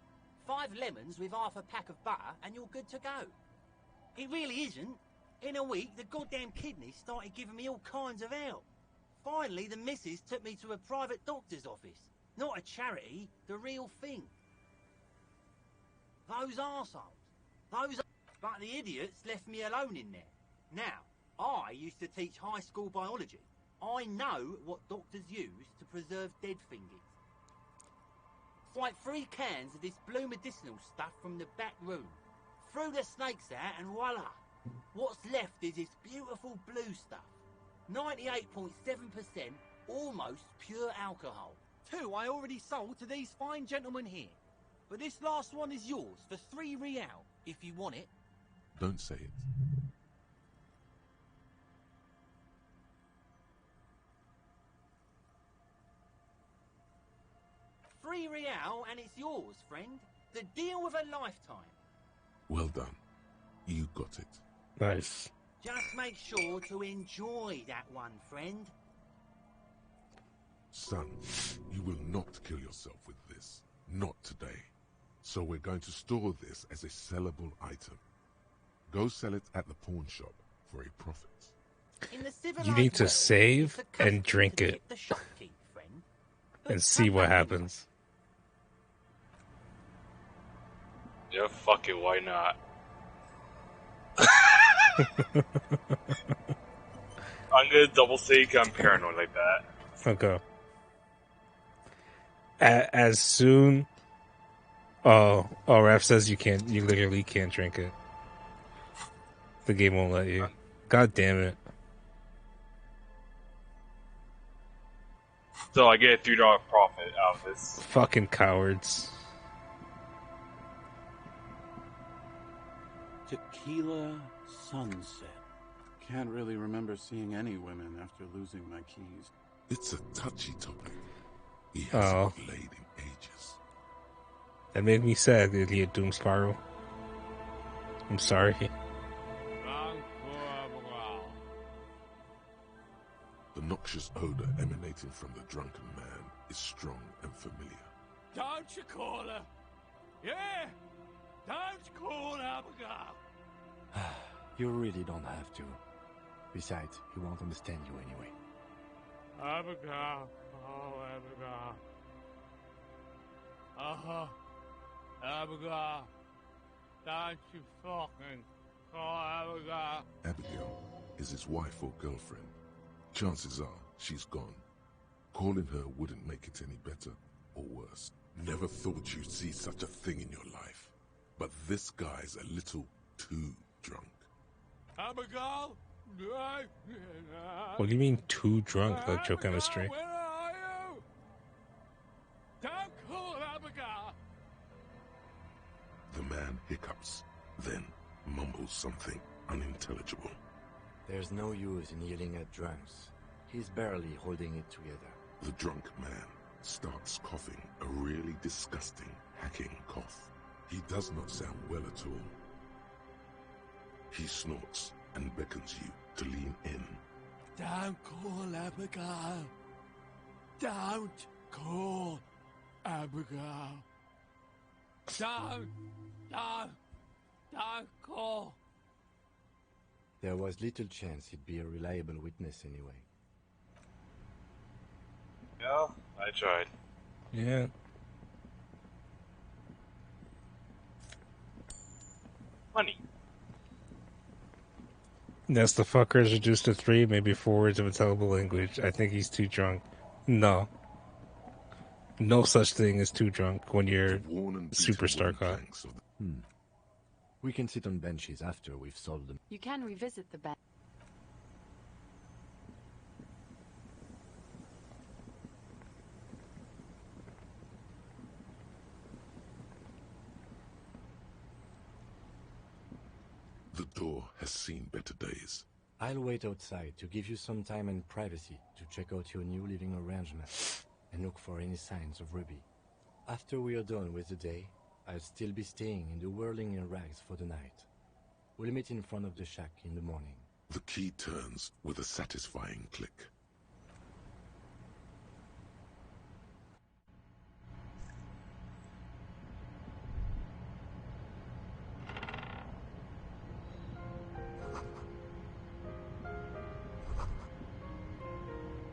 5 lemons with half a pack of butter and you're good to go. It really isn't. In a week, the goddamn kidneys started giving me all kinds of help. Finally, the missus took me to a private doctor's office. Not a charity, the real thing. Those arseholes. But the idiots left me alone in there. Now, I used to teach high school biology. I know what doctors use to preserve dead fingers. Like 3 cans of this blue medicinal stuff from the back room. Threw the snakes out and voila. What's left is this beautiful blue stuff. 98.7% almost pure alcohol. 2 I already sold to these fine gentlemen here. But this last one is yours for 3 real, if you want it. Don't say it. $3 and it's yours, friend. The deal of a lifetime. Well done. You got it. Nice. Just make sure to enjoy that one, friend. Son, you will not kill yourself with this. Not today. So we're going to store this as a sellable item. Go sell it at the pawn shop for a profit. You need to save and drink it and see what happens. Yeah, fuck it, why not? I'm gonna double take I'm paranoid like that. Okay. As soon... Oh, Raf says you literally can't drink it. The game won't let you. God damn it. So I get a $3 profit out of this. Fucking cowards. Tequila sunset. Can't really remember seeing any women after losing my keys. It's a touchy topic. He hasn't laid in ages. That made me sad, idiot Doom Spiral. I'm sorry. The noxious odor emanating from the drunken man is strong and familiar. Don't you call her? Yeah! Don't call Abigail! You really don't have to. Besides, he won't understand you anyway. Abigail. Oh, Abigail. Uh-huh. Abigail. Don't you fucking call Abigail. Abigail is his wife or girlfriend. Chances are she's gone. Calling her wouldn't make it any better or worse. Never thought you'd see such a thing in your life. But this guy's a little too drunk. Abigail? What do you mean too drunk, electrochemistry? Where are you? Don't call Abigail! The man hiccups, then mumbles something unintelligible. There's no use in yelling at drunks. He's barely holding it together. The drunk man starts coughing a really disgusting, hacking cough. He does not sound well at all. He snorts and beckons you to lean in. Don't call Abigail. Don't call Abigail. Don't call. There was little chance he'd be a reliable witness anyway. Yeah, I tried. Yeah. Money. That's the fucker is reduced to 3, maybe 4 words of a tellable language. I think he's too drunk. No. No such thing as too drunk when you're superstar caught. We can sit on benches after we've solved them. You can revisit the bench. The door has seen better days. I'll wait outside to give you some time and privacy to check out your new living arrangement and look for any signs of Ruby. After we are done with the day, I'll still be staying in the whirling in rags for the night. We'll meet in front of the shack in the morning. The key turns with a satisfying click.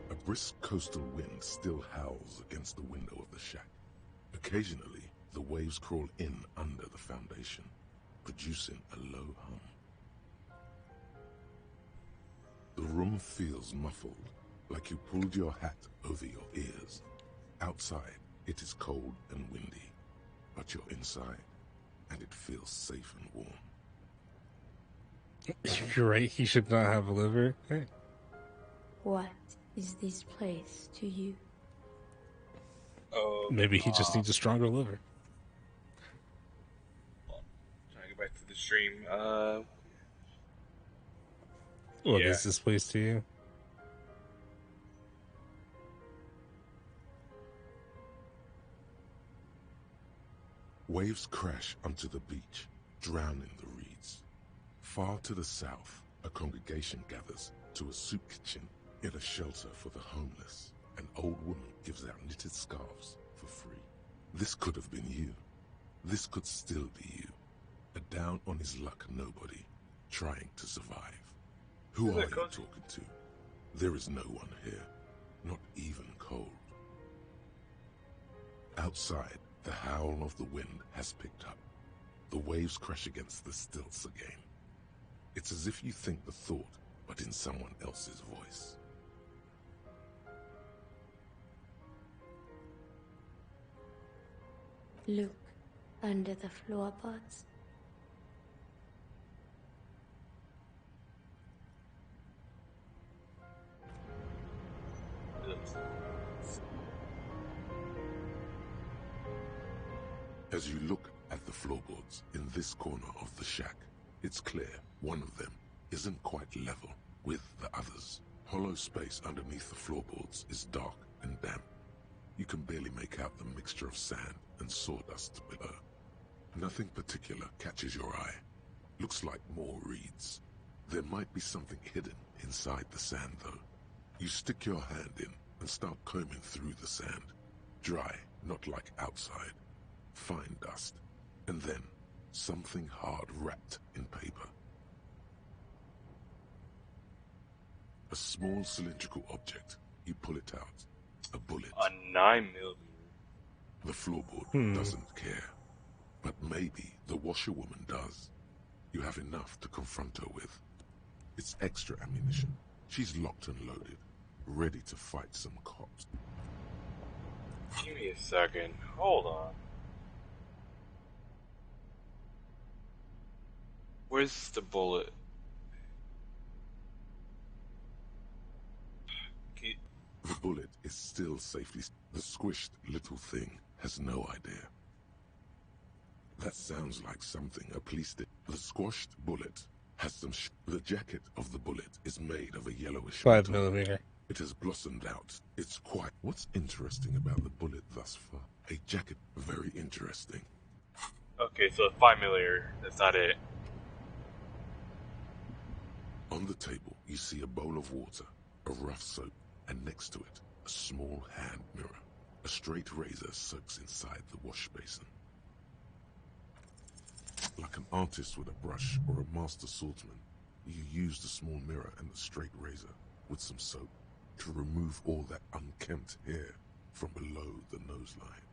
A brisk coastal wind still howls against the window of the shack. Occasionally, the waves crawl in under the foundation, producing a low hum. The room feels muffled, like you pulled your hat over your ears. Outside, it is cold and windy, but you're inside, and it feels safe and warm. You're right, he should not have a liver. Hey. What is this place to you? Maybe he just needs a stronger liver. Trying to get back to the stream. What is this place to you? Waves crash onto the beach, drowning the reeds. Far to the south, a congregation gathers to a soup kitchen in a shelter for the homeless. An old woman gives out knitted scarves for free. This could have been you. This could still be you. A down-on-his-luck nobody, trying to survive. Who are you talking to? There is no one here, not even cold. Outside, the howl of the wind has picked up. The waves crash against the stilts again. It's as if you think the thought, but in someone else's voice. Look under the floorboards. As you look at the floorboards in this corner of the shack, it's clear one of them isn't quite level with the others. Hollow space underneath the floorboards is dark and damp. You can barely make out the mixture of sand and sawdust below. Nothing particular catches your eye. Looks like more reeds. There might be something hidden inside the sand, though. You stick your hand in and start combing through the sand. Dry, not like outside. Fine dust. And then something hard wrapped in paper. A small cylindrical object. You pull it out. A bullet. A 9mm. The floorboard doesn't care. But maybe the washerwoman does. You have enough to confront her with. It's extra ammunition. She's locked and loaded, ready to fight some cops. Give me a second. Hold on. Where's the bullet? The bullet is still safely... The squished little thing has no idea. That sounds like something a police did. The squashed bullet has some The jacket of the bullet is made of a yellowish 5mm. It has blossomed out. It's quite... What's interesting about the bullet thus far? A jacket. Very interesting. Okay, so 5mm. That's not it. On the table, you see a bowl of water, a rough soap, and next to it, a small hand mirror. A straight razor soaks inside the wash basin. Like an artist with a brush or a master swordsman, you use the small mirror and the straight razor with some soap to remove all that unkempt hair from below the nose line.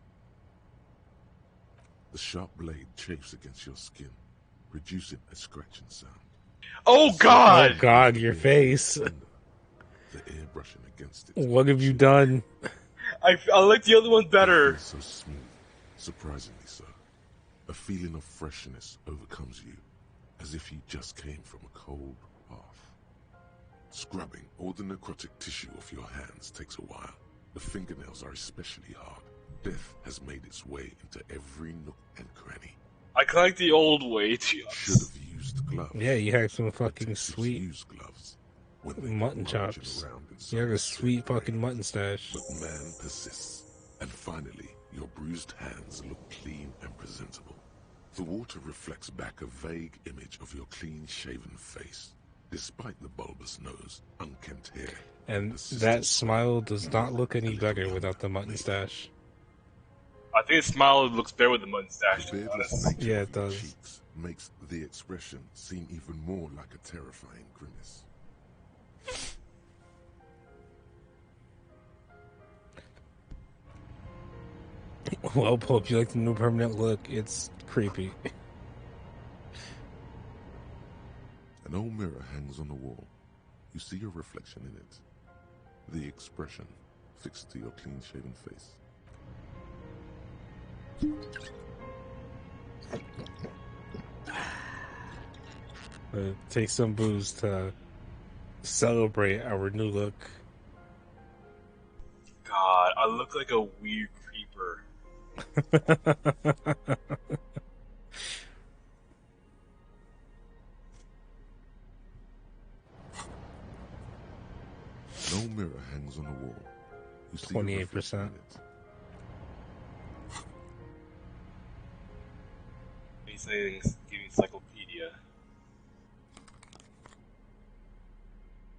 The sharp blade chafes against your skin, producing a scratching sound. Oh God! Oh God, your face. The air brushing against it. What have you done? I like the other one better. It feels so smooth, surprisingly so. A feeling of freshness overcomes you, as if you just came from a cold bath. Scrubbing all the necrotic tissue off your hands takes a while. The fingernails are especially hard. Death has made its way into every nook and cranny. I like the old way too. Should have used gloves. Yeah, you had some but fucking detectives sweet use gloves when they mutton go rummaging chops. around in You had a someone's sweet dirty fucking mutton stash. But man persists, and finally, your bruised hands look clean and presentable. The water reflects back a vague image of your clean-shaven face, despite the bulbous nose, unkempt hair, And persistent that smile does not look any better without the mutton stash. I think the smile looks better with the mustache, to be beardless honest. nature Yeah, of it your does. cheeks makes the expression seem even more like a terrifying grimace. Well, Pope, you like the new permanent look? It's creepy. An old mirror hangs on the wall. You see your reflection in it. The expression fixed to your clean-shaven face. Take some booze to celebrate our new look. God, I look like a weird creeper. No mirror hangs on the wall. You see 28%. These things give me encyclopedia.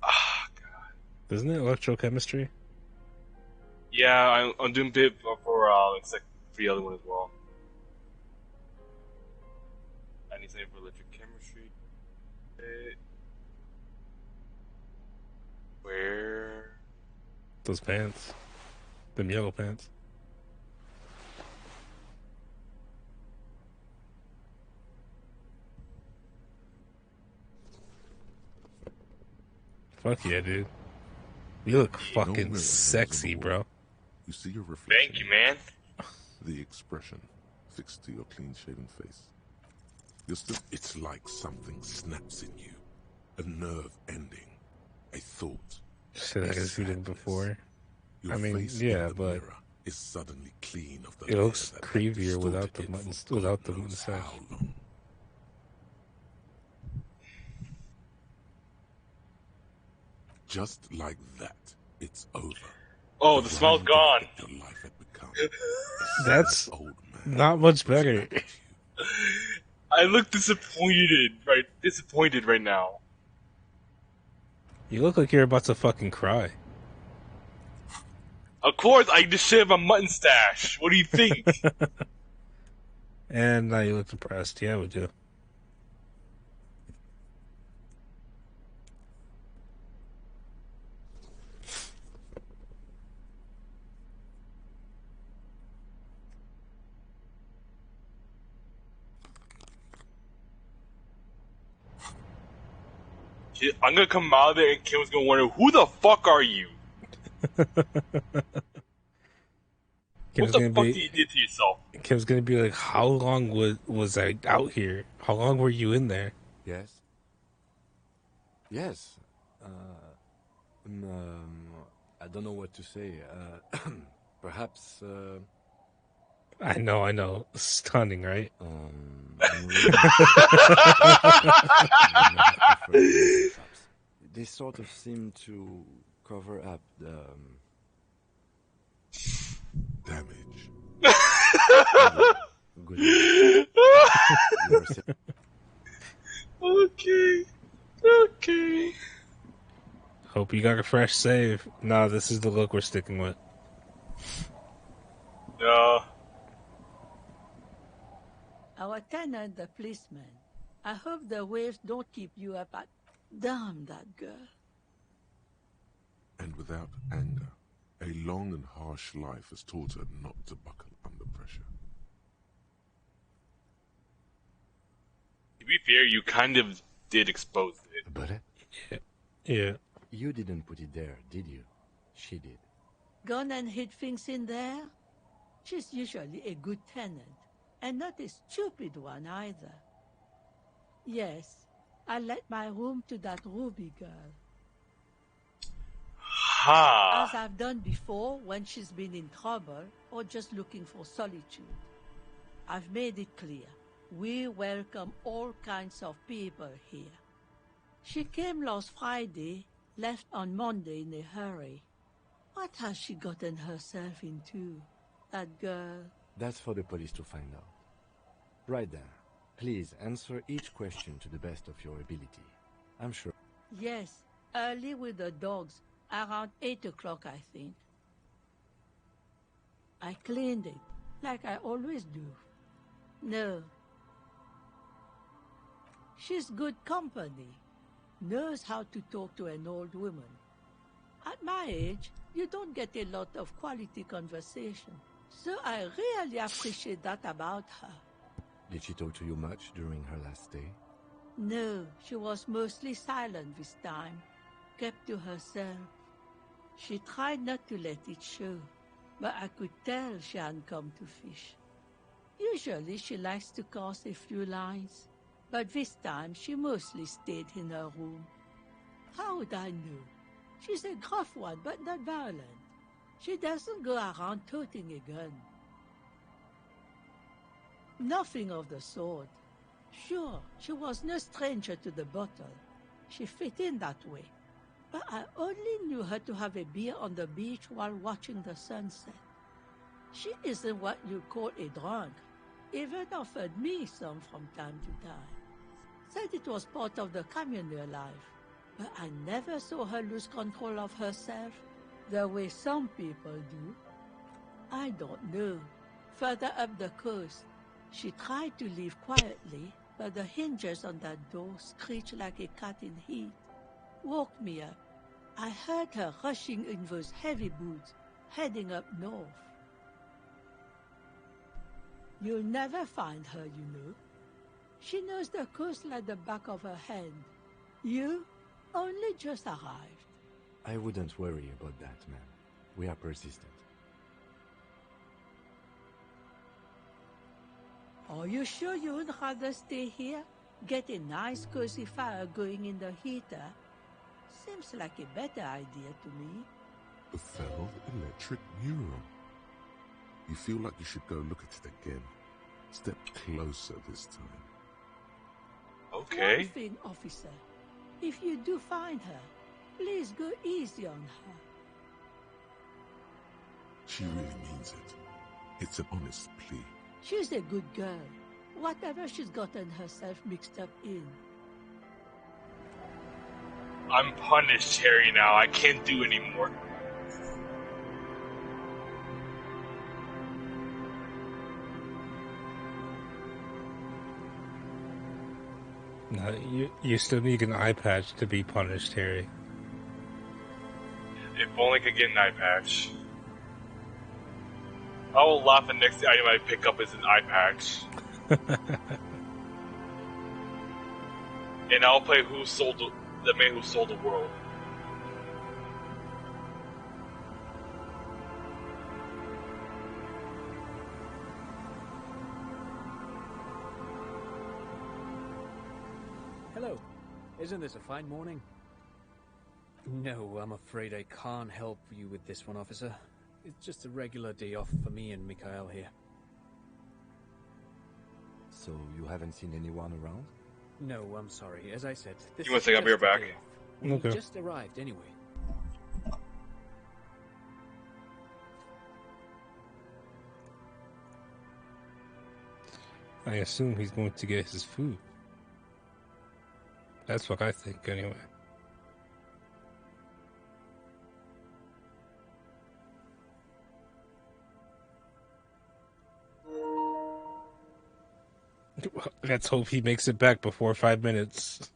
Ah, God. Isn't it electrochemistry? Yeah, I'm doing a bit for the other one as well. I need something for electric chemistry. Where? Those pants. Them yellow pants. Fuck yeah, dude. You look fucking sexy, bro. You see your reflection. Thank you, man. The expression fixed to your clean-shaven face. It's like something snaps in you. A nerve ending. A thought. Shit, I guess you did before. Your I mean, face yeah, in the but mirror is suddenly clean of the it looks layer that creepier without the distorted it mutton, for without God the knows mustache. how long. Just like that, it's over. Oh, the smell's gone. Your life had become That's not much better. I look disappointed right now. You look like you're about to fucking cry. Of course, I just shaved a mutton stash. What do you think? And now you look depressed. Yeah, we do. I'm gonna come out of there and Kim's gonna wonder, who the fuck are you? What the fuck did you do to yourself? Kim's gonna be like, how long was I out here? How long were you in there? Yes. Yes. I don't know what to say. Perhaps. I know. Stunning, right? They sort of seem to cover up the damage. Good. Okay. Hope you got a fresh save. Nah, this is the look we're sticking with. No. Our tenant, the policeman. I hope the waves don't keep you up at... Damn that girl. And without anger, a long and harsh life has taught her not to buckle under pressure. To be fair, you kind of did expose it. But yeah. You didn't put it there, did you? She did. Gone and hid things in there? She's usually a good tenant, and not a stupid one either. Yes, I let my room to that Ruby girl. Ha! As I've done before when she's been in trouble or just looking for solitude. I've made it clear. We welcome all kinds of people here. She came last Friday, left on Monday in a hurry. What has she gotten herself into, that girl? That's for the police to find out. Right there. Please answer each question to the best of your ability. I'm sure. Yes, early with the dogs, around 8 o'clock, I think. I cleaned it, like I always do. No. She's good company. Knows how to talk to an old woman. At my age, you don't get a lot of quality conversation. So I really appreciate that about her. Did she talk to you much during her last stay? No, she was mostly silent this time. Kept to herself. She tried not to let it show, but I could tell she hadn't come to fish. Usually she likes to cast a few lines, but this time she mostly stayed in her room. How would I know? She's a gruff one, but not violent. She doesn't go around toting a gun. Nothing of the sort. Sure, she was no stranger to the bottle. She fit in that way. But I only knew her to have a beer on the beach while watching the sunset. She isn't what you call a drunk. Even offered me some from time to time. Said it was part of the communal life. But I never saw her lose control of herself, the way some people do. I don't know. Further up the coast, she tried to leave quietly, but the hinges on that door screeched like a cat in heat. Woke me up. I heard her rushing in those heavy boots, heading up north. You'll never find her, you know. She knows the coast like the back of her hand. You only just arrived. I wouldn't worry about that, man. We are persistent. Are you sure you would rather stay here? Get a nice cozy fire going in the heater? Seems like a better idea to me. The failed electric mural. You feel like you should go look at it again. Step closer this time. Okay. One thing, officer. If you do find her, please go easy on her. She really means it. It's an honest plea. She's a good girl. Whatever she's gotten herself mixed up in. I'm punished, Harry, now. I can't do anymore. No, you still need an eye patch to be punished, Harry. If only I could get an eye patch. I will laugh the next item I pick up is an eye patch. And I'll play the man who sold the world. Hello. Isn't this a fine morning? No, I'm afraid I can't help you with this one, officer. It's just a regular day off for me and Mikhail here. So you haven't seen anyone around? No, I'm sorry. As I said, this You want is to take just up your a back? day off. We Okay. just arrived anyway. I assume he's going to get his food. That's what I think, anyway. Let's hope he makes it back before 5 minutes.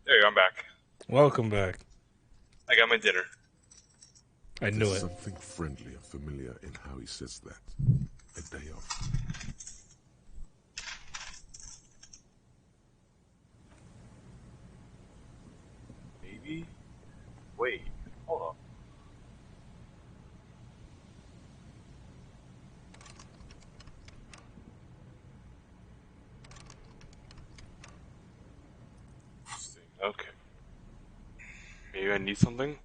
There you go, I'm back. Welcome back. I got my dinner. I knew There's it. something friendly and familiar in how he says that. A day off. maybe? Wait, hold on. Interesting. Okay. Maybe I need something?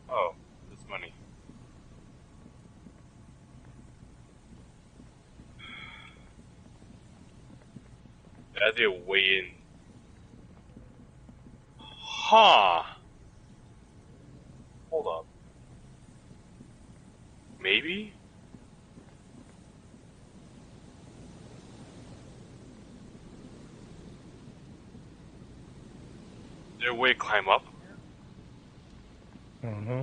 Oh, this money. That's a way in. Huh. Hold up. Maybe? Is there a way to climb up? Mm-hmm.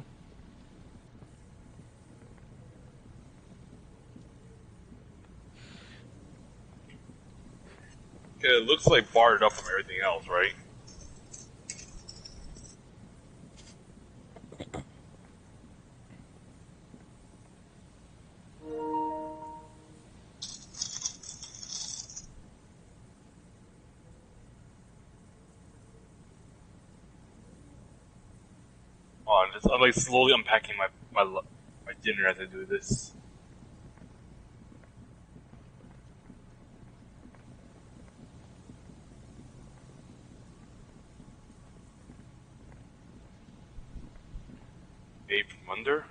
Okay, it looks like barred up from everything else, right? Oh, I'm like slowly unpacking my dinner as I do this. Ape from under?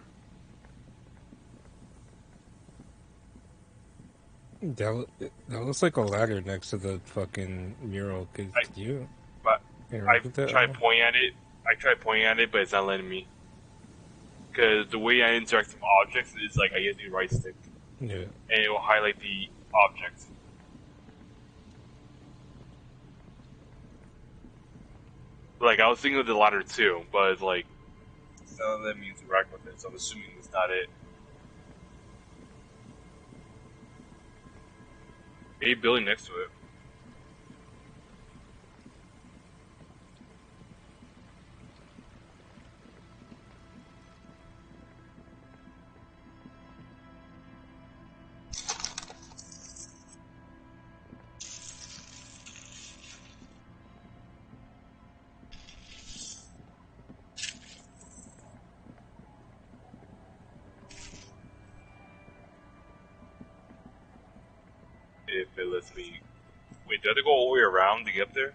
That looks like a ladder next to the fucking mural. Could you But I interact with that? tried pointing at it. But it's not letting me. Because the way I interact with objects is like I use the right stick, Yeah. and it will highlight the object. Like I was thinking of the ladder too, but it's like it's not letting me interact with it. So I'm assuming it's not it. Maybe building next to it. If it lets me. Wait, do I have to go all the way around to get up there?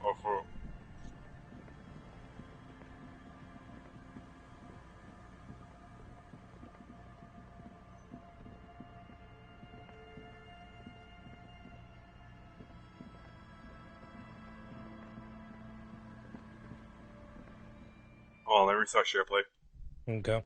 Or for. Hold on, let me restart SharePlay. Okay.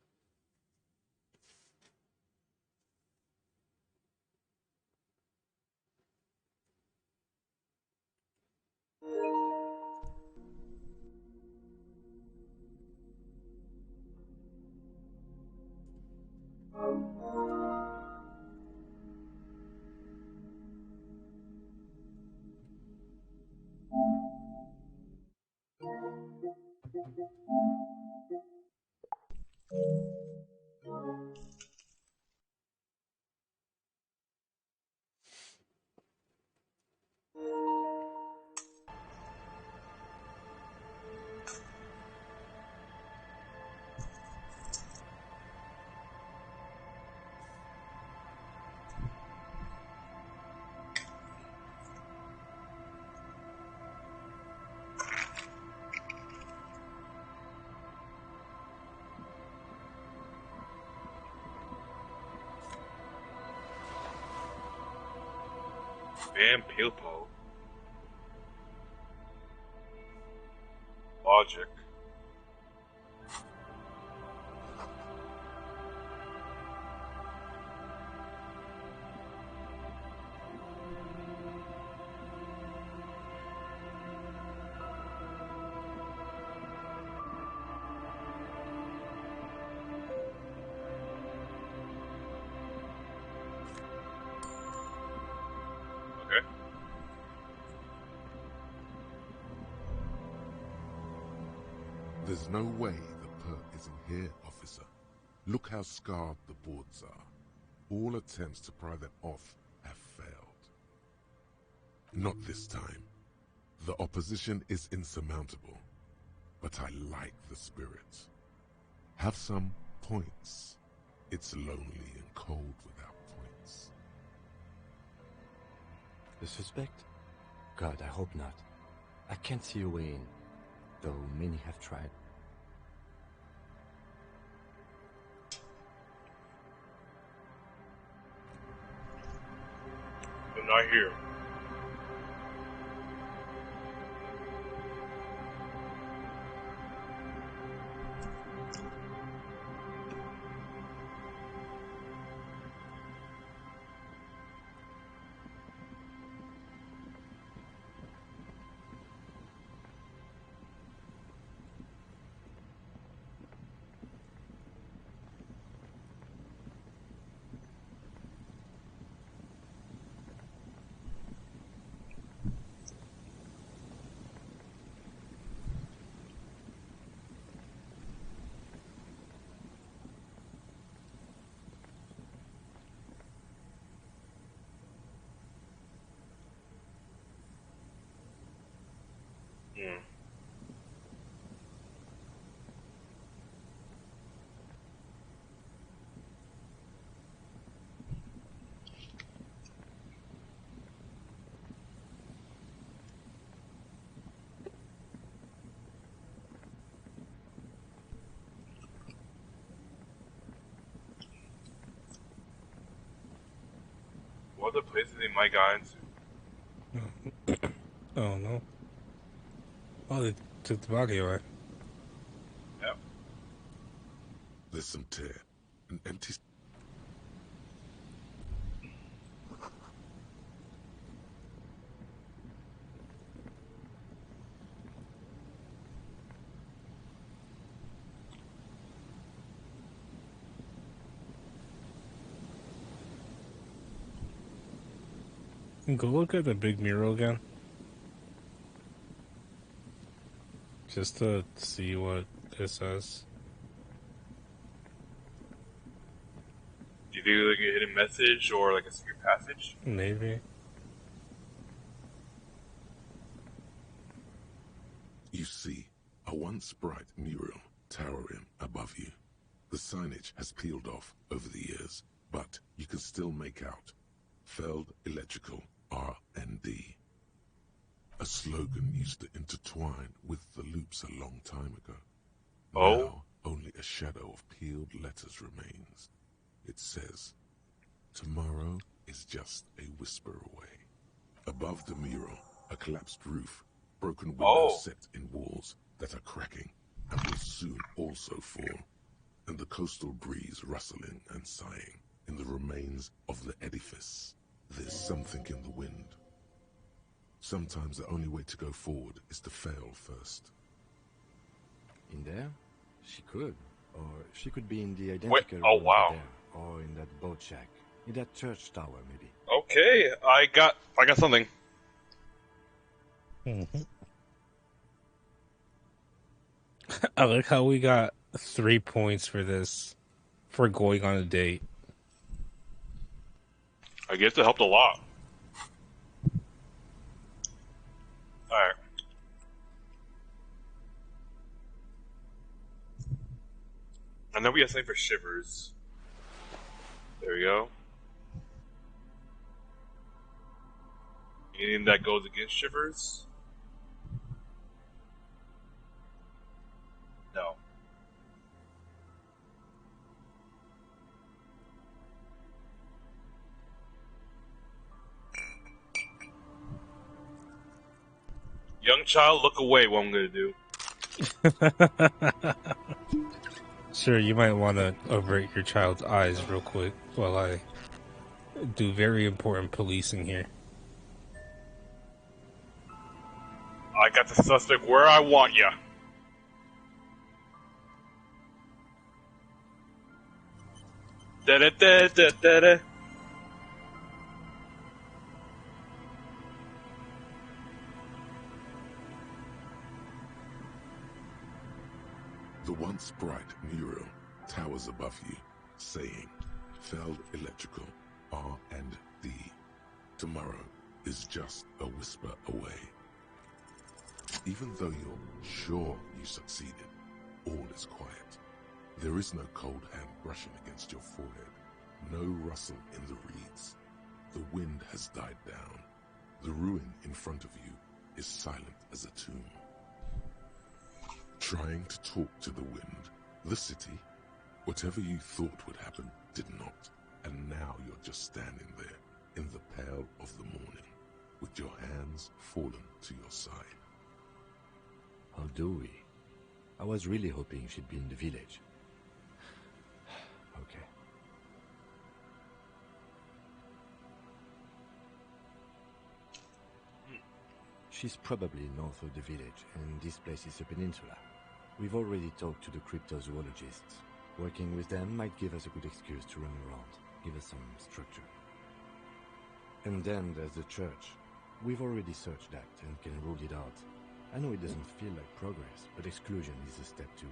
Van Pilpo. Logic. There's no way the perk isn't here, officer. Look how scarred the boards are. All attempts to pry them off have failed. Not this time. The opposition is insurmountable, but I like the spirit. Have some points. It's lonely and cold without points. The suspect? God, I hope not. I can't see a way in, though many have tried. But not here. Yeah. What other places they might go into? Oh no. Oh, they took the body away. Yep. There's some tear. An empty... Go look at the big mural again. Just to see what it says. Do you think like a hidden message or like a secret passage? Maybe. You see, a once bright mural towering above you. The signage has peeled off over the years, but you can still make out Feld Electrical R&D. A slogan used to intertwine with the loops a long time ago. Oh? Now, only a shadow of peeled letters remains. It says, "Tomorrow is just a whisper away." Above the mural, a collapsed roof, broken windows set in walls that are cracking and will soon also fall, and the coastal breeze rustling and sighing in the remains of the edifice. There's something in the wind. Sometimes the only way to go forward is to fail first. In there? She could. Or she could be in the identical Wait, room oh over wow. there. Or in that boat shack. In that church tower, maybe. Okay, I got something. I like how we got 3 points for this, for going on a date. I guess it helped a lot. Alright. I know we have something for shivers. There we go. Anything that goes against shivers? No. Young child, look away, what I'm gonna do. Sure, you might want to avert your child's eyes real quick while I do very important policing here. I got the suspect where I want ya. Da-da-da-da-da-da. The once bright mural towers above you, saying, Feld Electrical, R&D. Tomorrow is just a whisper away. Even though you're sure you succeeded, all is quiet. There is no cold hand brushing against your forehead, no rustle in the reeds. The wind has died down. The ruin in front of you is silent as a tomb. Trying to talk to the wind, the city, whatever you thought would happen did not. And now you're just standing there in the pale of the morning, with your hands fallen to your side. How do we? I was really hoping she'd be in the village. Okay. She's probably north of the village, and this place is a peninsula. We've already talked to the cryptozoologists. Working with them might give us a good excuse to run around, give us some structure. And then there's the church. We've already searched that and can rule it out. I know it doesn't feel like progress, but exclusion is a step too.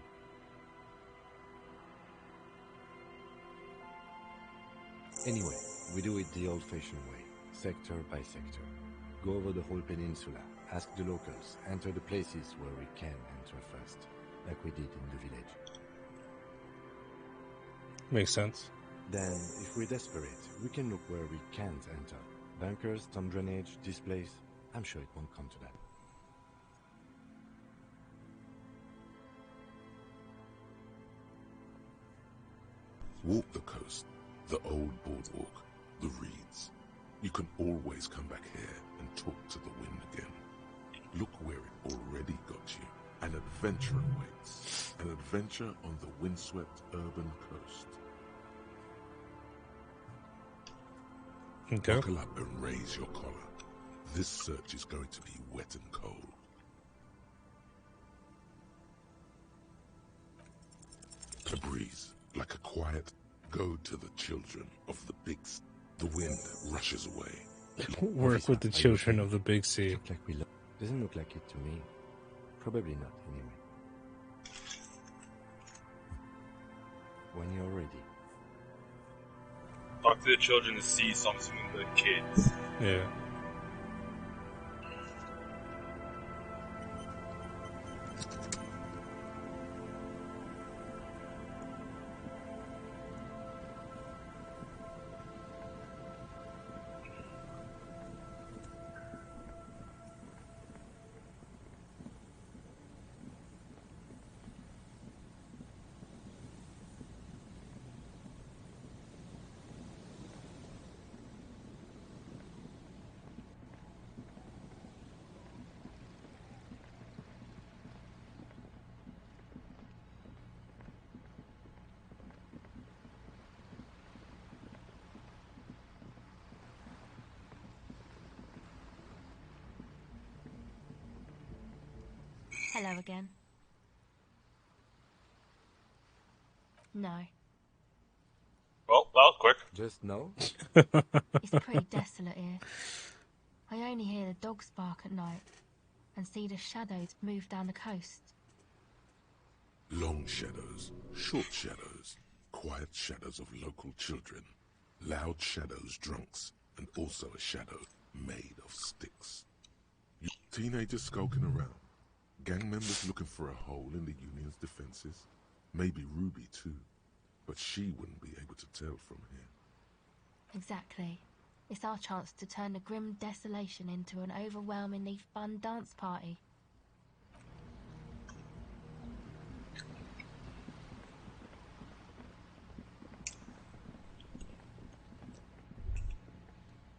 Anyway, we do it the old-fashioned way, sector by sector. Go over the whole peninsula, ask the locals, enter the places where we can enter first, like we did in the village. Makes sense. Then, if we're desperate, we can look where we can't enter. Bunkers, storm drainage, this place. I'm sure it won't come to that. Walk the coast, the old boardwalk, the reeds. You can always come back here and talk to the wind again. Look where it already got you. An adventure awaits. An adventure on the windswept urban coast. Okay. Buckle up and raise your collar. This search is going to be wet and cold. A breeze, like a quiet, go to the children of the big sea. The wind rushes away. Work with the children of the big sea. Doesn't look like it to me. Probably not, anyway. When you're ready. Talk to the children to see, so I'm assuming the kids. Yeah. Hello again. No. Well, that was quick. Just no? It's pretty desolate here. I only hear the dogs bark at night and see the shadows move down the coast. Long shadows, short shadows, quiet shadows of local children, loud shadows drunks, and also a shadow made of sticks. Teenagers skulking around. Gang members looking for a hole in the Union's defenses. Maybe Ruby too, but she wouldn't be able to tell from here. Exactly. It's our chance to turn the grim desolation into an overwhelmingly fun dance party.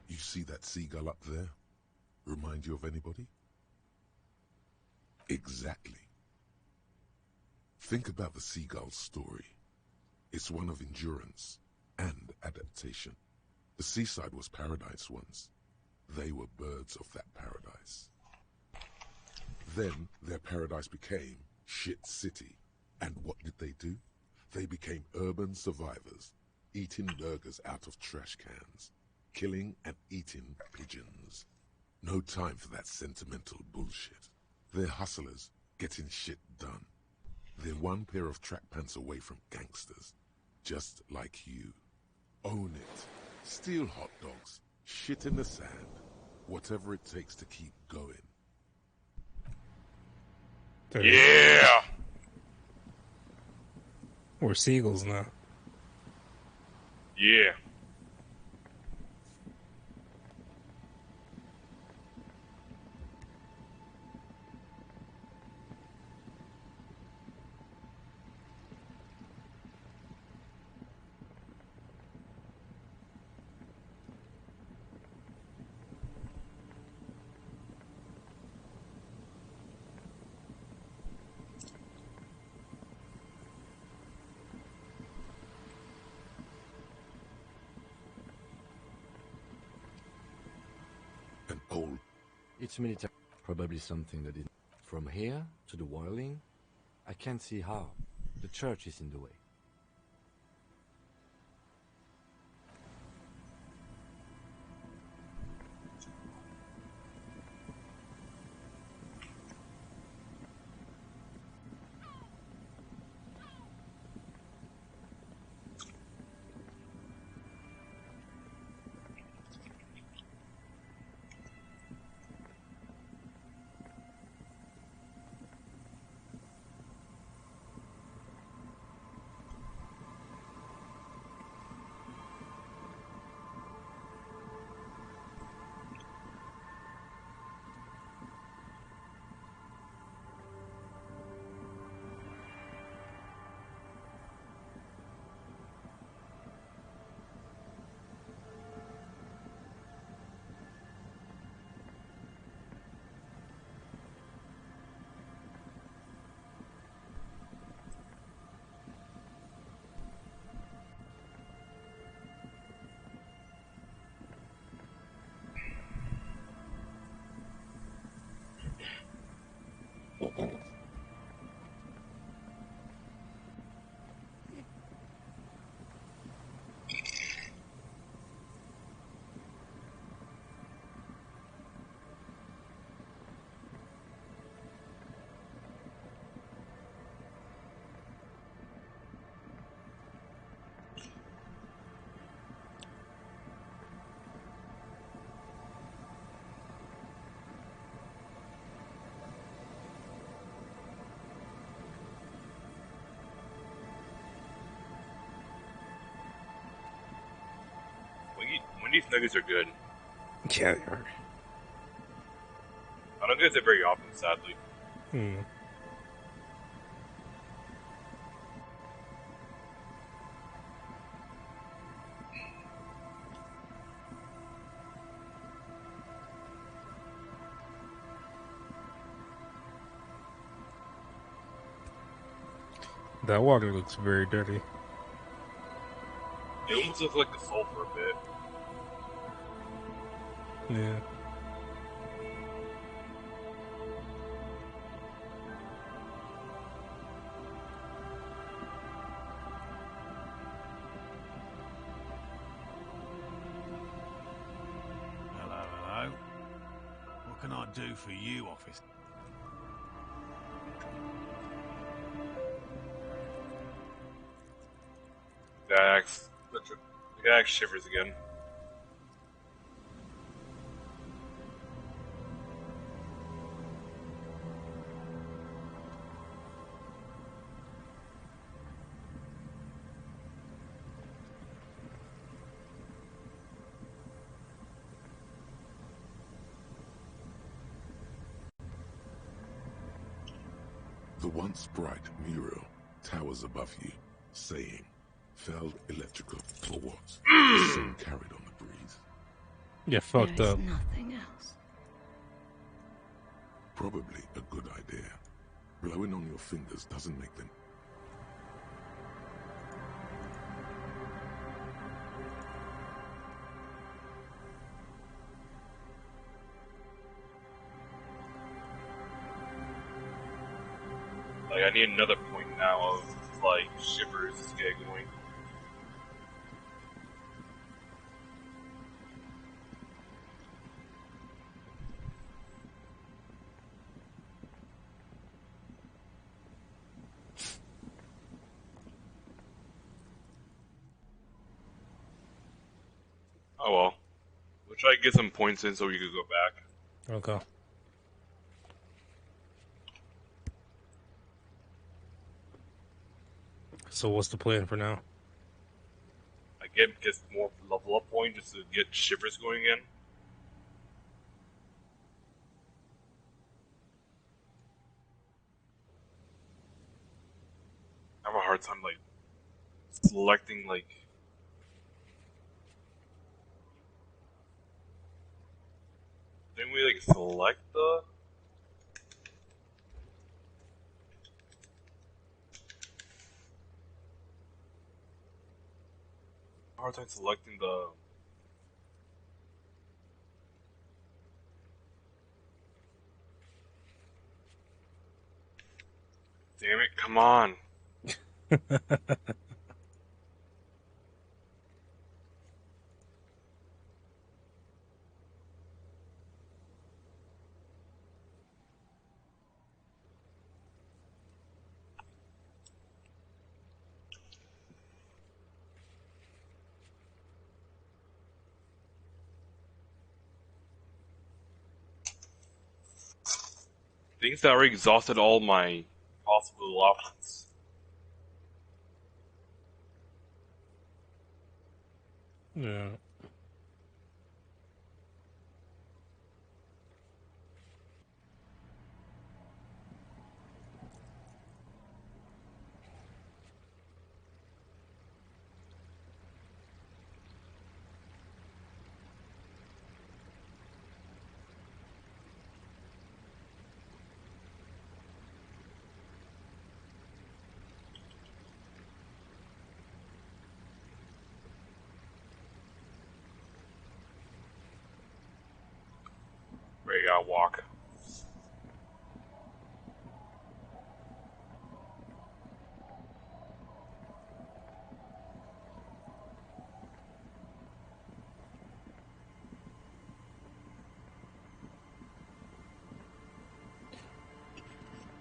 You see that seagull up there? Remind you of anybody? Exactly. Think about the seagull's story. It's one of endurance and adaptation. The seaside was paradise once. They were birds of that paradise. Then their paradise became shit city. And what did they do? They became urban survivors, eating burgers out of trash cans, killing and eating pigeons. No time for that sentimental bullshit. They're hustlers, getting shit done. They're one pair of track pants away from gangsters, just like you. Own it. Steal hot dogs. Shit in the sand. Whatever it takes to keep going. Yeah! We're seagulls now. Yeah. An old... It's military. Probably something that is... From here to the whirling, I can't see how. The church is in the way. Wendy's nuggets are good. Yeah, they are. I don't get it very often, sadly. That water looks very dirty. It almost looks like the sulfur a bit. Yeah. Hello, hello. What can I do for you, officer? The guy shivers again. The once bright mural towers above you, saying, "Felled electrical for what?" Some carried on the breeze. Yeah, fucked up. Nothing else. Probably a good idea. Blowing on your fingers doesn't make them. Like, I need another point now of, like, shivers giggling. Oh well. We'll try to get some points in so we could go back. Okay. So what's the plan for now? I get more level up point just to get shivers going again. I have a hard time like selecting like. Didn't we like select the? Hard time selecting the. Damn it! Come on. Things that already exhausted all my possible options. Yeah. Ready to walk.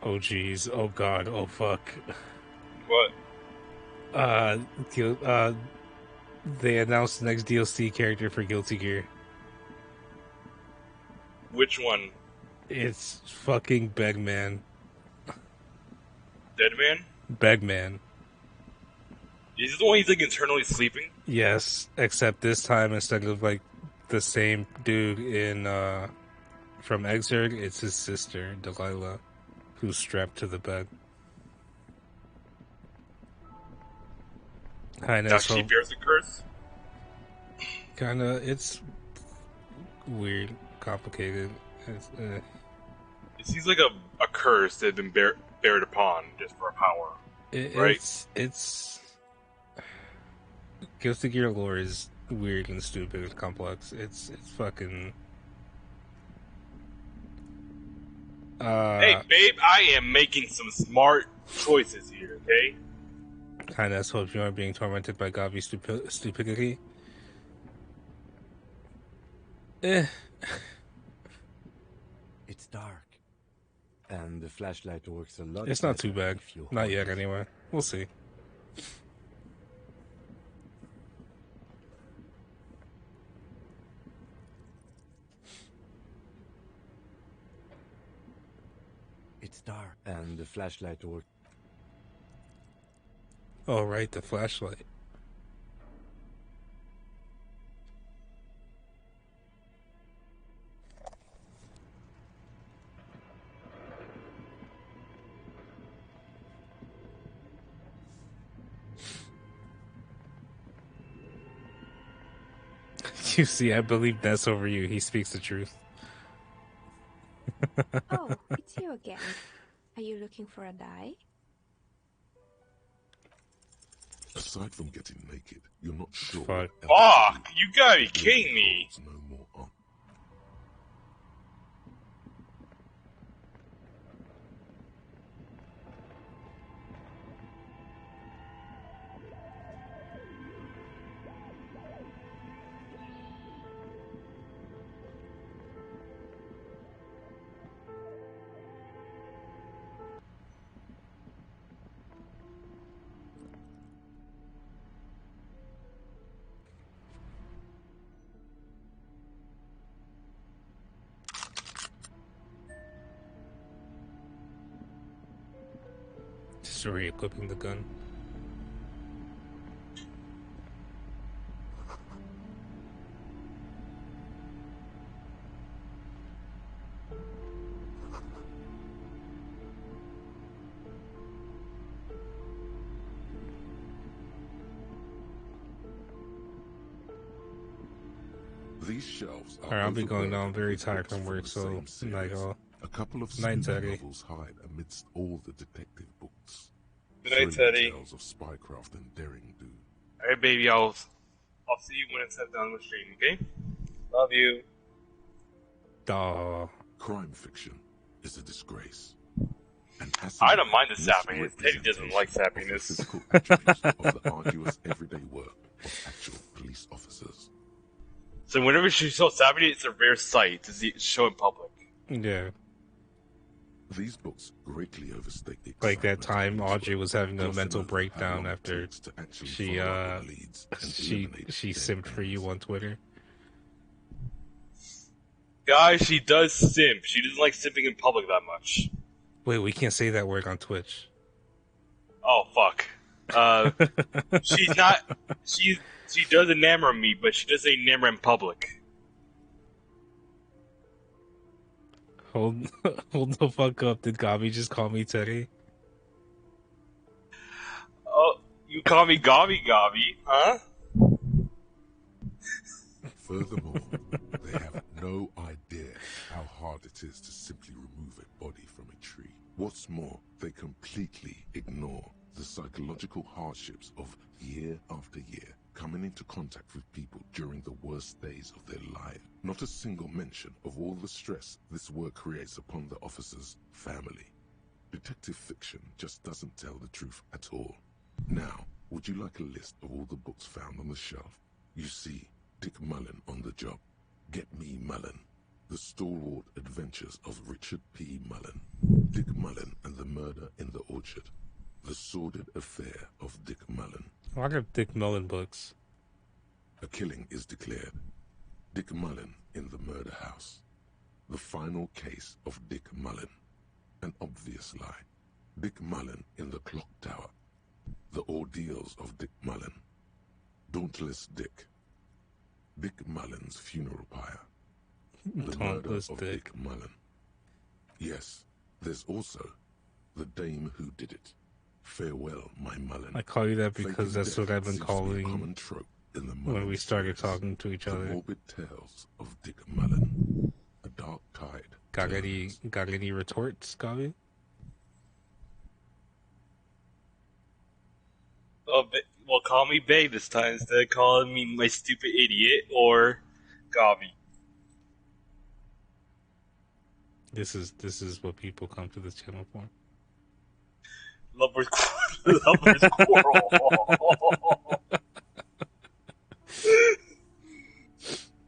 Oh jeez. Oh god. Oh fuck. What? Uh, they announced the next DLC character for Guilty Gear. Which one? It's fucking Begman. Deadman? Begman. Is this the one he's like internally sleeping? Yes, except this time instead of like the same dude in from Exurg, it's his sister, Delilah, who's strapped to the bed. Now she bears the curse? Kinda, it's weird, complicated. It seems like a curse that had been bared upon just for a power. Right? It's Guilty Gear lore is weird and stupid and complex. It's fucking. Hey, babe, I am making some smart choices here, okay? Kinda, so if you are being tormented by Gobby stupidity. It's dark. And the flashlight works a lot It's not too better bad. if you Not hold yet, it. anyway. We'll see. It's dark. And the flashlight works. Oh, right, the flashlight. You see, I believe that's over you. He speaks the truth. Oh, it's you again. Are you looking for a die? Aside from getting naked, you're not sure. Fuck. Fuck! You gotta be kidding me! No more on. Just re-equipping the gun. These shelves are Alright, I'll be going overburdened down very with tired books from work, the so same like series. A couple of night, spooky Teddy. novels hide amidst all the detective books. Good night, Thrilling Teddy. tales of spycraft and daring do. Alright, baby, I'll see you when it's done with stream, okay? Love you. Crime fiction is a disgrace. I don't mind the sappiness. Teddy doesn't like sappiness. Physical attributes of the arduous everyday work of actual police officers. So whenever she shows sappy, it's a rare sight to show in public. Yeah. These books greatly overstate the Like that excitement time Audrey was having a glossing mental over breakdown how long it after takes to actually she follow up on leads and eliminate she dead simped for you on Twitter. Guys, she does simp. She doesn't like simping in public that much. Wait, we can't say that word on Twitch. Oh fuck. She's not. She does enamor me, but she doesn't enamor in public. Hold the fuck up. Did Gobby just call me Teddy? Oh, you call me Gobby, huh? Furthermore, they have no idea how hard it is to simply remove a body from a tree. What's more, they completely ignore the psychological hardships of year after year coming into contact with people during the worst days of their life. Not a single mention of all the stress this work creates upon the officer's family. Detective fiction just doesn't tell the truth at all. Now, would you like a list of all the books found on the shelf? You see Dick Mullen on the job. Get Me Mullen. The Stalwart Adventures of Richard P. Mullen. Dick Mullen and the Murder in the Orchard. The Sordid Affair of Dick Mullen. I got Dick Mullen books. A killing is declared. Dick Mullen in the Murder House. The Final Case of Dick Mullen. An Obvious Lie. Dick Mullen in the Clock Tower. The Ordeals of Dick Mullen. Dauntless Dick. Dick Mullen's Funeral Pyre. The Murder of Dick Mullen. Yes, there's also The Dame Who Did It. Farewell, My Mullen. I call you that because Faking that's death what I've been seems to be a calling common trope in the when Mullen we started series. talking to each The other. Morbid Tales of Dick Mullen. A Dark Tide. Got any retorts, Gobby? Well, call me Babe this time instead of calling me my stupid idiot or Gobby. This is what people come to this channel for. Lover's quarrel.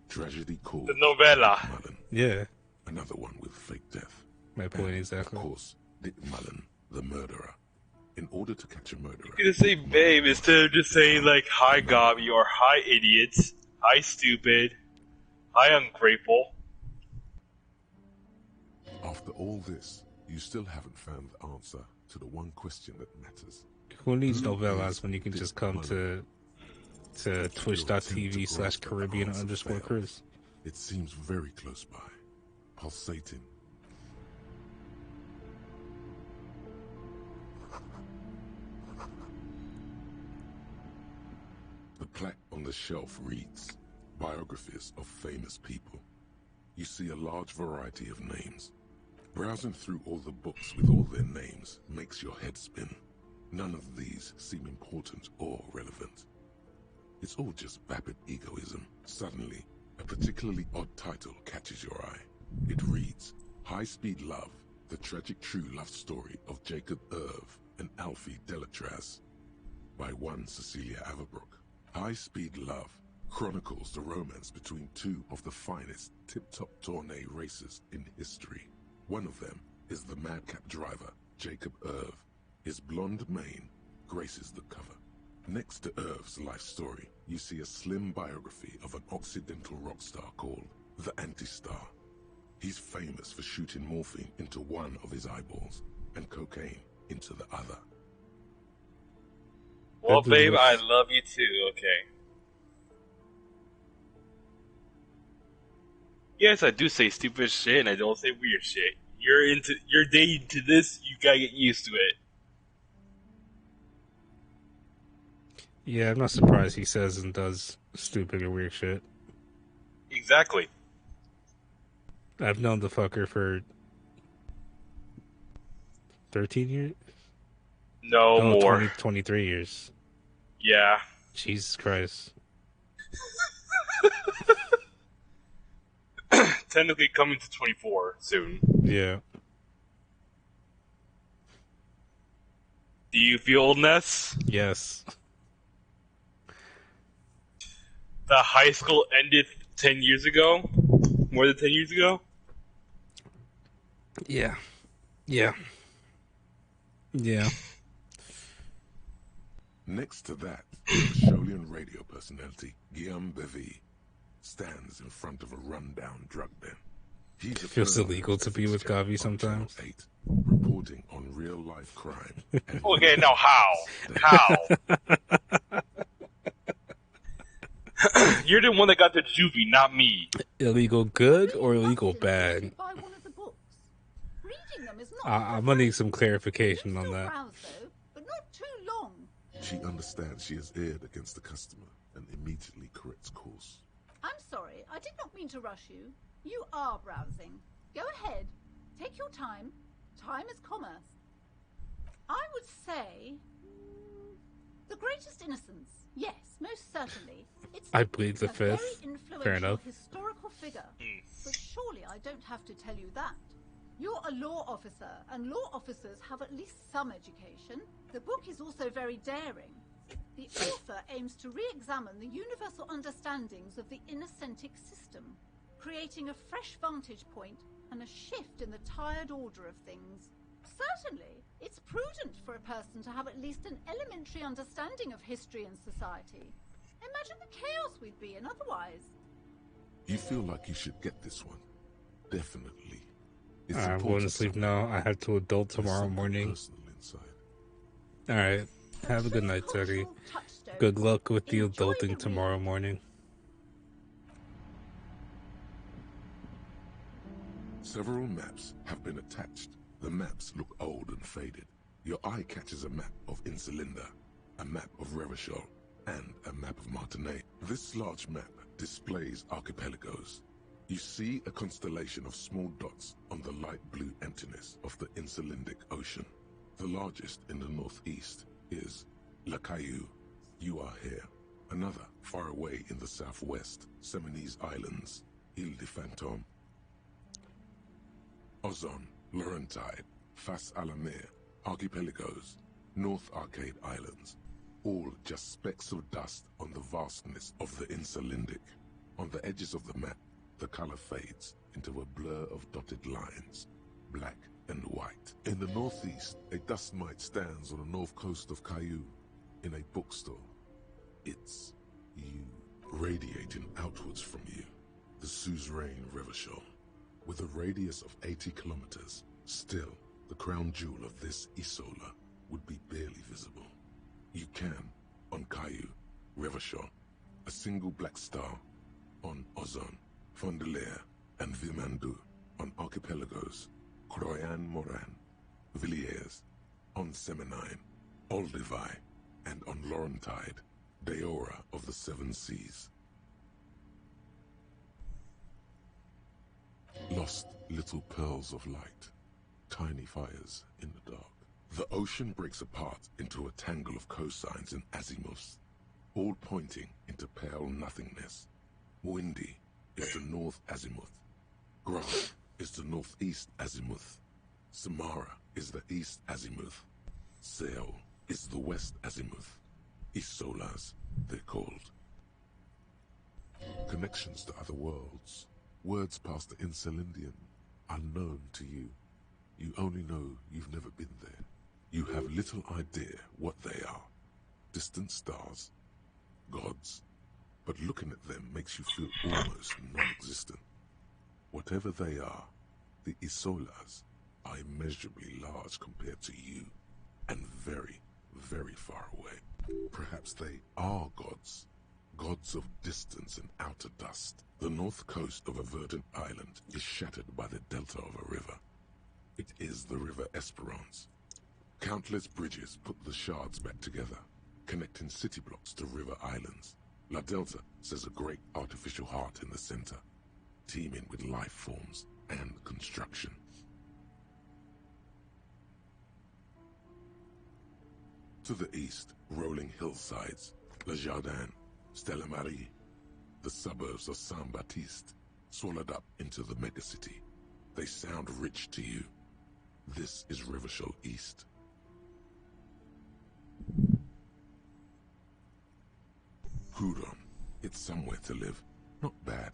Tragedy Called The novella. Dick Mullen. Yeah. Another one with fake death. My point And, exactly. Of course, Dick Mullen, the murderer. In order to catch a murderer, You can say babe instead of just saying like hi Gobby or hi idiots, hi stupid, hi ungrateful. after all this, you still haven't found the answer to the one question that matters. Who needs Who novellas is when you can Dick just come Mullen? to twitch.tv/Caribbean_Chris? It seems very close by, pulsating. The plaque on the shelf reads, Biographies of Famous People. You see a large variety of names. Browsing through all the books with all their names makes your head spin. None of these seem important or relevant. It's all just vapid egoism. Suddenly, a particularly odd title catches your eye. It reads, High Speed Love, the tragic true love story of Jacob Irv and Alfie Delatraz, by one Cecilia Averbrook. High Speed Love chronicles the romance between two of the finest tip-top tourney racers in history. One of them is the madcap driver, Jacob Irv. His blonde mane graces the cover. Next to Irv's life story, you see a slim biography of an Occidental rock star called the Anti-Star. He's famous for shooting morphine into one of his eyeballs and cocaine into the other. Well, babe, I love you too. Okay. Yes, I do say stupid shit, and I don't say weird shit. You're dating to this. You gotta get used to it. Yeah, I'm not surprised he says and does stupid or weird shit. Exactly. I've known the fucker for 13 years? No more. 23 years. Yeah. Jesus Christ. Technically coming to 24 soon. Yeah. Do you feel oldness? Yes. The high school ended 10 years ago? More than 10 years ago? Yeah. Yeah. Yeah. Next to that, Risholian radio personality Guillaume Bevy stands in front of a rundown drug den. He's It feels a illegal to be with Gobby sometimes. Channel 8, reporting on real-life crime. And Okay, now how? How? You're the one that got the juvie, not me. Illegal good or illegal bad? I'm gonna need some clarification on that. But not too long. She understands she has erred against the customer and immediately corrects course. I'm sorry, I did not mean to rush you. You are browsing. Go ahead. Take your time. Time is commerce. I would say... the greatest innocence. Yes, most certainly. It's I plead the a fifth. very influential Fair enough. historical figure. But surely I don't have to tell you that. You're a law officer, and law officers have at least some education. The book is also very daring. The author aims to re-examine the universal understandings of the innocentic system, creating a fresh vantage point and a shift in the tired order of things. Certainly, it's prudent for a person to have at least an elementary understanding of history and society. Imagine the chaos we'd be in otherwise. You feel like you should get this one. Definitely. I'm going to sleep now. I have to adult tomorrow morning. Alright. Have a good night, Terry. Good luck with the adulting tomorrow morning. Several maps have been attached. The maps look old and faded. Your eye catches a map of Insulinda, a map of Revachol, and a map of Martinique. This large map displays archipelagos. You see a constellation of small dots on the light blue emptiness of the Insulindic Ocean. The largest in the northeast is La Caillou. You are here. Another far away in the southwest, Seminese Islands, Ile de Fantôme. Ozon, Laurentide, Fas a la Mer, Archipelagos, North Arcade Islands, all just specks of dust on the vastness of the Insulindic. On the edges of the map, the color fades into a blur of dotted lines, black and white. In the northeast, a dust mite stands on the north coast of Caillou, in a bookstore. It's you, radiating outwards from you, the suzerain Revachol. With a radius of 80 kilometers, still, the crown jewel of this Isola would be barely visible. You can, on Caillou, Revachol, a single black star, on Ozon, Fondelier, and Vimandu, on archipelagos, Croyan Moran, Villiers, on Seminine, Olduvai, and on Laurentide, Deora of the Seven Seas. Lost little pearls of light, tiny fires in the dark. The ocean breaks apart into a tangle of cosines and azimuths, all pointing into pale nothingness. Windy is the north azimuth. Grant is the northeast azimuth. Samara is the east azimuth. Seo is the west azimuth. Isolas, they're called. Connections to other worlds. Words past the Insulindian, unknown to you. You only know you've never been there. You have little idea what they are. Distant stars, gods, but looking at them makes you feel almost non-existent. Whatever they are, the Isolas are immeasurably large compared to you, and very, very far away. Perhaps they are gods. Gods of distance and outer dust. The north coast of a verdant island is shattered by the delta of a river. It is the River Esperance. Countless bridges put the shards back together, connecting city blocks to river islands. La Delta says a great artificial heart in the center, teeming with life forms and construction. To the east, rolling hillsides, Le Jardin, Stella Marie, the suburbs of Saint-Baptiste, swallowed up into the megacity. They sound rich to you. This is Rivershell East. Hudon, it's somewhere to live. Not bad.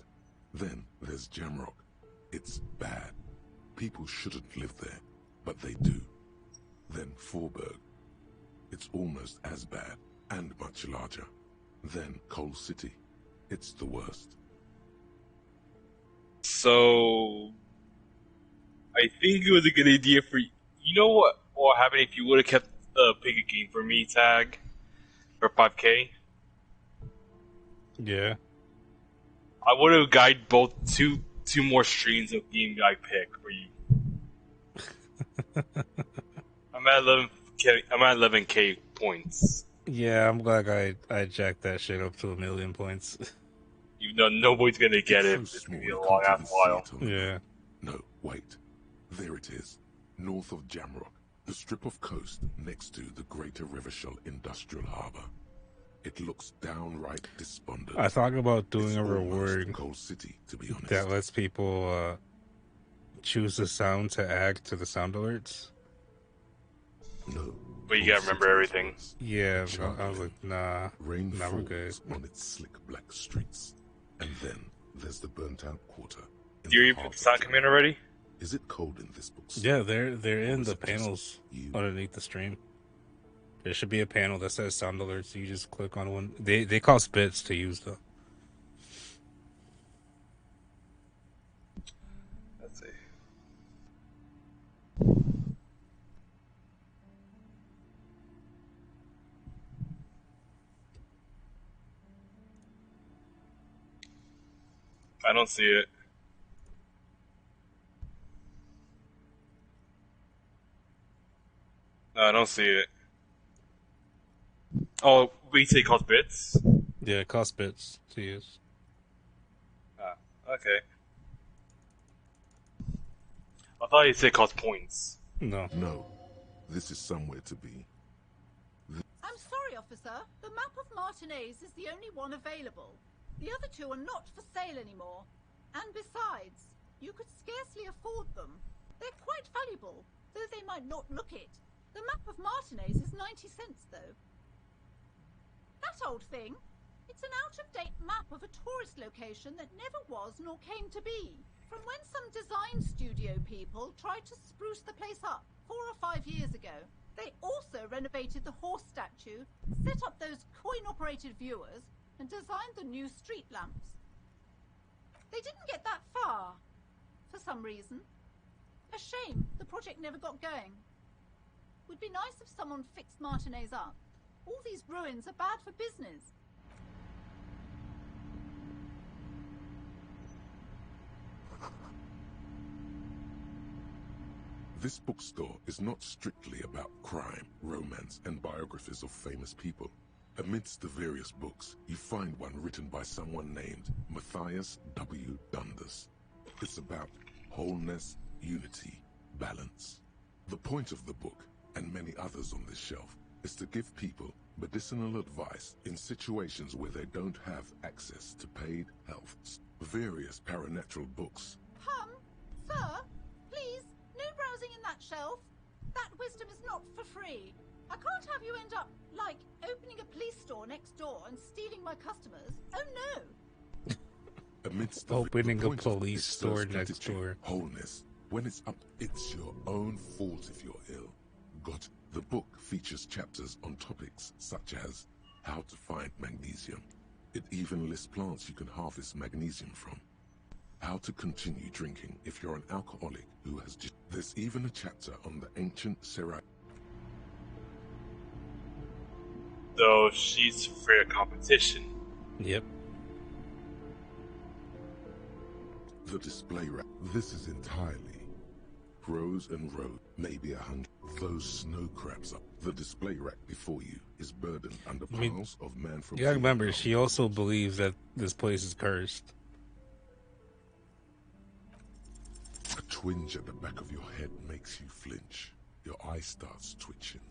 Then there's Jamrock. It's bad. People shouldn't live there, but they do. Then Forburg. It's almost as bad, and much larger. Then Coal City. It's the worst. So, I think it was a good idea for you. You know what would happen if you would have kept the pick a game for me tag for 5K? Yeah. I would have guided both two more streams of game guide pick for you. I'm at 11K. I'm at 11K points. Yeah, I'm glad I jacked that shit up to 1,000,000 points. Even though nobody's gonna get it, it's gonna be a long ass while. Yeah. No, wait. There it is. North of Jamrock, the strip of coast next to the Greater Rivershell Industrial Harbour. It looks downright despondent. I thought about doing It's a almost reward Coal City, to be honest. that lets people choose the sound to add to the sound alerts. No. But you gotta remember everything. Yeah, I was like, nah, Rain nah, we're good. falls on its slick black streets. And then there's the burnt-out quarter. Do you put the sound come in already? Is it cold in this book? Yeah, they're in the panels underneath the stream. There should be a panel that says sound alerts. You just click on one. They cost bits to use though. Let's see. I don't see it. No, I don't see it. Oh, we say cost bits? Yeah, it costs bits to use. Ah, okay. I thought you said cost points. No. No. This is somewhere to be. I'm sorry, officer. The map of Martinez is the only one available. The other two are not for sale anymore. And besides, you could scarcely afford them. They're quite valuable, though they might not look it. The map of Martinez is 90 cents, though. That old thing? It's an out-of-date map of a tourist location that never was nor came to be. From when some design studio people tried to spruce the place up 4 or 5 years ago. They also renovated the horse statue, set up those coin-operated viewers, and designed the new street lamps. They didn't get that far, for some reason. A shame the project never got going. Would be nice if someone fixed Martinez up. All these ruins are bad for business. This bookstore is not strictly about crime, romance, and biographies of famous people. Amidst the various books, you find one written by someone named Matthias W. Dundas. It's about wholeness, unity, balance. The point of the book, and many others on this shelf, is to give people medicinal advice in situations where they don't have access to paid health. Various paranatural books. Sir, please, no browsing in that shelf. That wisdom is not for free. I can't have you end up, like, opening a police store next door and stealing my customers. Oh no! Amidst Opening the a point of police this store first next strategy, door. Wholeness. When it's up, it's your own fault if you're ill. Got the book features chapters on topics such as how to find magnesium. It even lists plants you can harvest magnesium from. How to continue drinking if you're an alcoholic who has just... There's even a chapter on the ancient Serai. Though she's afraid of competition. Yep. The display rack. This is entirely rows and rows, maybe 100. Those snow crabs up. The display rack before you is burdened under piles of man from. You gotta remember, she also believes that this place is cursed. A twinge at the back of your head makes you flinch. Your eye starts twitching.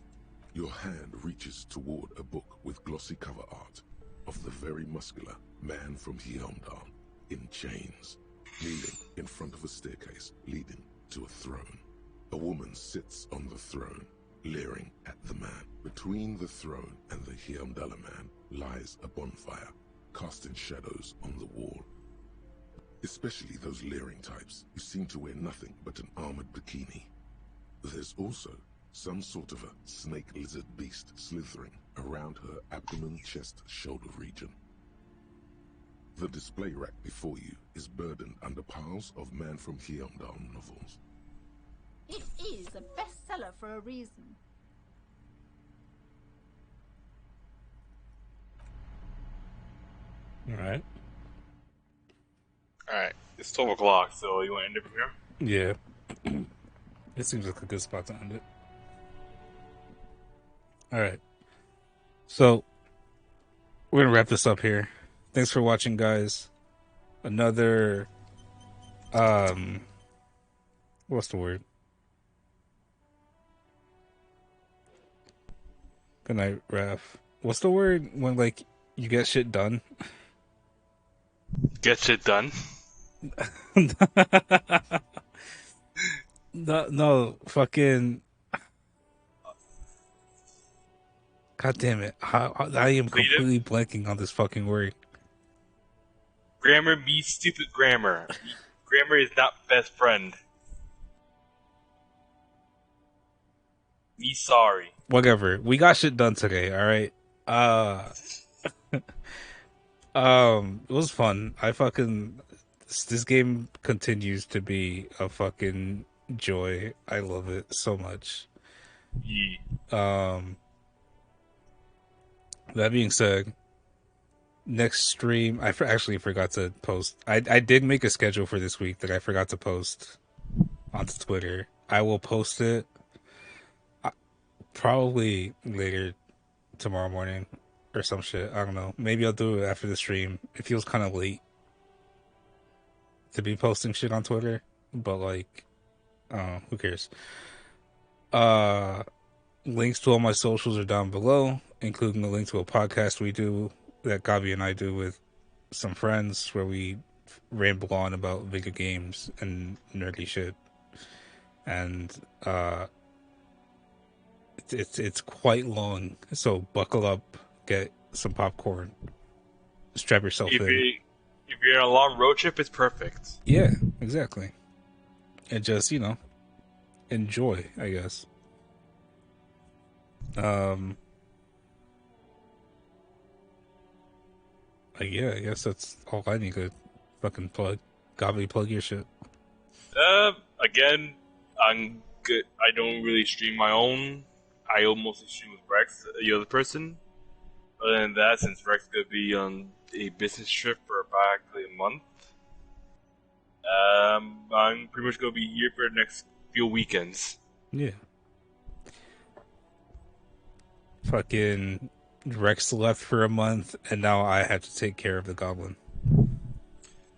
Your hand reaches toward a book with glossy cover art of the very muscular man from Heimdall in chains, kneeling in front of a staircase leading to a throne. A woman sits on the throne, leering at the man. Between the throne and the Heimdaller man lies a bonfire, casting shadows on the wall. Especially those leering types who seem to wear nothing but an armored bikini. There's also some sort of a snake lizard beast slithering around her abdomen, chest, shoulder region. The display rack before you is burdened under piles of Man from Heimdall novels. It is a bestseller for a reason. Alright. Alright, it's 12 o'clock, so you want to end it from here? Yeah. It seems like a good spot to end it. Alright. So, we're gonna wrap this up here. Thanks for watching, guys. Another, what's the word? Good night, Raph. What's the word when, like, you get shit done? Get shit done? No, fucking. God damn it. I am completely blanking on this fucking word. Grammar meets stupid grammar. Grammar is not best friend. Me sorry. Whatever. We got shit done today, alright? It was fun. This game continues to be a fucking joy. I love it so much. Yeah. That being said, next stream, I actually forgot to post. I did make a schedule for this week that I forgot to post onto Twitter. I will post it probably later tomorrow morning or some shit. I don't know. Maybe I'll do it after the stream. It feels kind of late to be posting shit on Twitter, but like, who cares? Links to all my socials are down below, including the link to a podcast we do that Gobby and I do with some friends where we ramble on about video games and nerdy shit. And it's quite long, so buckle up, get some popcorn, strap yourself in. If you're on a long road trip, it's perfect. Yeah, exactly. And just, enjoy, I guess. Yeah, I guess that's all I need to fucking plug. Gobby, plug your shit. Again, I'm good. I don't really stream my own. I mostly stream with Rex, the other person. Other than that, since Rex is gonna be on a business trip for practically a month, I'm pretty much gonna be here for the next few weekends. Yeah. Fucking Rex left for a month, and now I have to take care of the goblin.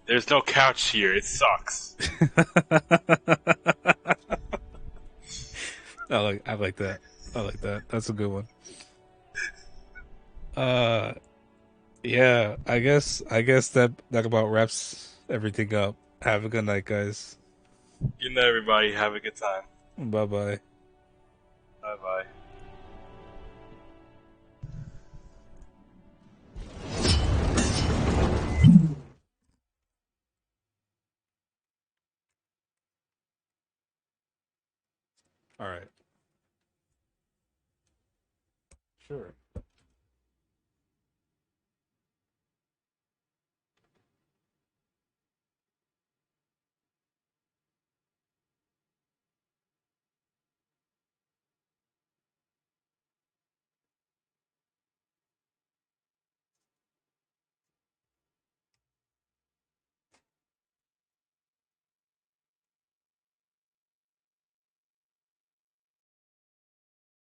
There's no couch here. It sucks. I like that. I like that. That's a good one. Yeah, I guess that about wraps everything up. Have a good night, guys. Good night, everybody. Have a good time. Bye-bye. Bye-bye. All right. Sure.